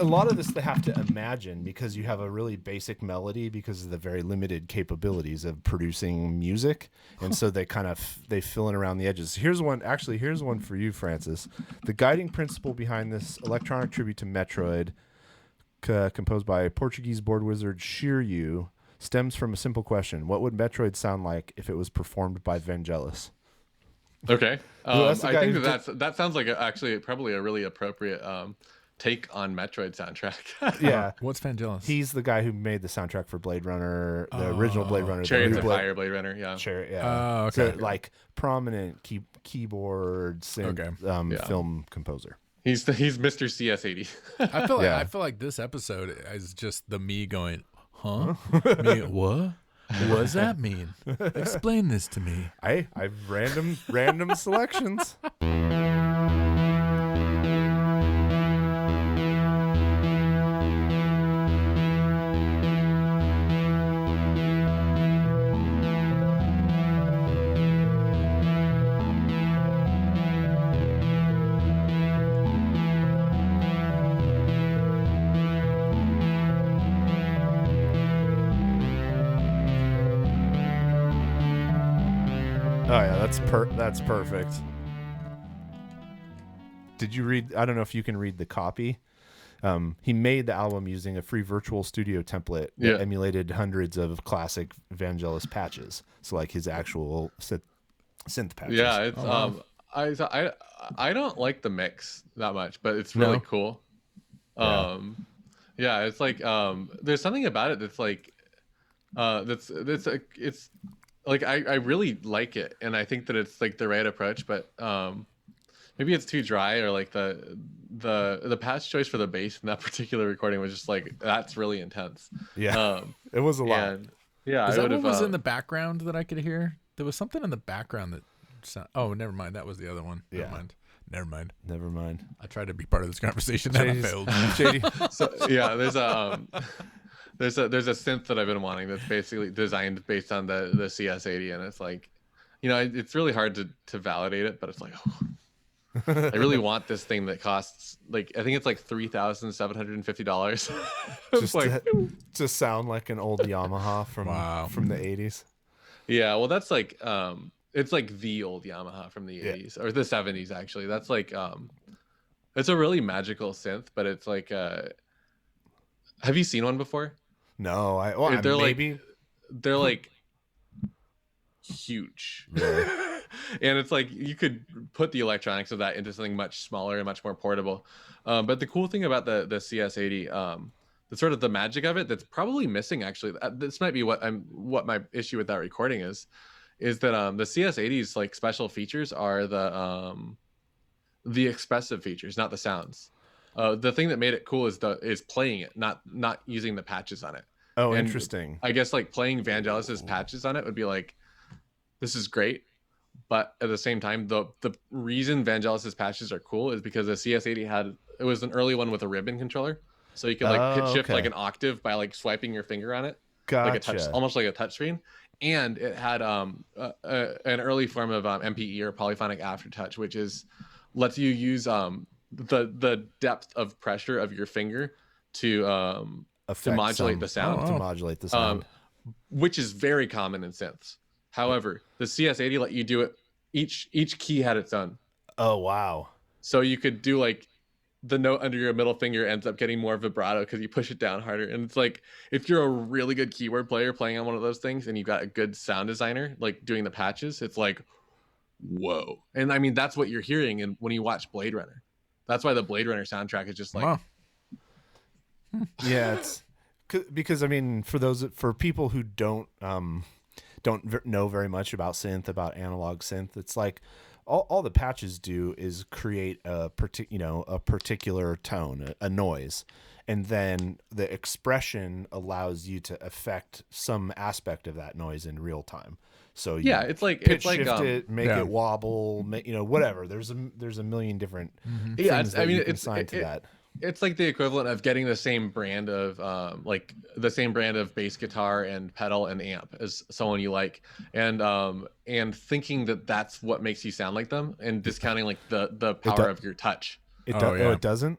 a lot of this they have to imagine because you have a really basic melody because of the very limited capabilities of producing music, and so they they fill in around the edges. Here's one for you, Francis. The guiding principle behind this electronic tribute to Metroid, composed by Portuguese board wizard Shiryu, stems from a simple question: what would Metroid sound like if it was performed by Vangelis? Okay. Well, I think who that sounds like actually probably a really appropriate take on Metroid soundtrack. Yeah. What's Vangelis? He's the guy who made the soundtrack for Blade Runner, the original Blade Runner. Chariots the of new Fire, Blade Runner, yeah. Yeah. Okay. So, like prominent keyboard synth, film composer. He's Mr. CS80. I feel like this episode is just the me going, huh? Me, what? What does that mean? Explain this to me. I've random selections. Oh yeah, that's perfect. Did you read? I don't know if you can read the copy. He made the album using a free Virtual Studio template that emulated hundreds of classic Vangelis patches. So like his actual synth patches. Yeah, it's I don't like the mix that much, but it's really cool. Yeah, it's like there's something about it that's like it's like I really like it, and I think that it's like the right approach, but maybe it's too dry, or like the patch choice for the bass in that particular recording was just like, that's really intense. Yeah, it was a lot. And, yeah, Is that what was in the background that I could hear? There was something in the background that oh, never mind, that was the other one. Never mind. I tried to be part of this conversation and I failed. JD. So yeah, there's a synth that I've been wanting that's basically designed based on the CS80, and it's like, you know, it's really hard to validate it, but it's like, I really want this thing that costs like, I think it's like $3,750. Just like to sound like an old Yamaha from the 80s. Yeah, well, that's like it's like the old Yamaha from the 80s or the 70s actually. That's like It's a really magical synth, but it's like, have you seen one before? No, They're maybe. They're like huge. And it's like you could put the electronics of that into something much smaller and much more portable. But the cool thing about the CS80, the sort of the magic of it that's probably missing, actually, this might be what my issue with that recording is that the CS80's like special features are the expressive features, not the sounds. The thing that made it cool is playing it, not using the patches on it. Oh, And interesting. I guess like playing Vangelis's patches on it would be like, this is great, but at the same time, the reason Vangelis's patches are cool is because the CS80 it was an early one with a ribbon controller, so you could like pitch shift like an octave by like swiping your finger on it, Gotcha. like a touch, almost like a touch screen. And it had an early form of MPE or polyphonic aftertouch, which lets you use the depth of pressure of your finger to modulate the sound. To modulate the sound. Which is very common in synths. However, the CS80 let you do it. Each key had its own. Oh, wow. So you could do like the note under your middle finger ends up getting more vibrato because you push it down harder. And it's like, if you're a really good keyboard player playing on one of those things and you've got a good sound designer like doing the patches, it's like, whoa. And I mean, that's what you're hearing when you watch Blade Runner. That's why the Blade Runner soundtrack is just like, yeah, it's because I mean, for people who don't know very much about analog synth, it's like all the patches do is create a particular tone, a noise, and then the expression allows you to affect some aspect of that noise in real time. So you it's like shift it, make it wobble, whatever. There's a million different things that you can assign to that. It's like the equivalent of getting the same brand of bass guitar and pedal and amp as someone you like, and thinking that that's what makes you sound like them, and discounting like the power of your touch. It doesn't.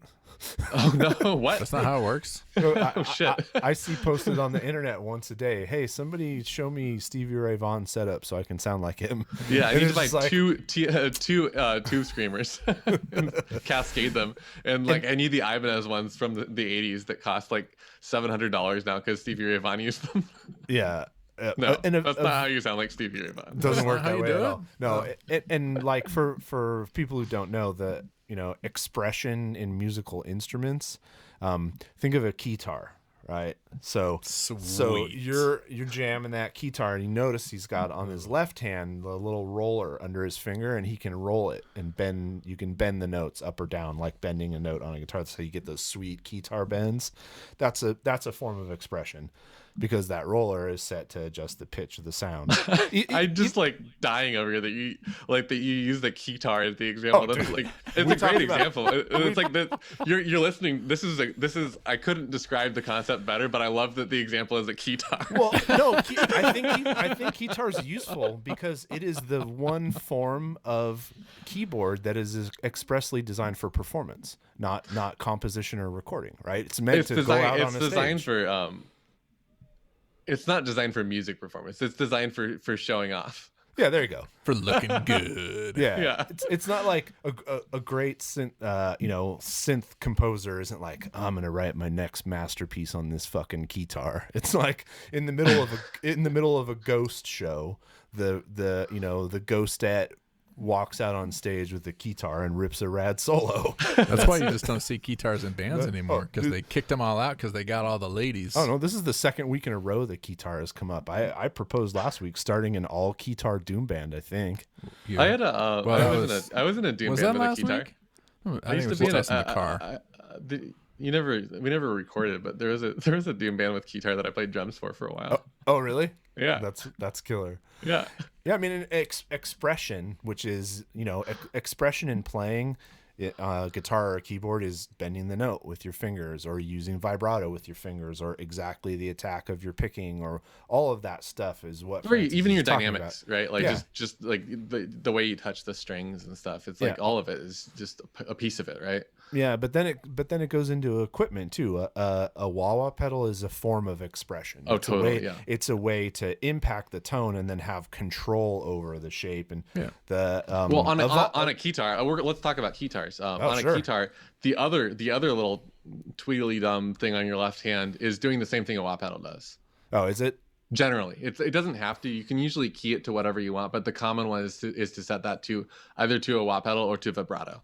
Oh no! What? That's not how it works. Oh shit! I see posted on the internet once a day. Hey, somebody show me Stevie Ray Vaughan setup so I can sound like him. Yeah, I need to buy two tube screamers, cascade them, and I need the Ibanez ones from the 80s that cost like $700 now because Stevie Ray Vaughan used them. Yeah. No, that's not how you sound like Stevie Ray Vaughan. Doesn't work that way at all. No, and like for people who don't know, the expression in musical instruments, think of a keytar, right? So you're jamming that keytar, and you notice he's got on his left hand the little roller under his finger, and he can roll it and you can bend the notes up or down like bending a note on a guitar. So you get those sweet keytar bends. That's a form of expression, because that roller is set to adjust the pitch of the sound. I just like dying over here that you use the keytar as the example. That's like, it's a great example. It's like that you're listening. This is I couldn't describe the concept better, but I love that the example is a keytar. Well, no, I think keytar is useful because it is the one form of keyboard that is expressly designed for performance, not composition or recording. Right? It's meant to go out on a stage. It's designed for it's not designed for music performance. It's designed for showing off. Yeah, there you go. For looking good. Yeah. It's not like a great synth composer isn't like, I'm gonna write my next masterpiece on this fucking keytar. It's like in the middle of a ghost show, the ghostette walks out on stage with the keytar and rips a rad solo. That's why you just don't see keytars in bands anymore, because they kicked them all out because they got all the ladies. Oh no, this is the second week in a row that keytar has come up. I proposed last week starting an all keytar doom band, I think. Yeah. I had I was in a doom band with a keytar. Week? I used to be in the car. We never recorded, but there was a doom band with keytar that I played drums for a while. Oh really? Yeah. That's killer. Yeah. Yeah, I mean, expression, which is, expression in playing guitar or keyboard, is bending the note with your fingers, or using vibrato with your fingers, or exactly the attack of your picking, or all of that stuff is what. Or even your dynamics, about. Right? Like just like the way you touch the strings and stuff. It's like all of it is just a piece of it, right? Yeah, but then it goes into equipment too. A wah-wah pedal is a form of expression. It's totally. It's a way to impact the tone and then have control over the shape and the. On a keytar, let's talk about keytars. guitars. On sure. a guitar, the other little tweedly dum thing on your left hand is doing the same thing a wah pedal does. Oh, is it? Generally, it doesn't have to. You can usually key it to whatever you want, but the common one is to set that to either to a wah pedal or to vibrato.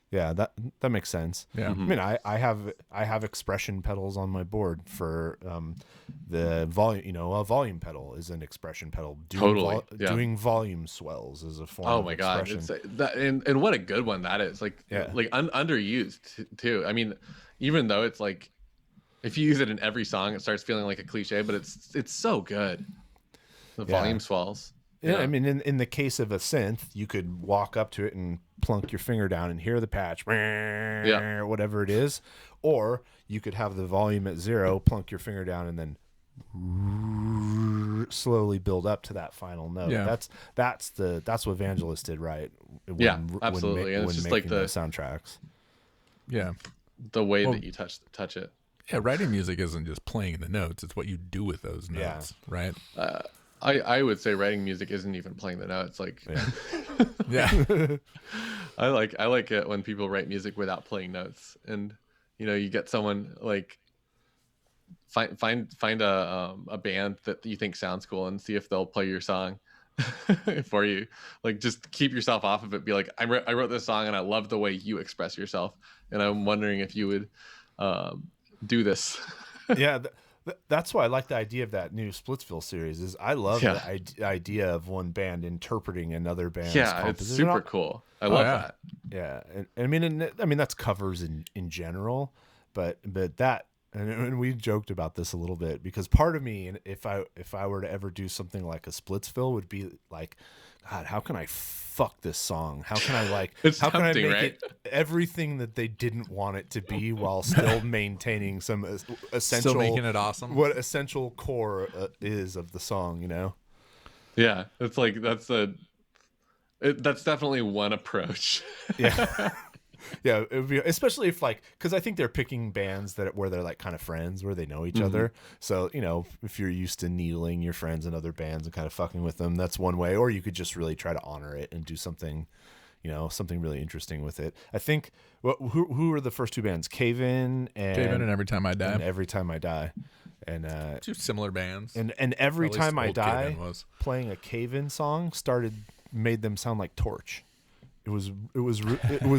Yeah, that makes sense. Yeah. I mean, I have expression pedals on my board for the volume. You know, a volume pedal is an expression pedal. Doing volume swells is a form. Oh of my god, expression. it's that, and what a good one that is. Like underused too. I mean, even though it's like, if you use it in every song, it starts feeling like a cliche, but it's so good. The volume swells. Yeah, I mean, in the case of a synth, you could walk up to it and plunk your finger down and hear the patch, or whatever it is, or you could have the volume at 0, plunk your finger down, and then slowly build up to that final note. Yeah. That's what Vangelis did, right? Absolutely. And it's just like the soundtracks. Yeah. The way that you touch it. Yeah, writing music isn't just playing the notes; it's what you do with those notes, right? I would say writing music isn't even playing the notes. Like, Yeah. I like it when people write music without playing notes, and you get someone like find a band that you think sounds cool and see if they'll play your song for you. Like, just keep yourself off of it. Be like, I wrote this song and I love the way you express yourself, and I'm wondering if you would do this. Yeah. That's why I like the idea of that new Splitsville series. Is I love the idea of one band interpreting another band's composition. It's super cool. I love that. Yeah, and I mean that's covers in general, but that and we joked about this a little bit, because part of me, and if I were to ever do something like a Splitsville, would be like, God, how can I fuck this song? How can I how can I make it everything that they didn't want it to be while still maintaining some essential, still making it awesome? What essential core is of the song, Yeah, it's like that's definitely one approach. Yeah. Yeah, it would be, especially if because I think they're picking bands where they're like kind of friends, where they know each other. So if you're used to needling your friends in other bands and kind of fucking with them, that's one way. Or you could just really try to honor it and do something, something really interesting with it. I think who were the first two bands? Cave In and Every Time I Die. And Every Time I Die, and two similar bands. And Every Time I Die, playing a Cave In song made them sound like Torch. It was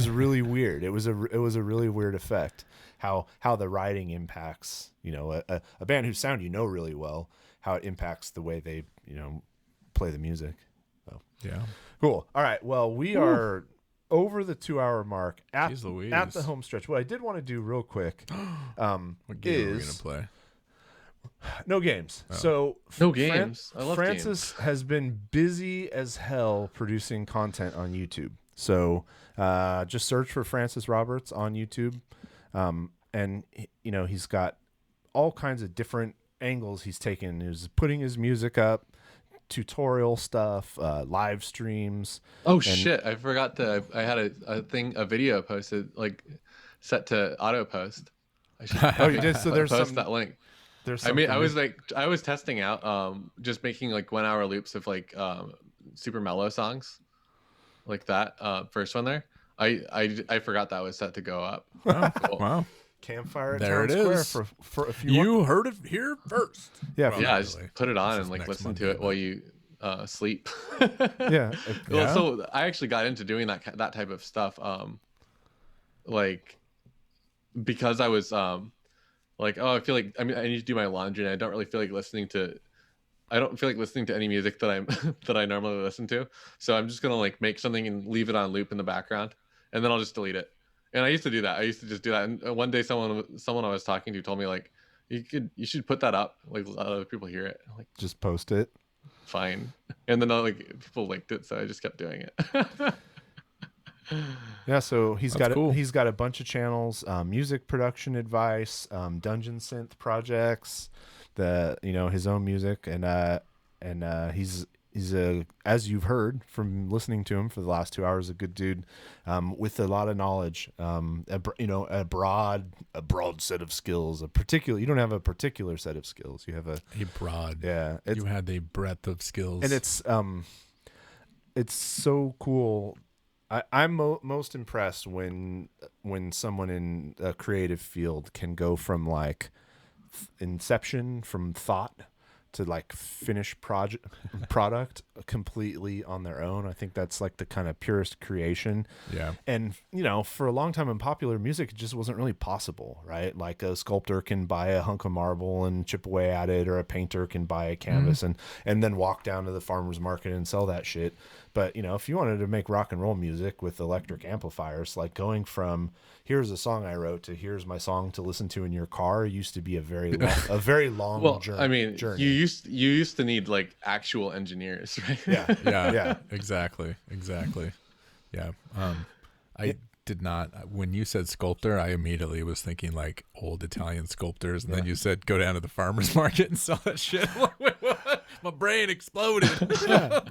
really weird. It was a really weird effect. How the writing impacts a band whose sound really well, how it impacts the way they play the music. So yeah, cool. All right. Well, we are over the 2-hour mark at the home stretch. What I did want to do real quick, what game are we gonna play? No games. Oh. So no games. I love Francis games. has been busy as hell producing content on YouTube. So just search for Francis Roberts on YouTube, and he's got all kinds of different angles he's taken. He's putting his music up, tutorial stuff, live streams. Shit! I forgot I had a video posted, set to auto post. You did. So there's post that link. I was testing out just making 1 hour loops of super mellow songs. Like that first one there, I forgot that was set to go up. Oh, cool. Wow! Campfire at there Town it Square is. For if you heard it here first. Yeah, I just put it on and listen to it while you sleep. Yeah. Well, so I actually got into doing that type of stuff, because I was I feel like I need to do my laundry and I don't really feel like listening to. I don't feel like listening to any music that I normally listen to. So I'm just gonna make something and leave it on loop in the background, and then I'll just delete it. And I used to do that. I used to just do that. And one day someone I was talking to told me you should put that up, let other people hear it. I'm just post it. Fine. And then people liked it, so I just kept doing it. Yeah, so he's cool. He's got a bunch of channels, music production advice, dungeon synth projects, his own music, and he's as you've heard from listening to him for the last 2 hours, a good dude with a lot of knowledge, a broad set of skills. You don't have a particular set of skills. You have a broad. Yeah, you had a breadth of skills, and it's so cool. I'm most impressed when someone in a creative field can go from like inception, from thought to like finished product completely on their own. I think that's like the kind of purest creation. Yeah. And for a long time in popular music, it just wasn't really possible, right? Like a sculptor can buy a hunk of marble and chip away at it, or a painter can buy a canvas and then walk down to the farmer's market and sell that shit. But if you wanted to make rock and roll music with electric amplifiers, like going from here's a song I wrote to here's my song to listen to in your car used to be a very long journey. I mean, you used to need like actual engineers, right? Yeah. Exactly. Yeah. I did not. When you said sculptor, I immediately was thinking like old Italian sculptors, and then you said go down to the farmer's market and sell that shit. Wait, what? My brain exploded.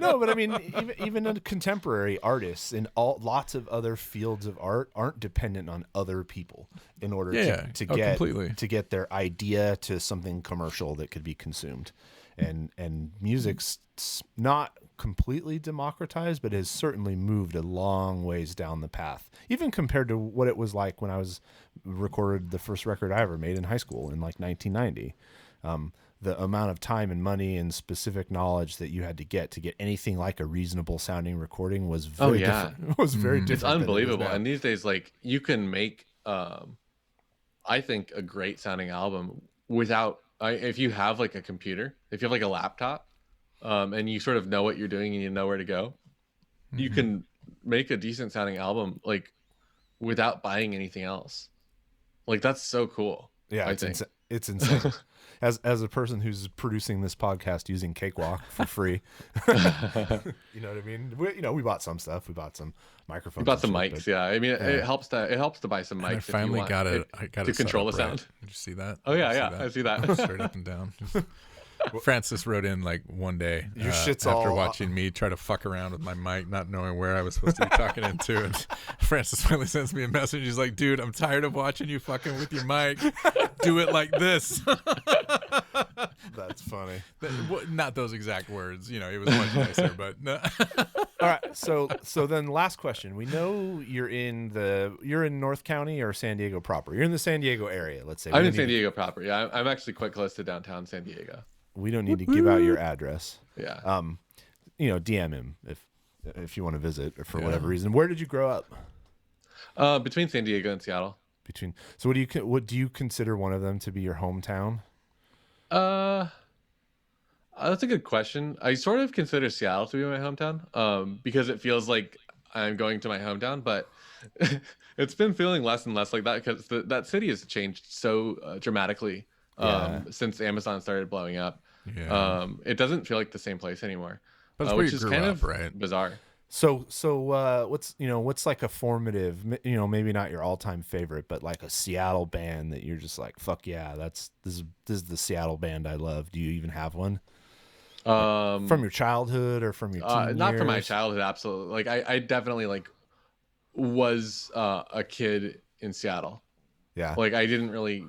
No, but I mean, even contemporary artists in lots of other fields of art aren't dependent on other people in order to get their idea to something commercial that could be consumed. And music's not completely democratized, but has certainly moved a long ways down the path, even compared to what it was like when I was recorded the first record I ever made in high school in like 1990. The amount of time and money and specific knowledge that you had to get anything like a reasonable sounding recording was very different. It was very different. It's unbelievable. And these days, like, you can make, I think, a great sounding album without, if you have like a computer, if you have like a laptop, and you sort of know what you're doing and you know where to go, you can make a decent sounding album like without buying anything else. Like, that's so cool. Yeah, it's insane. As a person who's producing this podcast using Cakewalk for free, you know what I mean? We bought some stuff. We bought some microphones. We bought some mics. Yeah, I mean, it helps to buy some mics. And I finally got it. I got to it control the set up sound. Right. Did you see that? Oh yeah, I see that. Straight up and down. Francis wrote in like one day your shit's after all watching me try to fuck around with my mic, not knowing where I was supposed to be talking into, and Francis finally sends me a message. He's like, dude, I'm tired of watching you fucking with your mic. Do it like this. That's funny. Not those exact words, it was much nicer, but no. All right, so then last question. We know you're in North County or San Diego proper. You're in the San Diego area, let's say. I'm in San Diego proper. Yeah, I'm actually quite close to downtown San Diego. We don't need to give out your address. Yeah. DM him if you want to visit or for whatever reason. Where did you grow up? Between San Diego and Seattle. So what do you consider one of them to be your hometown? That's a good question. I sort of consider Seattle to be my hometown, because it feels like I'm going to my hometown, but it's been feeling less and less like that because that city has changed so dramatically since Amazon started blowing up. Yeah. It doesn't feel like the same place anymore, but which is kind up, of right? bizarre. So what's like a formative, maybe not your all-time favorite, but like a Seattle band that you're just like, fuck yeah, this is the Seattle band I love. Do you even have one? From your childhood or from your teen not years? from my childhood, absolutely. Like I definitely like was a kid in Seattle. Yeah. Like I didn't really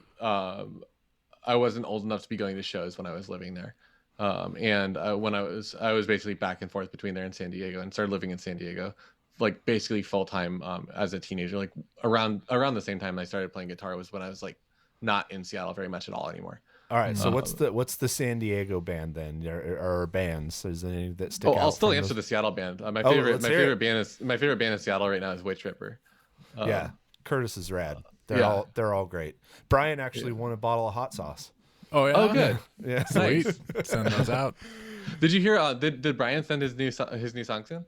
I wasn't old enough to be going to shows when I was living there. And when I was basically back and forth between there and San Diego, and started living in San Diego, like basically full time as a teenager. Like around the same time I started playing guitar was when I was like not in Seattle very much at all anymore. All right, so what's the San Diego band then, or bands? Is there any that stick out? I'll still answer the Seattle band. My favorite band in Seattle right now is Witch Ripper. Yeah, Curtis is rad. They're all great. Brian actually won a bottle of hot sauce. Oh yeah. Oh good. Yeah, Sweet. Send those out. Did you hear? Did Brian send his new song soon?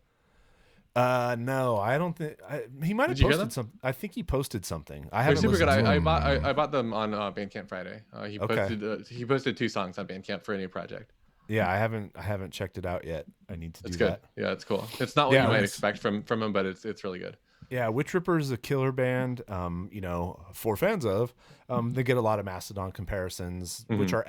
No, I don't think he might have posted some. I think he posted something. I haven't. They're super good. listened to them. I bought them on Bandcamp Friday. He posted 2 songs on Bandcamp for a new project. Yeah, I haven't checked it out yet. I need to do good. that. Yeah, it's cool. It's not what you might expect from him, but it's really good. Yeah, Witch Ripper is a killer band. For fans of, they get a lot of Mastodon comparisons, which are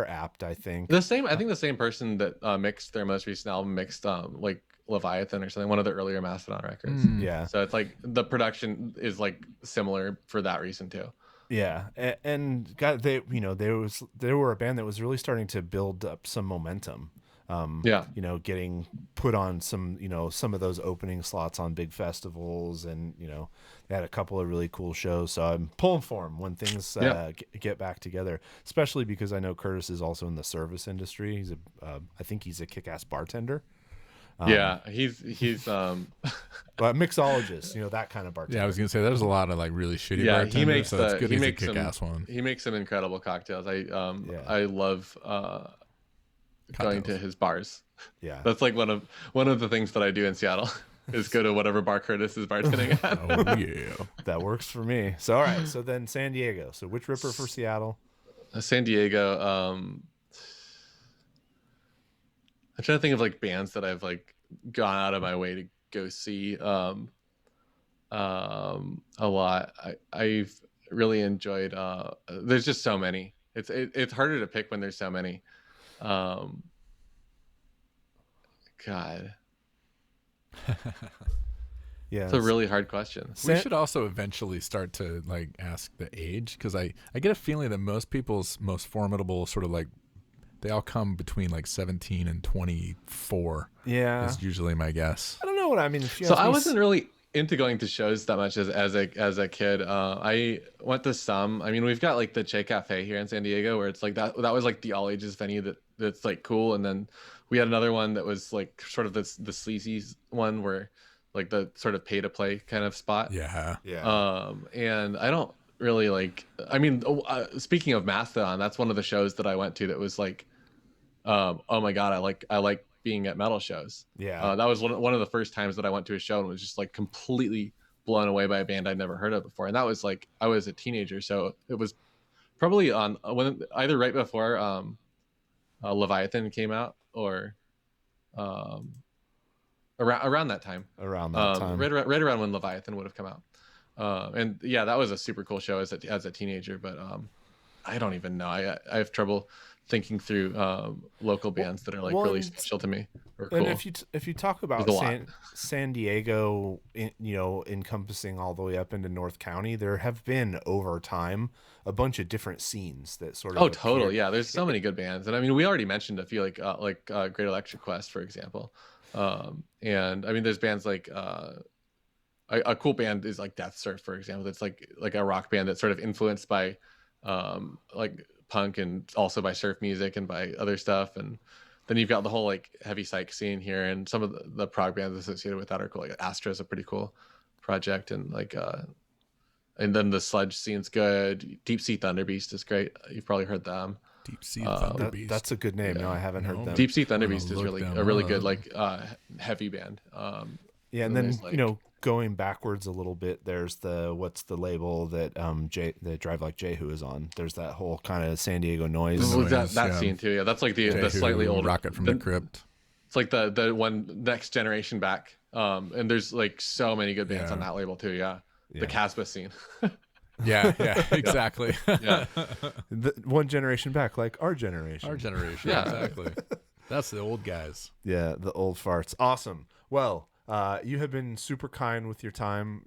apt, I think. I think the same person that mixed their most recent album mixed like Leviathan or something, one of the earlier Mastodon records. Yeah. So it's like the production is like similar for that reason too. Yeah, and God, they were a band that was really starting to build up some momentum. You know, getting put on some, you know, some of those opening slots on big festivals, and, you know, they had a couple of really cool shows. So I'm pulling for them when things get back together, especially because I know Curtis is also in the service industry. He's I think he's a kick-ass bartender. He's But mixologist, you know, that kind of bartender. Yeah, I was gonna say there's a lot of like really shitty bartenders. He makes so it's good he he's a makes kick-ass one. He makes some incredible cocktails. I love going to his bars. Yeah, that's like one of the things that I do in Seattle is go to whatever bar Curtis is bartending at. Oh yeah, that works for me. So all right, so then San Diego. So which ripper for Seattle? San Diego. I'm trying to think of like bands that I've like gone out of my way to go see a lot. I've really enjoyed. There's just so many. It's harder to pick when there's so many. God. Yeah, it's a really hard question. We should also eventually start to like ask the age, because I get a feeling that most people's most formidable sort of like, they all come between like 17 and 24. Yeah, is usually my guess. I don't know what I mean. So I wasn't really into going to shows that much as a kid. I went to some. I mean, we've got like the Che Cafe here in San Diego, where it's like that was like the all ages venue that's like cool. And then we had another one that was like sort of the sleazy one, where like the sort of pay to play kind of spot. Yeah. And I don't really like. I mean, speaking of Mastodon, that's one of the shows that I went to that was like, oh my god, I like being at metal shows. Yeah, that was one of the first times that I went to a show and was just like completely blown away by a band I'd never heard of before. And that was like, I was a teenager, so it was probably on either right before Leviathan came out, or around that time. Right around when Leviathan would have come out. And yeah, that was a super cool show as a teenager. But I don't even know. I have trouble thinking through local bands that are like really special to me or cool. And if you talk about San Diego, you know, encompassing all the way up into North County, there have been over time a bunch of different scenes that sort of. Oh, totally. Yeah, there's so many good bands, and I mean, we already mentioned a few, like Great Electric Quest, for example. And I mean, there's bands like a cool band is like Death Surf, for example. That's like a rock band that's sort of influenced by like punk and also by surf music and by other stuff. And then you've got the whole like heavy psych scene here, and some of the prog bands associated with that are cool. Like Astra is a pretty cool project, and like and then the sludge scene's good. Deep Sea Thunderbeast is great. You've probably heard them. Deep Sea Thunderbeast. That's a good name. Yeah. No, I haven't heard them. Deep Sea Thunderbeast is really a really good like heavy band. Yeah, and then like, you know, going backwards a little bit, there's what's the label that that Drive Like Jehu is on. There's that whole kind of San Diego noise. That scene too. Yeah, that's like the slightly older Rocket from the Crypt. It's like the one next generation back. And there's like so many good bands on that label too. Yeah. The Casbah scene. yeah, exactly. Yeah. One generation back, like our generation. Yeah, exactly. That's the old guys. Yeah, the old farts. Awesome. Well, you have been super kind with your time.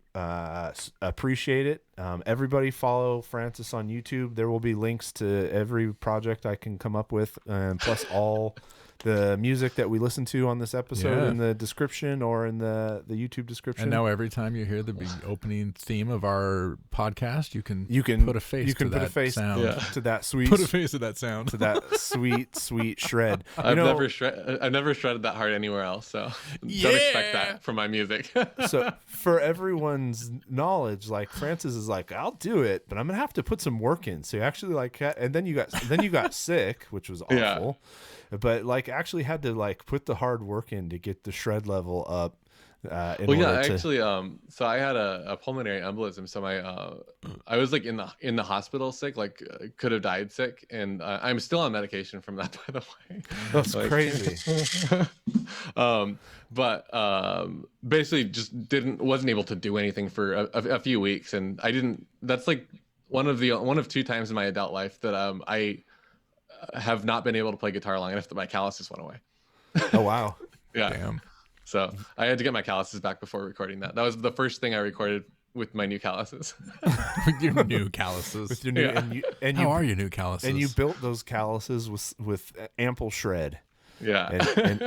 Appreciate it. Everybody follow Francis on YouTube. There will be links to every project I can come up with, plus all the music that we listen to on this episode in the description or in the YouTube description. And now every time you hear the opening theme of our podcast, you can put a face to that sound. To that sweet put a face to that sound. To that sweet shred. I've never shredded that hard anywhere else, so don't expect that from my music. So for everyone's knowledge, like Francis is like, I'll do it, but I'm gonna have to put some work in. So you actually and then you got sick, which was awful. Yeah. But like actually had to like put the hard work in to get the shred level up. Actually, so I had a pulmonary embolism. So I was like in the hospital sick, like could have died sick, and I'm still on medication from that, by the way. That's crazy. But basically just wasn't able to do anything for a few weeks, and I didn't. That's like one of two times in my adult life that I have not been able to play guitar long enough that my calluses went away. Oh wow. Yeah. Damn. So I had to get my calluses back before recording that. That was the first thing I recorded with my new calluses. With your new calluses. With your new, How are your new calluses? And you built those calluses with ample shred. Yeah.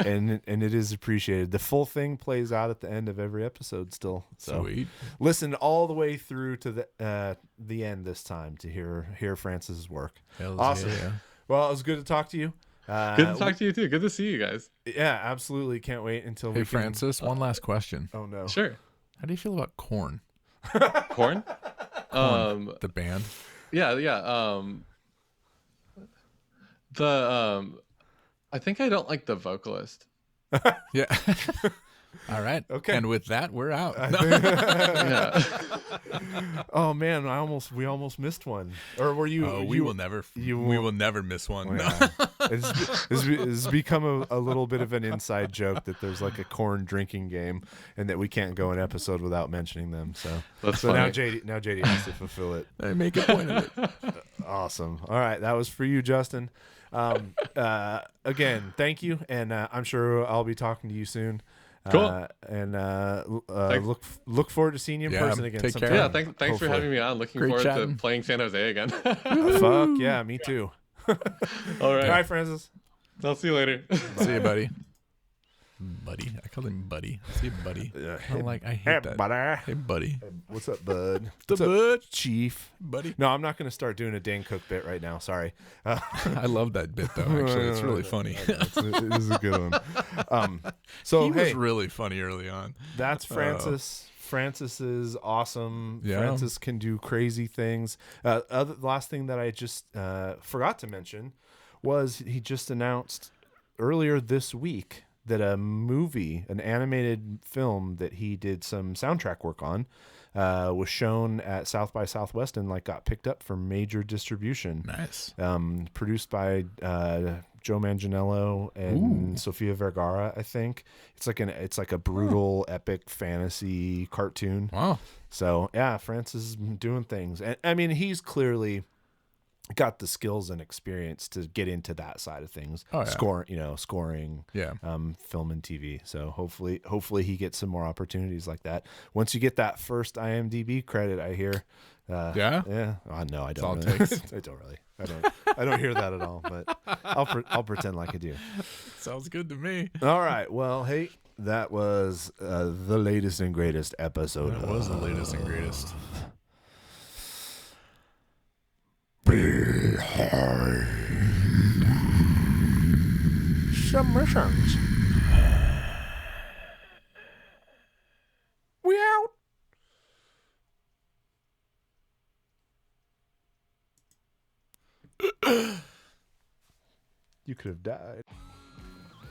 and it is appreciated. The full thing plays out at the end of every episode still. So Sweet. listen all the way through to the end this time to hear Francis's work. Hells Awesome. yeah. Well, it was good to talk to you. Good to talk to you too. Good to see you guys. Yeah, absolutely. Can't wait until Hey, we can. Francis, one last question. Oh no. Sure. How do you feel about Korn? Corn? The band? Yeah. I think I don't like the vocalist. Yeah. All right. Okay. And with that, we're out. Yeah. Oh man, we almost missed one. Or were you? We will never miss one. Oh, yeah. It's become a little bit of an inside joke that there's like a corn drinking game and that we can't go an episode without mentioning them. So now JD has to fulfill it. I make a point of it. Awesome. All right, that was for you, Justin. Again, thank you, and I'm sure I'll be talking to you soon. Cool. Look forward to seeing you in person again. Take care. sometime, Yeah, thanks for hopefully. having me on. Looking Great forward chatting. to playing San Jose again. Fuck yeah, me too. All right. Bye, Francis. I'll see you later. See you, buddy. Buddy. I call him Buddy. See you, Buddy. I hate that. Buddy. Hey, buddy. What's up, bud? The What's up, bud. Chief? Buddy. No, I'm not going to start doing a Dane Cook bit right now. Sorry. I love that bit, though, actually. It's really funny. It is a good one. So, He hey, was really funny early on. that's Francis. Francis is awesome. Yeah. Francis can do crazy things. The last thing that I just forgot to mention was he just announced earlier this week that a movie, an animated film that he did some soundtrack work on, was shown at South by Southwest and got picked up for major distribution. Nice. Produced by Joe Manganiello and Sofia Vergara, I think. It's like a brutal, epic fantasy cartoon. Wow. So yeah, Francis is doing things, and I mean he's clearly got the skills and experience to get into that side of things. Oh, yeah. Scoring, Yeah. film and TV. So hopefully he gets some more opportunities like that. Once you get that first IMDb credit, I hear. Yeah? Yeah. No, I don't. all it Really. takes. I don't really. I don't hear that at all. But I'll pretend like I do. Sounds good to me. All right. Well, hey, that was the latest and greatest episode. That was the latest and greatest. Submissions. We out. You could have died.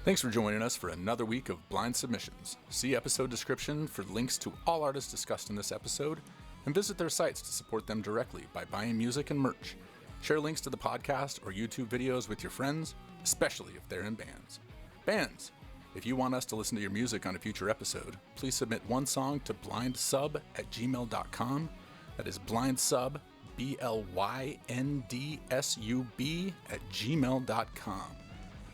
Thanks for joining us for another week of Blynd Submyshynz. See episode description for links to all artists discussed in this episode, and visit their sites to support them directly by buying music and merch. Share links to the podcast or YouTube videos with your friends, especially if they're in bands. Bands, if you want us to listen to your music on a future episode, please submit one song to blyndsub@gmail.com. That is blyndsub, blyndsub@gmail.com.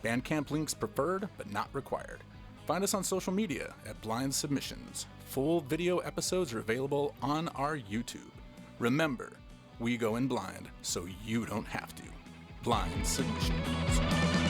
Bandcamp links preferred, but not required. Find us on social media at Blynd Submyshynz. Full video episodes are available on our YouTube. Remember, we go in blind, so you don't have to. Blynd Submyshynz.